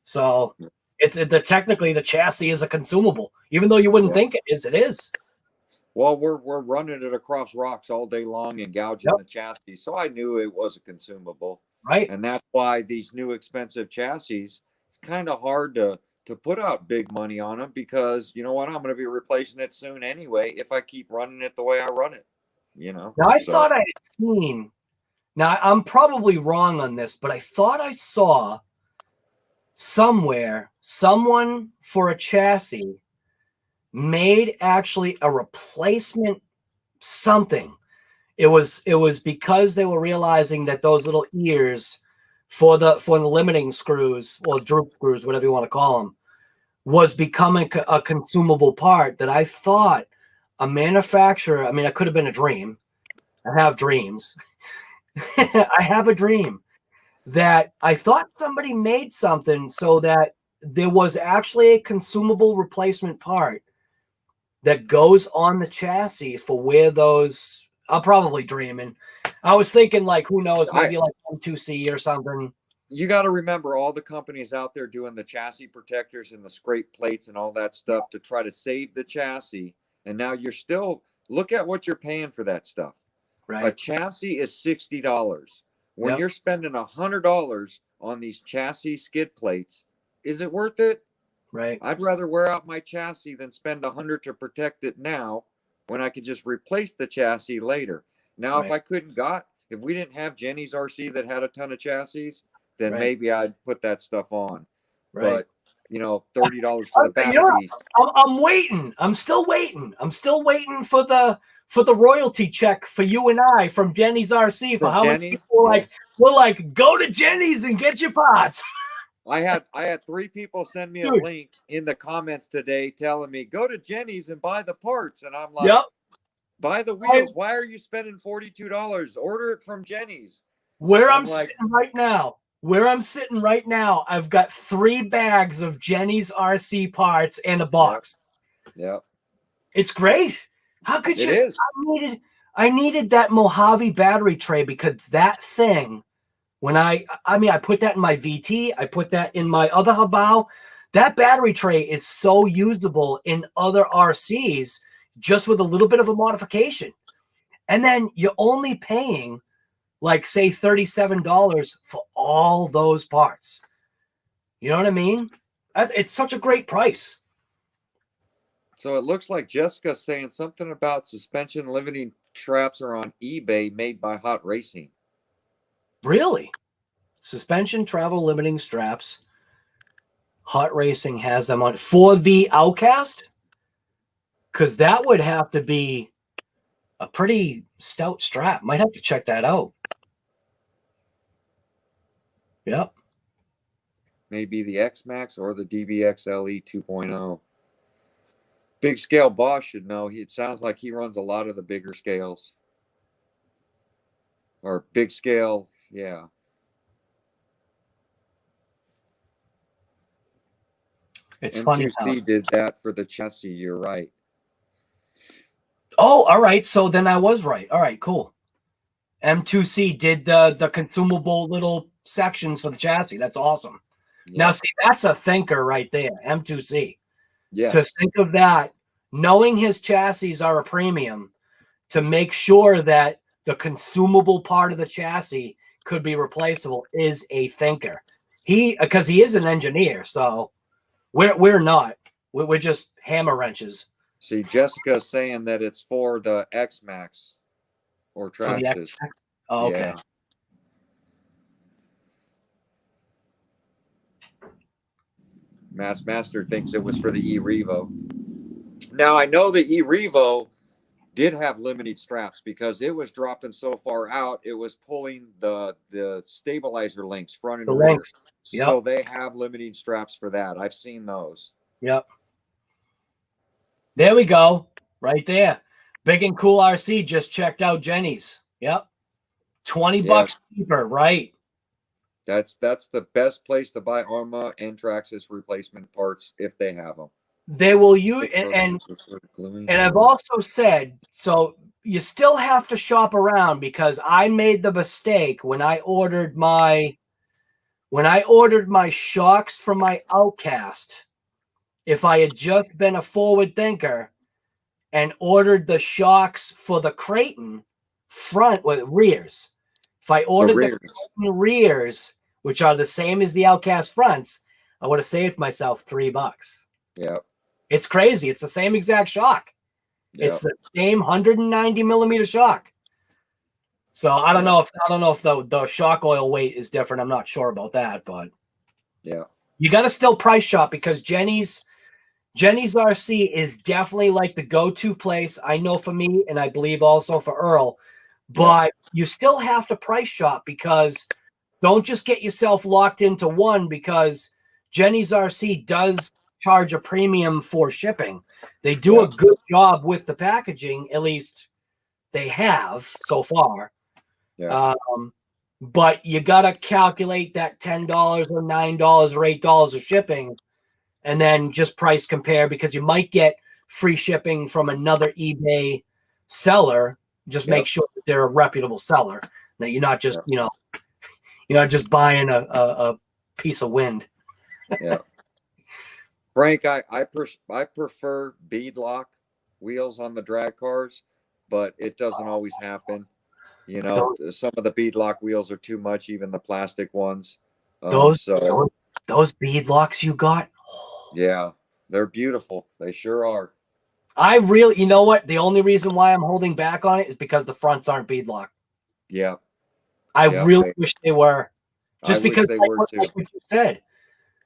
So technically the chassis is a consumable, even though you wouldn't think it is. It is. Well, we're running it across rocks all day long and gouging the chassis, so I knew it was a consumable. Right. And that's why these new expensive chassis, it's kind of hard to put out big money on them because you know what, I'm going to be replacing it soon anyway if I keep running it the way I run it. You know. Now I thought I had seen. Now I'm probably wrong on this, but I thought I saw somewhere someone for a chassis made actually a replacement something. It was because they were realizing that those little ears for the limiting screws or droop screws, whatever you want to call them, was becoming a consumable part that I thought a manufacturer, I mean, it could have been a dream. I have dreams. I have a dream that I thought somebody made something so that there was actually a consumable replacement part that goes on the chassis for where those, I'm probably dreaming. I was thinking like, who knows, maybe like M2C or something. You got to remember all the companies out there doing the chassis protectors and the scrape plates and all that stuff to try to save the chassis. And now you're still, look at what you're paying for that stuff. Right. A chassis is $60. When you're spending $100 on these chassis skid plates, is it worth it? Right. I'd rather wear out my chassis than spend $100 to protect it now when I could just replace the chassis later. Now, if we didn't have Jenny's RC that had a ton of chassis, then maybe I'd put that stuff on. Right. But, you know, $30 for the back piece. I'm waiting. I'm still waiting. I'm still waiting for the royalty check for you and I from Jenny's RC for how much people we're like, go to Jenny's and get your parts. I had 3 people send me a link in the comments today telling me go to Jenny's and buy the parts, and I'm like, buy the wheels. Why are you spending $42? Order it from Jenny's. Where I'm sitting right now, I've got 3 bags of Jenny's RC parts and a box. Yep. It's great. How could you? It is. I needed that Mojave battery tray because that thing, when I put that in my VT, I put that in my other Hobao. That battery tray is so usable in other RCs just with a little bit of a modification. And then you're only paying like say $37 for all those parts. You know what I mean? It's such a great price. So it looks like Jessica's saying something about suspension limiting straps are on eBay made by Hot Racing. Really? Suspension travel limiting straps. Hot Racing has them on for the Outcast? Because that would have to be a pretty stout strap. Might have to check that out. Yep. Maybe the X-Max or the DBXL-E 2.0. Big Scale Boss should know. It sounds like he runs a lot of the bigger scales. Or big scale, yeah. It's funny. M2C did that for the chassis. You're right. Oh, all right. So then I was right. All right, cool. M2C did the consumable little sections for the chassis. That's awesome. Yeah. Now, see, that's a thinker right there, M2C. Yeah. To think of that, knowing his chassis are a premium, to make sure that the consumable part of the chassis could be replaceable is a thinker. Because he is an engineer, so we're not. We're just hammer wrenches. See, Jessica's saying that it's for the X-Max or Traxxas. Oh, okay. Yeah. Master thinks it was for the E-Revo. Now, I know the E-Revo did have limited straps because it was dropping so far out, it was pulling the stabilizer links front and The rear. links. Yep. So they have limiting straps for that. I've seen those. Yep. There we go. Right there. Big and Cool RC just checked out Jenny's. Yep. 20 bucks cheaper, right? That's the best place to buy ARRMA and Traxxas replacement parts if they have them. They will use, and I've also said, so you still have to shop around, because I made the mistake when I ordered my shocks for my Outcast. If I had just been a forward thinker and ordered the shocks for the Creighton front with rears, if I ordered the Creighton rears, which are the same as the Outcast fronts, I would have saved myself $3. Yeah. It's crazy. It's the same exact shock. Yep. It's the same 190 millimeter shock. So I don't know if the shock oil weight is different. I'm not sure about that, but yeah, you got to still price shop, because Jenny's RC is definitely like the go-to place. I know for me, and I believe also for Earl, but you still have to price shop, because don't just get yourself locked into one, because Jenny's RC does charge a premium for shipping. They do a good job with the packaging, at least they have so far. Yeah. But you got to calculate that $10 or $9 or $8 of shipping, and then just price compare, because you might get free shipping from another eBay seller. Just make sure that they're a reputable seller, that you're not just, you're not just buying a piece of wind. Yeah. Frank, I prefer beadlock wheels on the drag cars, but it doesn't always happen. You know, some of the beadlock wheels are too much, even the plastic ones. Those beadlocks you got? Yeah, they're beautiful. They sure are. I really, you know what? The only reason why I'm holding back on it is because the fronts aren't beadlock. Yeah. I really wish they were. Just because, they like were what too. you said,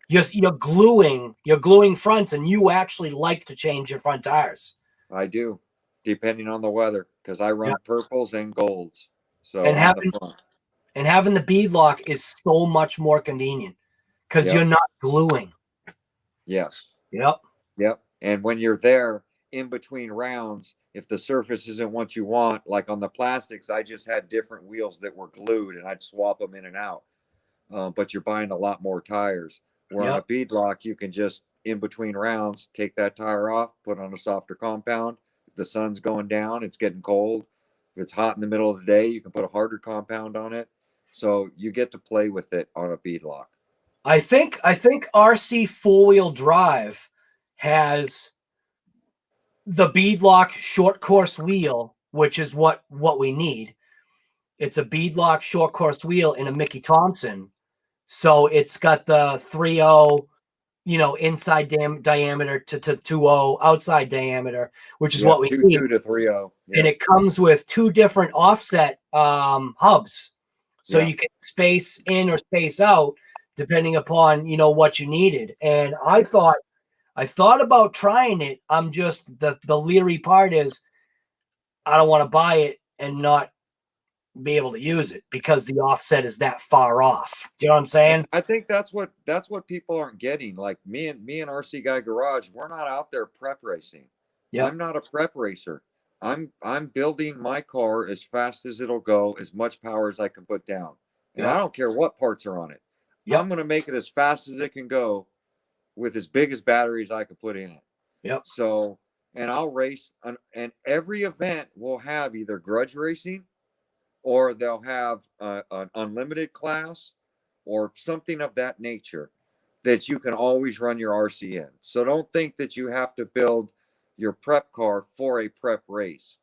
you're gluing fronts, and you actually like to change your front tires. I do, depending on the weather, because I run purples and golds. So and having the beadlock is so much more convenient, because you're not gluing. Yes. Yep. Yep. And when you're there in between rounds, if the surface isn't what you want, like on the plastics, I just had different wheels that were glued, and I'd swap them in and out. But you're buying a lot more tires. Where on a beadlock, you can just, in between rounds, take that tire off, put on a softer compound. If the sun's going down, it's getting cold. If it's hot in the middle of the day, you can put a harder compound on it. So you get to play with it on a beadlock. I think RC four-wheel drive has the beadlock short course wheel, which is what we need. It's a beadlock short course wheel in a Mickey Thompson. So it's got the 3.0, inside diameter to 2.0 outside diameter, which is what we need. 2.2 to 3.0. Yeah. And it comes with two different offset hubs. So you can space in or space out depending upon, what you needed. And I thought about trying it. I'm just, the leery part is I don't want to buy it and not be able to use it, because the offset is that far off. Do you know what I'm saying? I think that's what people aren't getting. Like me and RC Guy Garage, we're not out there prep racing. Yep. I'm not a prep racer. I'm building my car as fast as it'll go, as much power as I can put down. And I don't care what parts are on it. Yep. I'm going to make it as fast as it can go with as big as batteries I can put in it. Yep. So, and I'll race, and every event will have either grudge racing, or they'll have an unlimited class or something of that nature that you can always run your RC in. So don't think that you have to build your prep car for a prep race.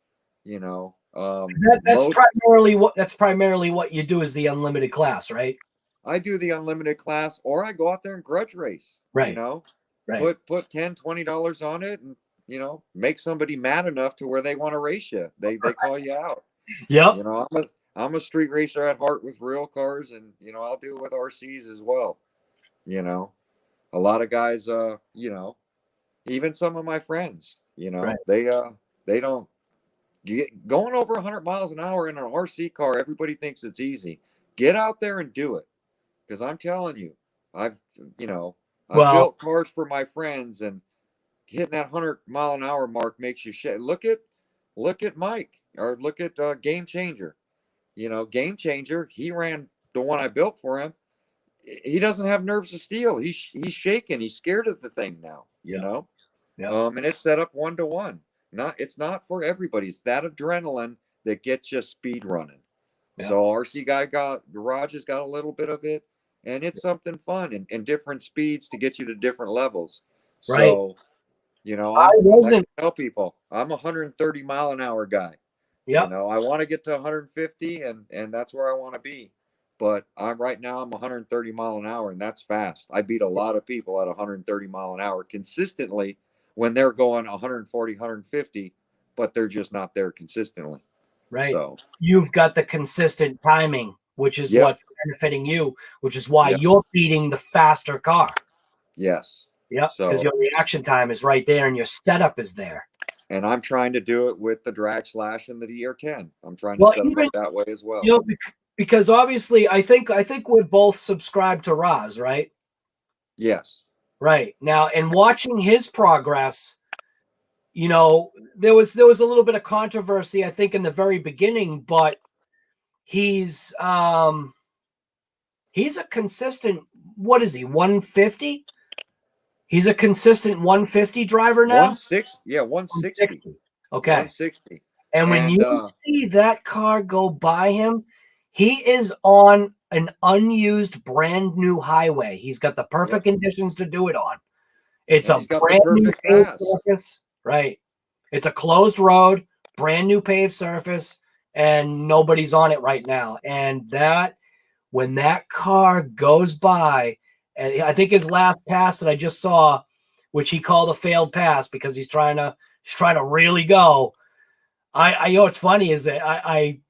That's primarily what you do, is the unlimited class, right? I do the unlimited class, or I go out there and grudge race. Right. Right. Put $10, $20 on it, and make somebody mad enough to where they want to race you. They call you out. Yep. I'm a street racer at heart with real cars, and I'll do it with RCs as well. A lot of guys, even some of my friends, they don't Going over 100 miles an hour in an RC car, everybody thinks it's easy. Get out there and do it, because I'm telling you, I've built cars for my friends, and hitting that 100-mile-an-hour mark makes you shit. Look at Mike, or look at Game Changer. Game Changer, he ran the one I built for him. He doesn't have nerves of steel. He's shaking. He's scared of the thing now. Yeah. And it's set up 1-to-1. It's not for everybody. It's that adrenaline that gets you speed running. Yeah. So RC Garage has got a little bit of it, and it's something fun and different speeds to get you to different levels. Right. So, I like to tell people I'm a 130-mile-an-hour guy. Yeah. I want to get to 150, and that's where I want to be. But I'm 130 mile an hour, and that's fast. I beat a lot of people at 130 mile an hour consistently when they're going 140, 150, but they're just not there consistently. Right. So you've got the consistent timing, which is what's benefiting you, which is why you're beating the faster car. Yes. Yep. Because your reaction time is right there and your setup is there. And I'm trying to do it with the Drag Slash and the DR10. I'm trying to set them up that way as well. Because obviously, I think we're both subscribed to Roz, right? Yes. Right. Now, and watching his progress, there was a little bit of controversy, I think, in the very beginning, but he's a consistent, what is he, 150? He's a consistent 150 driver now? 160. Yeah, 160. Okay. 160. And when you see that car go by him, he is on an unused brand new highway. He's got the perfect conditions to do it on. It's a brand new paved surface. Right. It's a closed road, brand new paved surface, and nobody's on it right now. And when that car goes by, and I think his last pass that I just saw, which he called a failed pass because he's trying to really go. I what's funny is that I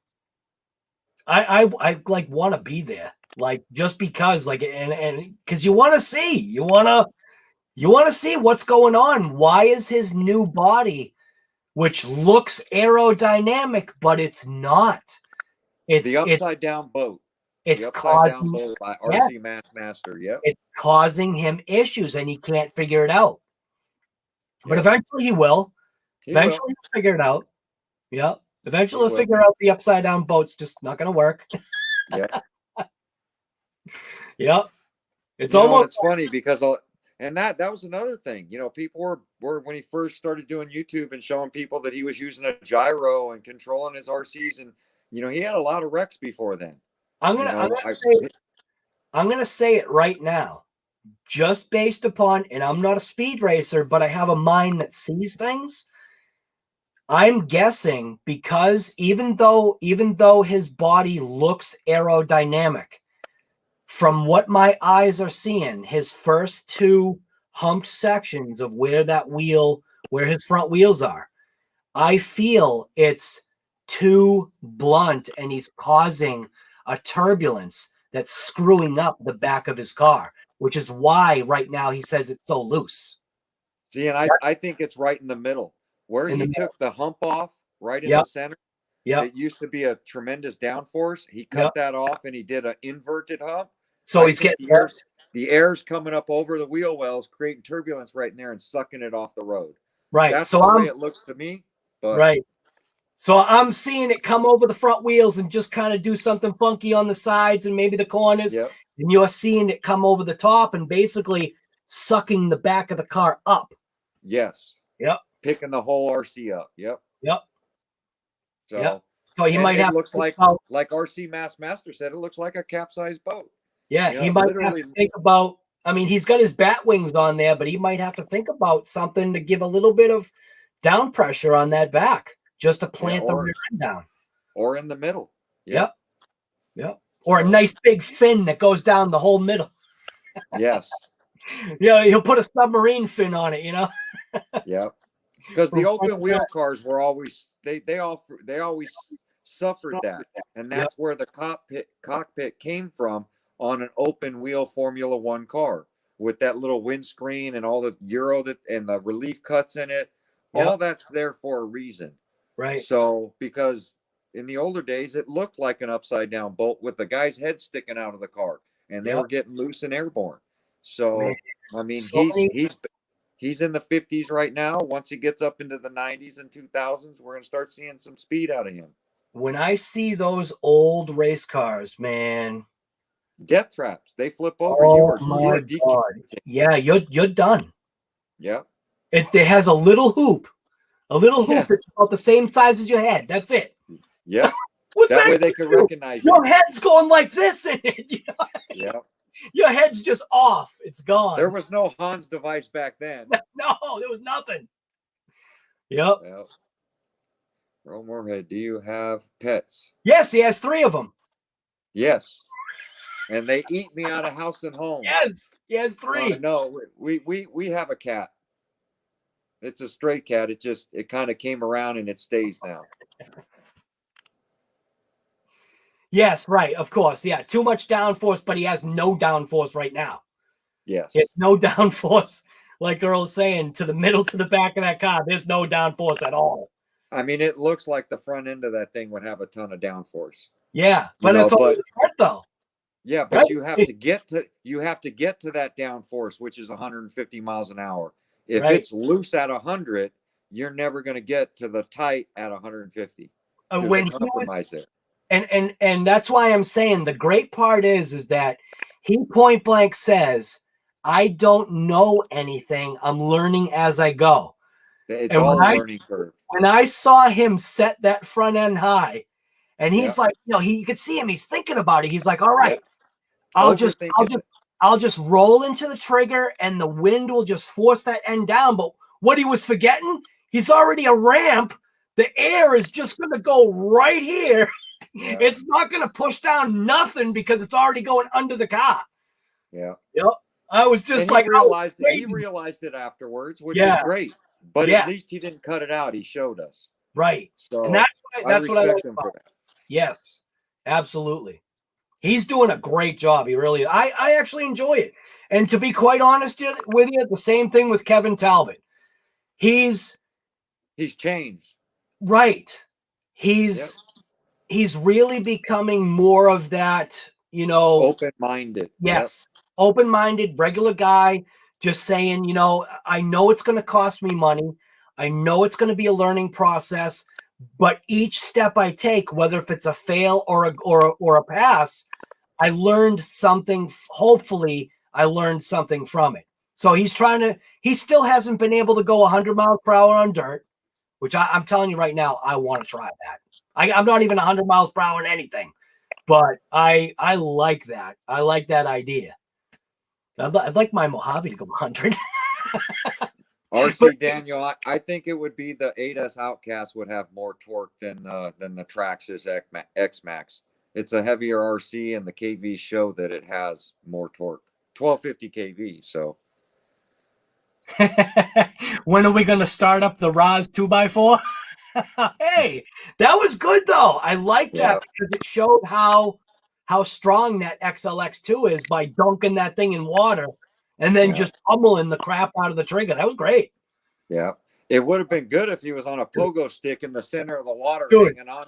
like want to be there, like, just because, like, and because you want to see what's going on. Why is his new body, which looks aerodynamic, but it's not? It's the upside down boat. It's the causing down boat by RC Master. Yep. It's causing him issues, and he can't figure it out. But eventually he will. Eventually he'll figure it out. Yep. Eventually he'll figure out the upside down boat's just not going to work. Yeah. Yep. It's almost. It's funny because, and that was another thing. People were when he first started doing YouTube and showing people that he was using a gyro and controlling his RCs, and he had a lot of wrecks before then. I'm gonna say it right now, just based upon, and I'm not a speed racer, but I have a mind that sees things. I'm guessing because even though his body looks aerodynamic, from what my eyes are seeing, his first two humped sections of where his front wheels are, I feel it's too blunt, and he's causing a turbulence that's screwing up the back of his car, which is why right now he says it's so loose. See, and I think it's right in the middle. Where he took the hump off right in the center. Yeah. It used to be a tremendous downforce. He cut that off, and he did an inverted hump. So he's getting the air's coming up over the wheel wells, creating turbulence right in there and sucking it off the road. Right. That's the way it looks to me. But right. So I'm seeing it come over the front wheels and just kind of do something funky on the sides and maybe the corners. Yep. And you're seeing it come over the top and basically sucking the back of the car up. Yes. Yep. Picking the whole RC up. Yep. Yep. So, so he might have. It looks like RC Master said, it looks like a capsized boat. Yeah, he might have to think about. I mean, he's got his bat wings on there, but he might have to think about something to give a little bit of down pressure on that back, just to plant the rear end down. Or in the middle. Yep. Yep. Or a nice big fin that goes down the whole middle. Yes. He'll put a submarine fin on it, Yep. Because the open wheel cars were always they always suffered that, and that's where the cockpit came from, on an open wheel Formula One car with that little windscreen and all the Euro and the relief cuts in it. All that's there for a reason. Right. So because in the older days, it looked like an upside down bolt with the guy's head sticking out of the car, and they Yep. were getting loose and airborne. So Man, I mean, so many- he's in the 50s right now. Once he gets up into the 90s and 2000s, we're gonna start seeing some speed out of him. when I see those old race cars, man. Death traps, they flip over. Oh you are my DQ'd. God. Yeah, you're done. Yeah. It has a little hoop. A little hoop Yeah. that's about the same size as your head. That's it. Yeah. What's That way they can recognize you. Your head's going like this in it. You know? Yeah. Your head's just off. It's gone. There was no Hans device back then. No, there was nothing. Yep. Yeah. Earl Moorhead, do you have pets? Yes, he has 3 of them. Yes. And they eat me out of house and home. Yes, he has 3. No, we have a cat. It's a stray cat. It kind of came around and it stays now. Yes, right. Of course. Yeah. Too much downforce, but he has no downforce right now. Yes. It's no downforce, like Earl is saying, to the middle to the back of that car. There's no downforce at all. I mean, it looks like the front end of that thing would have a ton of downforce. Yeah, but it's all the front though. Yeah, but right? you have to get to that downforce, which is 150 miles an hour. If Right. it's loose at 100, you're never going to get to the tight at 150. When There's a compromise there. And that's why I'm saying the great part is that he point blank says, I don't know anything. I'm learning as I go. It's and all a learning curve. When I saw him set that front end high, and he's like, you know, you could see him, he's thinking about it. He's like, all right, I'll just roll into the trigger and the wind will just force that end down. But what he was forgetting, he's already a ramp. The air is just going to go right here. Yeah. It's not going to push down nothing because it's already going under the car. Yeah. Yep. I was just and like, he realized it afterwards, which is great. But at least he didn't cut it out. He showed us. Right. So and that's what I like him about for that. Yes, absolutely. He's doing a great job. He really, I actually enjoy it. And to be quite honest with you, the same thing with Kevin Talbot. He's changed. Right. He's really becoming more of that, you know, open-minded. Yes. Open-minded, regular guy, just saying, you know, I know it's going to cost me money. I know it's going to be a learning process, but each step I take, whether if it's a fail or a pass, I learned something. Hopefully I learned something from it. So he still hasn't been able to go 100 miles per hour on dirt, which I'm telling you right now, I want to try that. I'm not even 100 miles per hour in anything, but I like that. I like that idea. I'd like my Mojave to go 100. RC Daniel, I think it would be the 8S Outcast would have more torque than the Traxxas X-Max. It's a heavier RC, and the KVs show that it has more torque. 1250 kV. So when are we going to start up the Raz 2x4? Hey, that was good though. I like that because it showed how strong that XLX2 is by dunking that thing in water and then just pummeling the crap out of the trigger. That was great. Yeah. It would have been good if he was on a pogo stick in the center of the water. Dude, hanging on.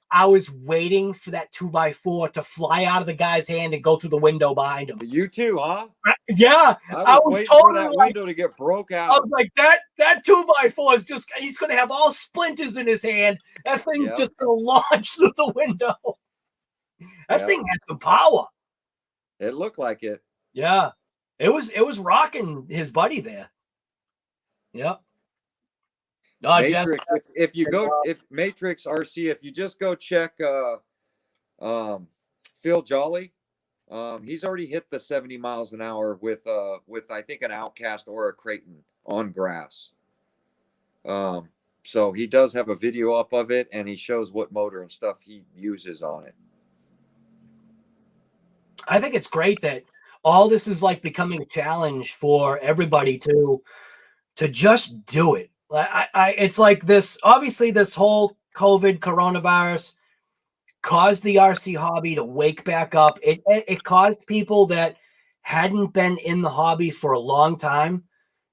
I was waiting for that 2x4 to fly out of the guy's hand and go through the window behind him. You too, huh? Yeah. I was waiting for that window to get broke out. I was like, that 2x4 is just, he's going to have all splinters in his hand. That thing's just going to launch through the window. That thing had some power. It looked like it. Yeah. It was rocking his buddy there. Yep. No, Matrix, if Matrix RC, if you just go check Phil Jolly, he's already hit the 70 miles an hour with I think an Outcast or a Creighton on grass. So he does have a video up of it, and he shows what motor and stuff he uses on it. I think it's great that all this is like becoming a challenge for everybody to just do it. It's like this, obviously this whole COVID coronavirus caused the RC hobby to wake back up. It caused people that hadn't been in the hobby for a long time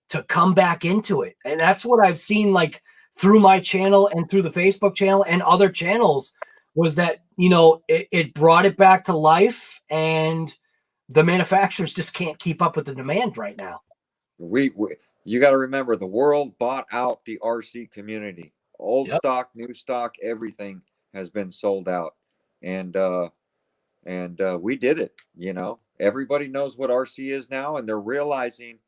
to come back into it. And that's what I've seen, like through my channel and through the Facebook channel and other channels was that, you know, it brought it back to life, and the manufacturers just can't keep up with the demand right now. You got to remember, the world bought out the RC community. Old stock, new stock, everything has been sold out. And we did it, you know. Everybody knows what RC is now, and they're realizing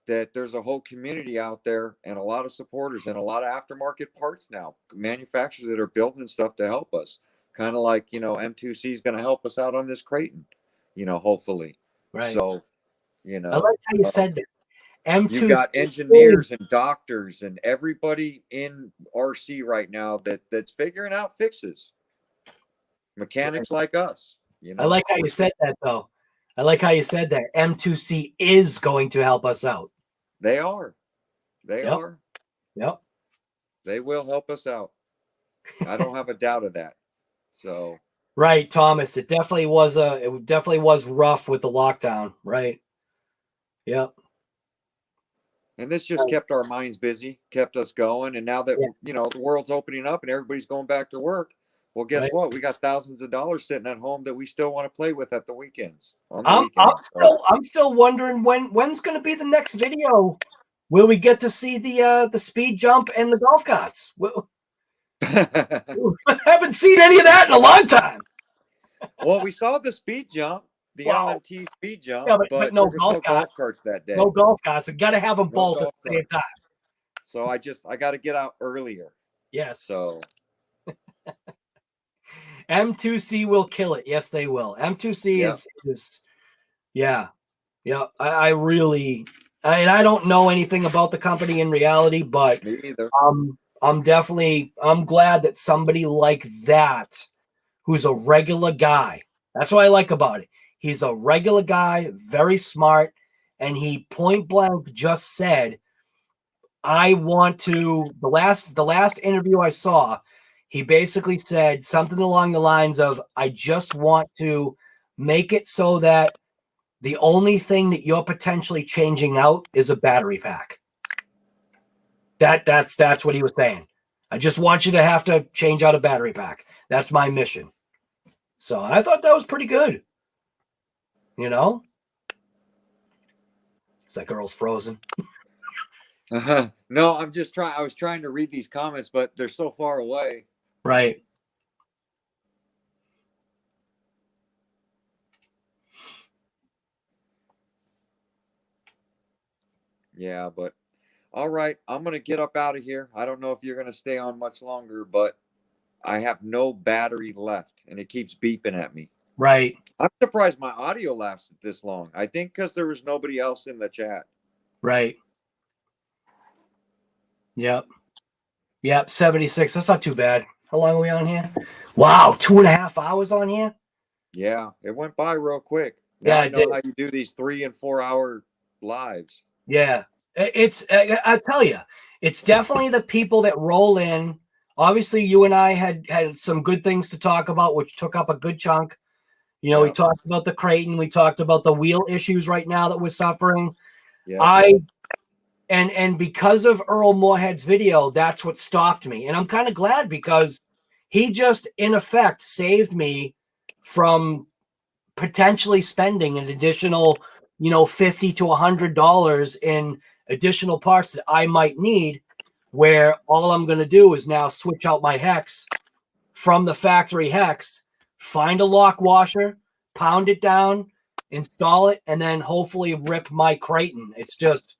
that there's a whole community out there and a lot of supporters and a lot of aftermarket parts now, manufacturers that are building stuff to help us. Kind of like, you know, M2C is going to help us out on this creighton, you know, hopefully. Right. So, you know, I like how you said that. M2C, you got engineers and doctors and everybody in RC right now that's figuring out fixes. Mechanics like us, you know. I like how you said that, though. I like how you said that. M2C is going to help us out. They are. They are. Yep. They will help us out. I don't have a doubt of that. So. Right, Thomas. It definitely was rough with the lockdown. Right. Yep. And this just kept our minds busy, kept us going. And now that, you know, the world's opening up and everybody's going back to work, well, guess what? We got thousands of dollars sitting at home that we still want to play with at the weekends. I'm still wondering when's going to be the next video where we get to see the speed jump and the golf carts. I haven't seen any of that in a long time. Well, we saw the speed jump, the LMT speed jump, but no golf carts that day. No golf carts. We got to have them both at the same time. So I got to get out earlier. Yes. So. M2C will kill it. Yes, they will. M2C is I really, I don't know anything about the company in reality, but me either. I'm glad that somebody like that, who's a regular guy, that's what I like about it. He's a regular guy, very smart, and he point blank just said, I want to, the last interview I saw, he basically said something along the lines of, I just want to make it so that the only thing that you're potentially changing out is a battery pack. That's what he was saying. I just want you to have to change out a battery pack. That's my mission. So I thought that was pretty good. You know? It's like Earl's frozen. No, I was trying to read these comments, but they're so far away. Right. Yeah, but all right, I'm going to get up out of here. I don't know if you're going to stay on much longer, but I have no battery left and it keeps beeping at me. Right. I'm surprised my audio lasted this long. I think because there was nobody else in the chat. Right. Yep. 76. That's not too bad. How long are we on here? Wow, 2.5 hours on here? Yeah, it went by real quick. Now I know how you do these 3 and 4 hour lives. Yeah. I tell you, it's definitely the people that roll in. Obviously, you and I had some good things to talk about, which took up a good chunk. You know, we talked about the creighton. We talked about the wheel issues right now that we're suffering. Yeah. And because of Earl Moorhead's video, that's what stopped me. And I'm kind of glad because he just, in effect, saved me from potentially spending an additional, $50 to $100 in additional parts that I might need, where all I'm going to do is now switch out my hex from the factory hex, find a lock washer, pound it down, install it, and then hopefully rip my creighton. It's just,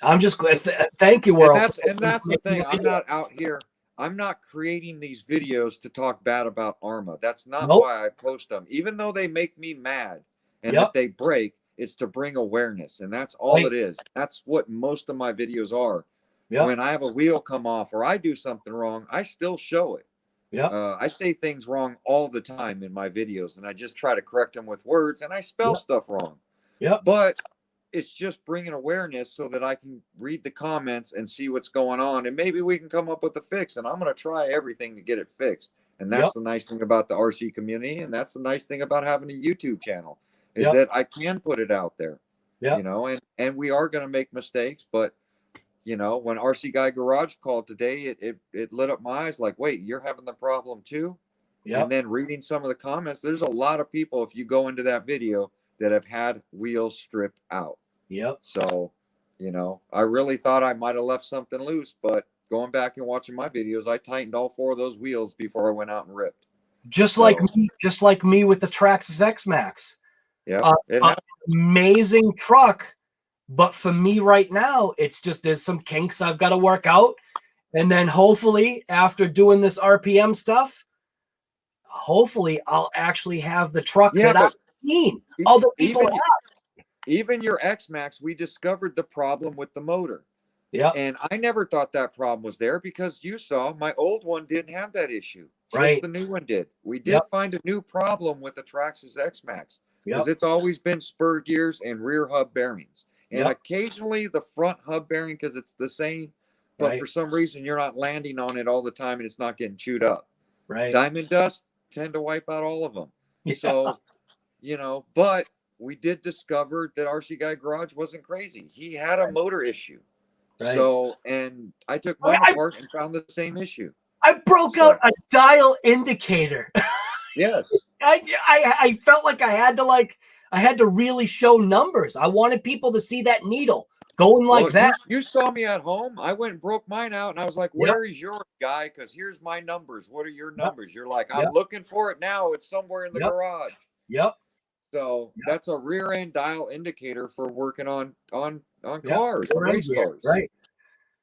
I'm just glad. Thank you, Earl. And that's the thing. I'm not out here. I'm not creating these videos to talk bad about ARRMA. That's not why I post them. Even though they make me mad and that they break, it's to bring awareness. And that's all it is. That's what most of my videos are. When I have a wheel come off or I do something wrong, I still show it. I say things wrong all the time in my videos, and I just try to correct them with words, and I spell stuff wrong. But it's just bringing awareness so that I can read the comments and see what's going on, and maybe we can come up with a fix. And I'm going to try everything to get it fixed. And that's the nice thing about the RC community, and that's the nice thing about having a YouTube channel is that I can put it out there. And we are going to make mistakes, but you know, when RC Guy Garage called today, it lit up my eyes like, wait, you're having the problem too? Yep. And then reading some of the comments, there's a lot of people, if you go into that video, that have had wheels stripped out. Yep. So, you know, I really thought I might have left something loose, but going back and watching my videos, I tightened all 4 of those wheels before I went out and ripped. Just like me with the Traxxas X-Max. Yeah, Amazing truck, but for me right now, it's just there's some kinks I've got to work out, and then hopefully after doing this RPM stuff, hopefully I'll actually have the truck that I've seen other people have. Even your X-Max, we discovered the problem with the motor. Yeah. And I never thought that problem was there because you saw my old one didn't have that issue. Right. Just the new one did. We did find a new problem with the Traxxas X-Max because it's always been spur gears and rear hub bearings. And occasionally the front hub bearing because it's the same, but for some reason you're not landing on it all the time and it's not getting chewed up. Right. Diamond dust tend to wipe out all of them. Yeah. So, you know, but we did discover that RC Guy Garage wasn't crazy. He had a motor issue. Right. So, and I took mine apart and found the same issue. I broke out a dial indicator. Yes. I felt like I had to really show numbers. I wanted people to see that needle going like that. You saw me at home. I went and broke mine out and I was like, where is your guy? Because here's my numbers. What are your numbers? You're like, I'm looking for it now. It's somewhere in the garage. Yep. So that's a rear end dial indicator for working on cars, race cars. Right.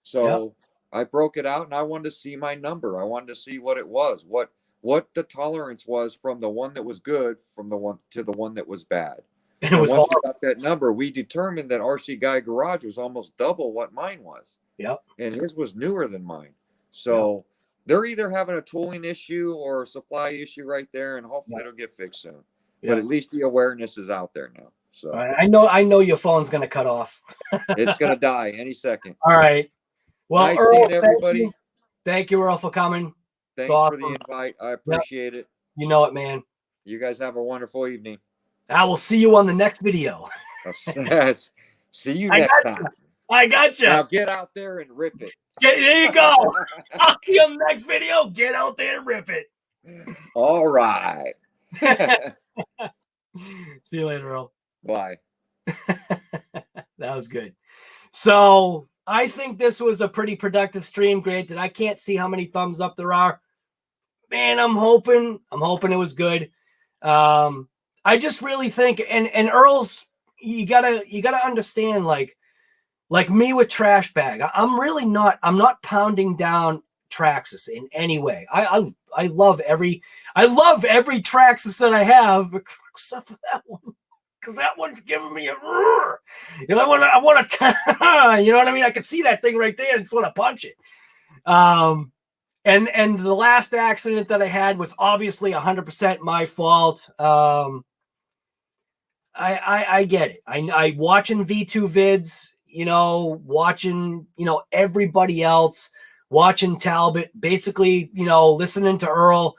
So I broke it out and I wanted to see my number. I wanted to see what it was, what the tolerance was from the one that was good from the one to the one that was bad. And once we got that number, we determined that RC Guy Garage was almost double what mine was. Yep. And his was newer than mine. So they're either having a tooling issue or a supply issue right there, and hopefully it'll get fixed soon. But at least the awareness is out there now. So I know your phone's gonna cut off. It's gonna die any second. All right. Well, nice Earl, seeing everybody. Thank you, Earl, for coming. Thanks for the invite. I appreciate it. You know it, man. You guys have a wonderful evening. I will see you on the next video. See you next time. I got you. Now get out there and rip it. There you go. I'll see you on the next video. Get out there and rip it. All right. See you later, Earl. Bye. That was good. So I think this was a pretty productive stream. Granted, I can't see how many thumbs up there are. Man, I'm hoping it was good. I just really think, and Earl's, you gotta understand, like me with Trash Bag, I'm not pounding down Traxxas in any way. I love every Traxxas that I have, except for that one, because that one's giving me a, you know, I want to, you know what I mean? I can see that thing right there. I just want to punch it. And the last accident that I had was obviously 100% my fault. I get it. I watching V2 vids, you know, watching, you know, everybody else, watching Talbot, basically, you know, listening to Earl,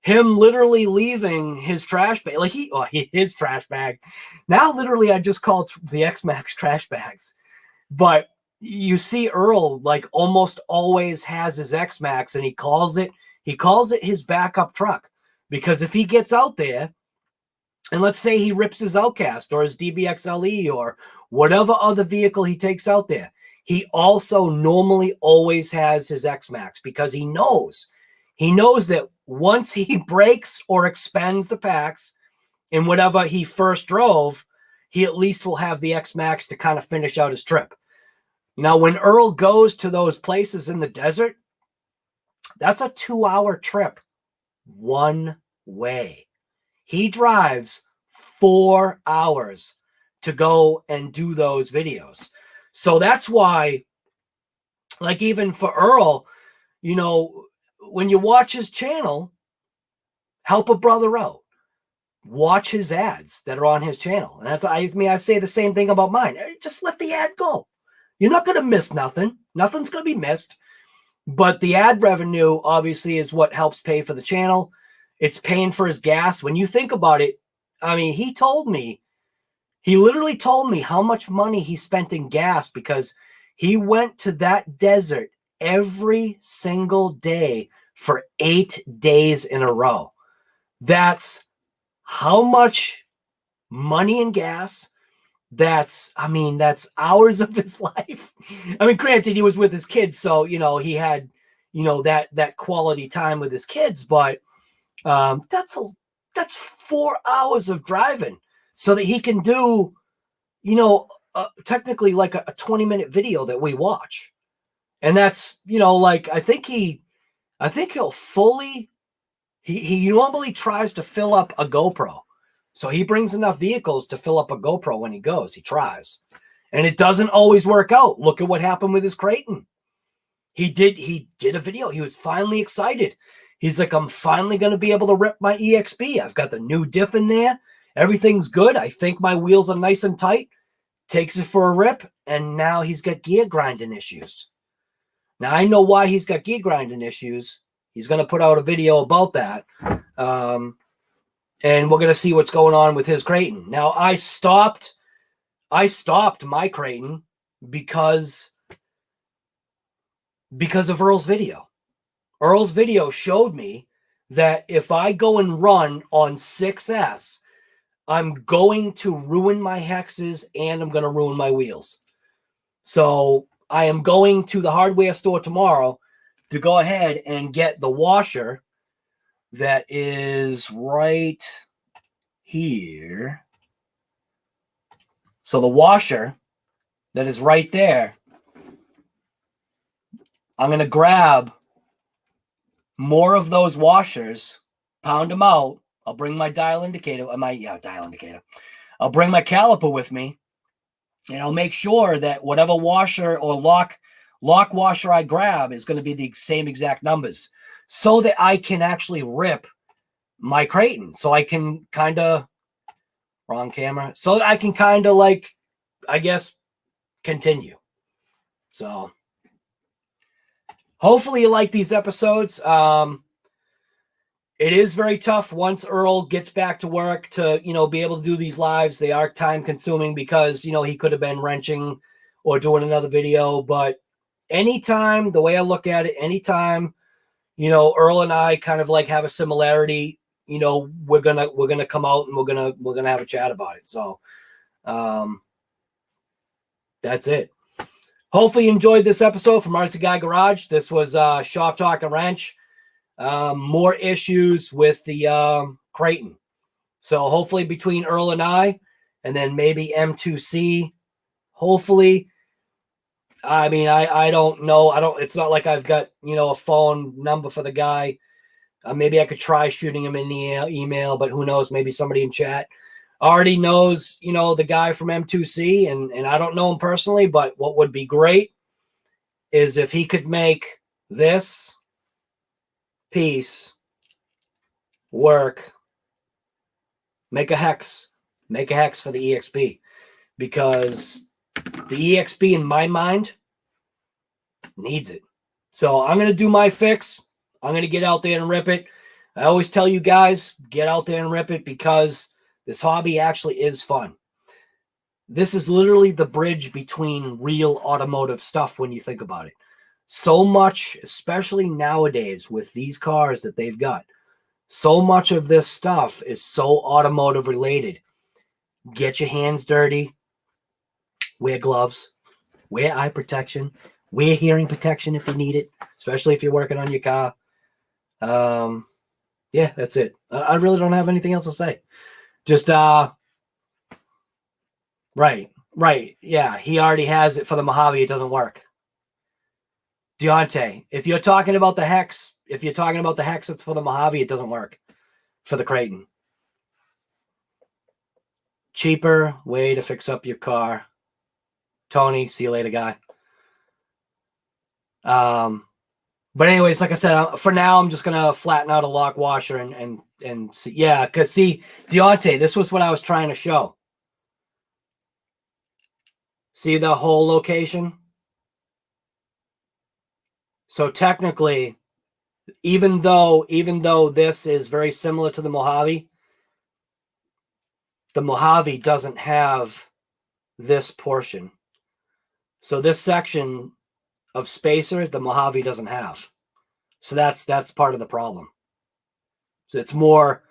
him literally leaving his trash bag, like his trash bag. Now, literally, I just call the X-Max trash bags. But you see Earl, like, almost always has his X-Max, and he calls it his backup truck. Because if he gets out there, and let's say he rips his Outcast or his DBXL-E or whatever other vehicle he takes out there, he also normally always has his X-Max, because he knows that once he breaks or expends the packs in whatever he first drove, he at least will have the X-Max to kind of finish out his trip. Now, when Earl goes to those places in the desert, that's a 2-hour trip one way. He drives 4 hours to go and do those videos. So that's why, like, even for Earl, you know, when you watch his channel, help a brother out. Watch his ads that are on his channel. And that's, I say the same thing about mine. Just let the ad go. You're not going to miss nothing. Nothing's going to be missed. But the ad revenue, obviously, is what helps pay for the channel. It's paying for his gas. When you think about it, I mean, he literally told me how much money he spent in gas, because He went to that desert every single day for 8 days in a row. That's how much money and gas. That's hours of his life. I mean, granted, he was with his kids, so, he had, that quality time with his kids, but that's 4 hours of driving so that he can do, technically like a 20-minute video that we watch. And that's, I think he'll fully, he normally tries to fill up a GoPro. So he brings enough vehicles to fill up a GoPro when he goes. He tries. And it doesn't always work out. Look at what happened with his creighton. He did a video. He was finally excited. He's like, I'm finally going to be able to rip my EXB. I've got the new diff in there. Everything's good. I think my wheels are nice and tight. Takes it for a rip. And now he's got gear grinding issues. Now, I know why he's got gear grinding issues. He's going to put out a video about that. And we're going to see what's going on with his creighton. Now, I stopped my creighton because of Earl's video. Earl's video showed me that if I go and run on 6S, I'm going to ruin my hexes and I'm going to ruin my wheels. So I am going to the hardware store tomorrow to go ahead and get the washer that is right here. So the washer that is right there, I'm going to grab more of those washers, pound them out. I'll bring my dial indicator. I'll bring my caliper with me, and I'll make sure that whatever washer or lock washer I grab is going to be the same exact numbers, so that I can actually rip my creighton. So I can kind of, wrong camera, so that I can kind of like, I guess, continue. So hopefully you like these episodes. It is very tough once Earl gets back to work to, be able to do these lives. They are time consuming because, he could have been wrenching or doing another video. But anytime, the way I look at it, anytime, Earl and I kind of like have a similarity, we're gonna come out and we're gonna have a chat about it. So that's it. Hopefully you enjoyed this episode from RC Guy Garage. This was Shop Talk and Wrench. More issues with the creighton. So hopefully between Earl and I, and then maybe M2C, hopefully. I mean, I don't know. It's not like I've got, a phone number for the guy. Maybe I could try shooting him in the email, but who knows? Maybe somebody in chat already knows, the guy from M2C, and I don't know him personally, but what would be great is if he could make this piece work, make a hex for the EXB, because the EXB in my mind needs it. So I'm going to do my fix. I'm going to get out there and rip it. I always tell you guys, get out there and rip it, because this hobby actually is fun. This is literally the bridge between real automotive stuff when you think about it. So much, especially nowadays with these cars that they've got, so much of this stuff is so automotive related. Get your hands dirty. Wear gloves. Wear eye protection. Wear hearing protection if you need it, especially if you're working on your car. Yeah, that's it. I really don't have anything else to say. Just, right. Yeah, he already has it for the Mojave. It doesn't work. Deontay, if you're talking about the Hex, it's for the Mojave, it doesn't work for the creighton. Cheaper way to fix up your car. Tony, see you later, guy. But anyways, like I said, for now, I'm just going to flatten out a lock washer and see. Yeah, because see, Deontay, this was what I was trying to show. See the whole location? So technically, even though this is very similar to the Mojave doesn't have this portion. So this section of spacer, the Mojave doesn't have. So that's part of the problem. So it's more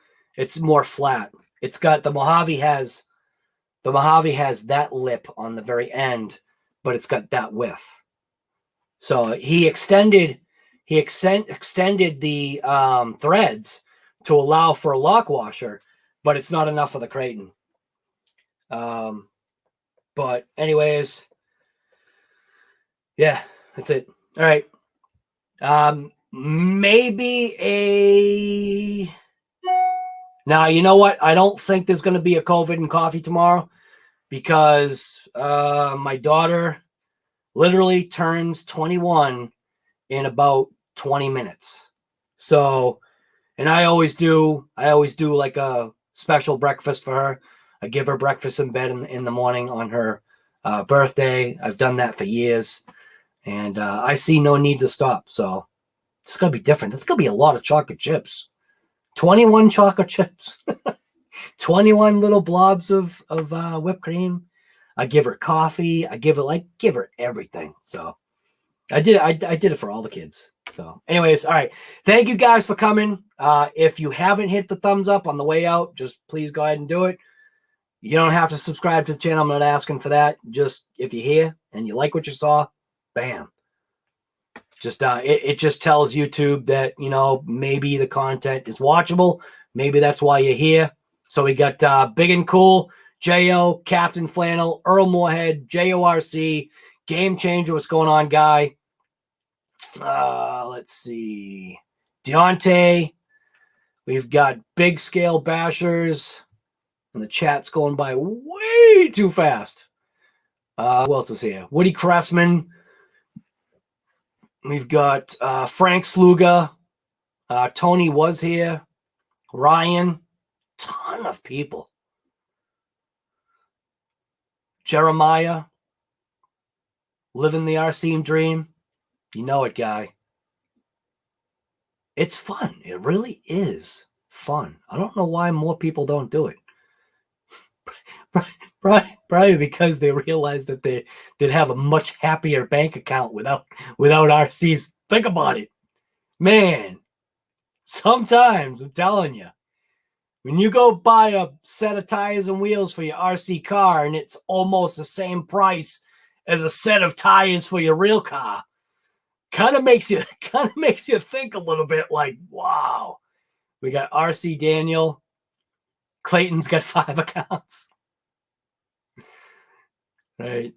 flat. It's got the Mojave has that lip on the very end, but it's got that width. So he extended the threads to allow for a lock washer, but it's not enough for the creighton. But anyways, yeah, that's it. All right. Maybe a... Now, you know what? I don't think there's going to be a COVID and coffee tomorrow because my daughter literally turns 21 in about 20 minutes. So, and I always do like a special breakfast for her. I give her breakfast in bed in the morning on her birthday. I've done that for years, and I see no need to stop. So it's going to be different. It's going to be a lot of chocolate chips. 21 chocolate chips. 21 little blobs of whipped cream. I give her coffee. I give her everything. So I did it for all the kids. So anyways, all right. Thank you guys for coming. If you haven't hit the thumbs up on the way out, just please go ahead and do it. You don't have to subscribe to the channel. I'm not asking for that. Just if you're here and you like what you saw, bam. Just it just tells YouTube that, you know, maybe the content is watchable. Maybe that's why you're here. So we got Big and Cool, J.O., Captain Flannel, Earl Moorhead, JORC, Game Changer. What's going on, guy? Let's see. Deontay. We've got Big Scale Bashers. And the chat's going by way too fast. Who else is here? Woody Cressman. We've got Frank Sluga. Tony was here. Ryan. Ton of people. Jeremiah. Living the RC dream. You know it, guy. It's fun. It really is fun. I don't know why more people don't do it. Probably because they realize that they'd have a much happier bank account without RCs. Think about it, man. Sometimes I'm telling you, when you go buy a set of tires and wheels for your RC car and it's almost the same price as a set of tires for your real car, kind of makes you think a little bit like, wow. We got RC Daniel. Clayton's got 5 accounts. Right.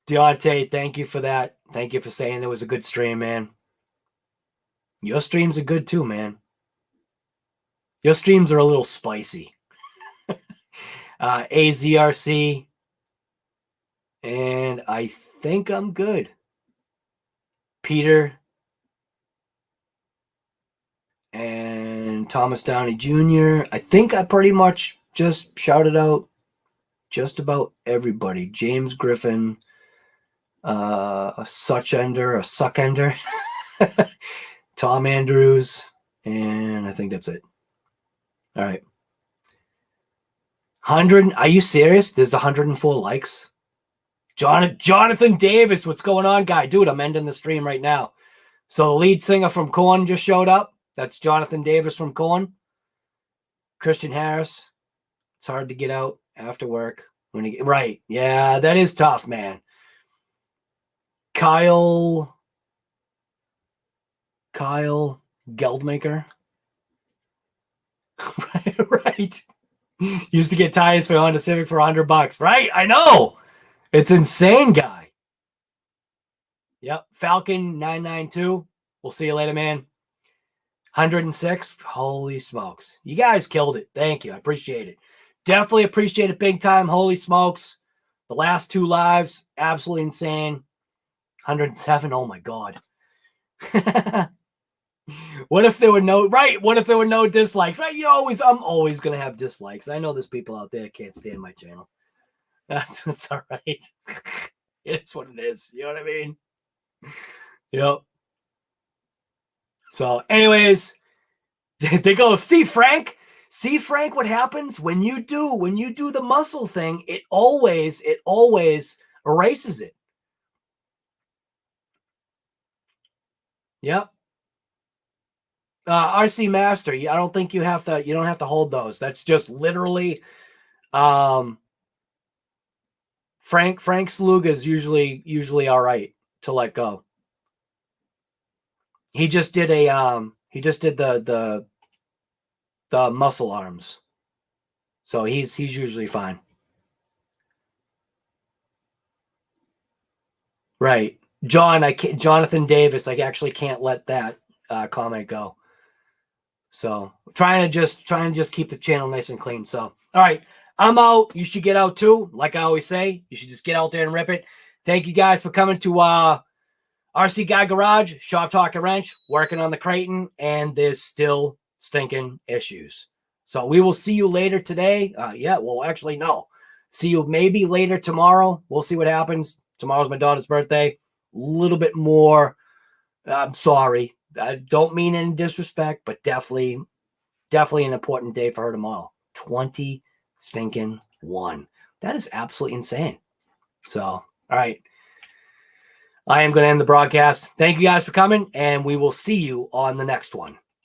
Deontay, thank you for that. Thank you for saying it was a good stream, man. Your streams are good too, man. Your streams are a little spicy. AZRC. And I think I'm good. Peter. And Thomas Downey Jr. I think I pretty much just shouted out just about everybody. James Griffin, a Suckender, Tom Andrews, and I think that's it. All right. 100. Are you serious? There's 104 likes. Jonathan Davis, what's going on, guy? Dude, I'm ending the stream right now. So the lead singer from Korn just showed up. That's Jonathan Davis from Korn. Christian Harris. It's hard to get out after work. Right. Yeah, that is tough, man. Kyle Geldmaker. Right. Used to get tires for Honda Civic for $100. Right. I know. It's insane, guy. Yep. Falcon 992. We'll see you later, man. 106. Holy smokes. You guys killed it. Thank you. I appreciate it. Definitely appreciate it big time. Holy smokes. The last 2 lives, absolutely insane. 107. Oh my God. What if there were no dislikes? Right? I'm always gonna have dislikes. I know there's people out there that can't stand my channel. That's all right. It's what it is. You know what I mean? Yep. So, anyways, they go, see Frank See, Frank, what happens when you do the muscle thing, it always erases it. Yep. RC Master, I don't think you don't have to hold those. That's just literally Frank Sluga is usually all right to let go. He just did the muscle arms. So he's usually fine. Right. Jonathan Davis, I actually can't let that comment go. So trying to just keep the channel nice and clean. So, all right, I'm out. You should get out too. Like I always say, you should just get out there and rip it. Thank you guys for coming to RC Guy Garage, Shop Talk and Wrench, working on the Creighton, and there's still stinking issues. So we will see you later today. Yeah, well, actually, no. See you maybe later tomorrow. We'll see what happens. Tomorrow's my daughter's birthday. A little bit more. I'm sorry. I don't mean any disrespect, but definitely an important day for her tomorrow. 20 stinking 1. That is absolutely insane. So, all right. I am going to end the broadcast. Thank you guys for coming, and we will see you on the next one.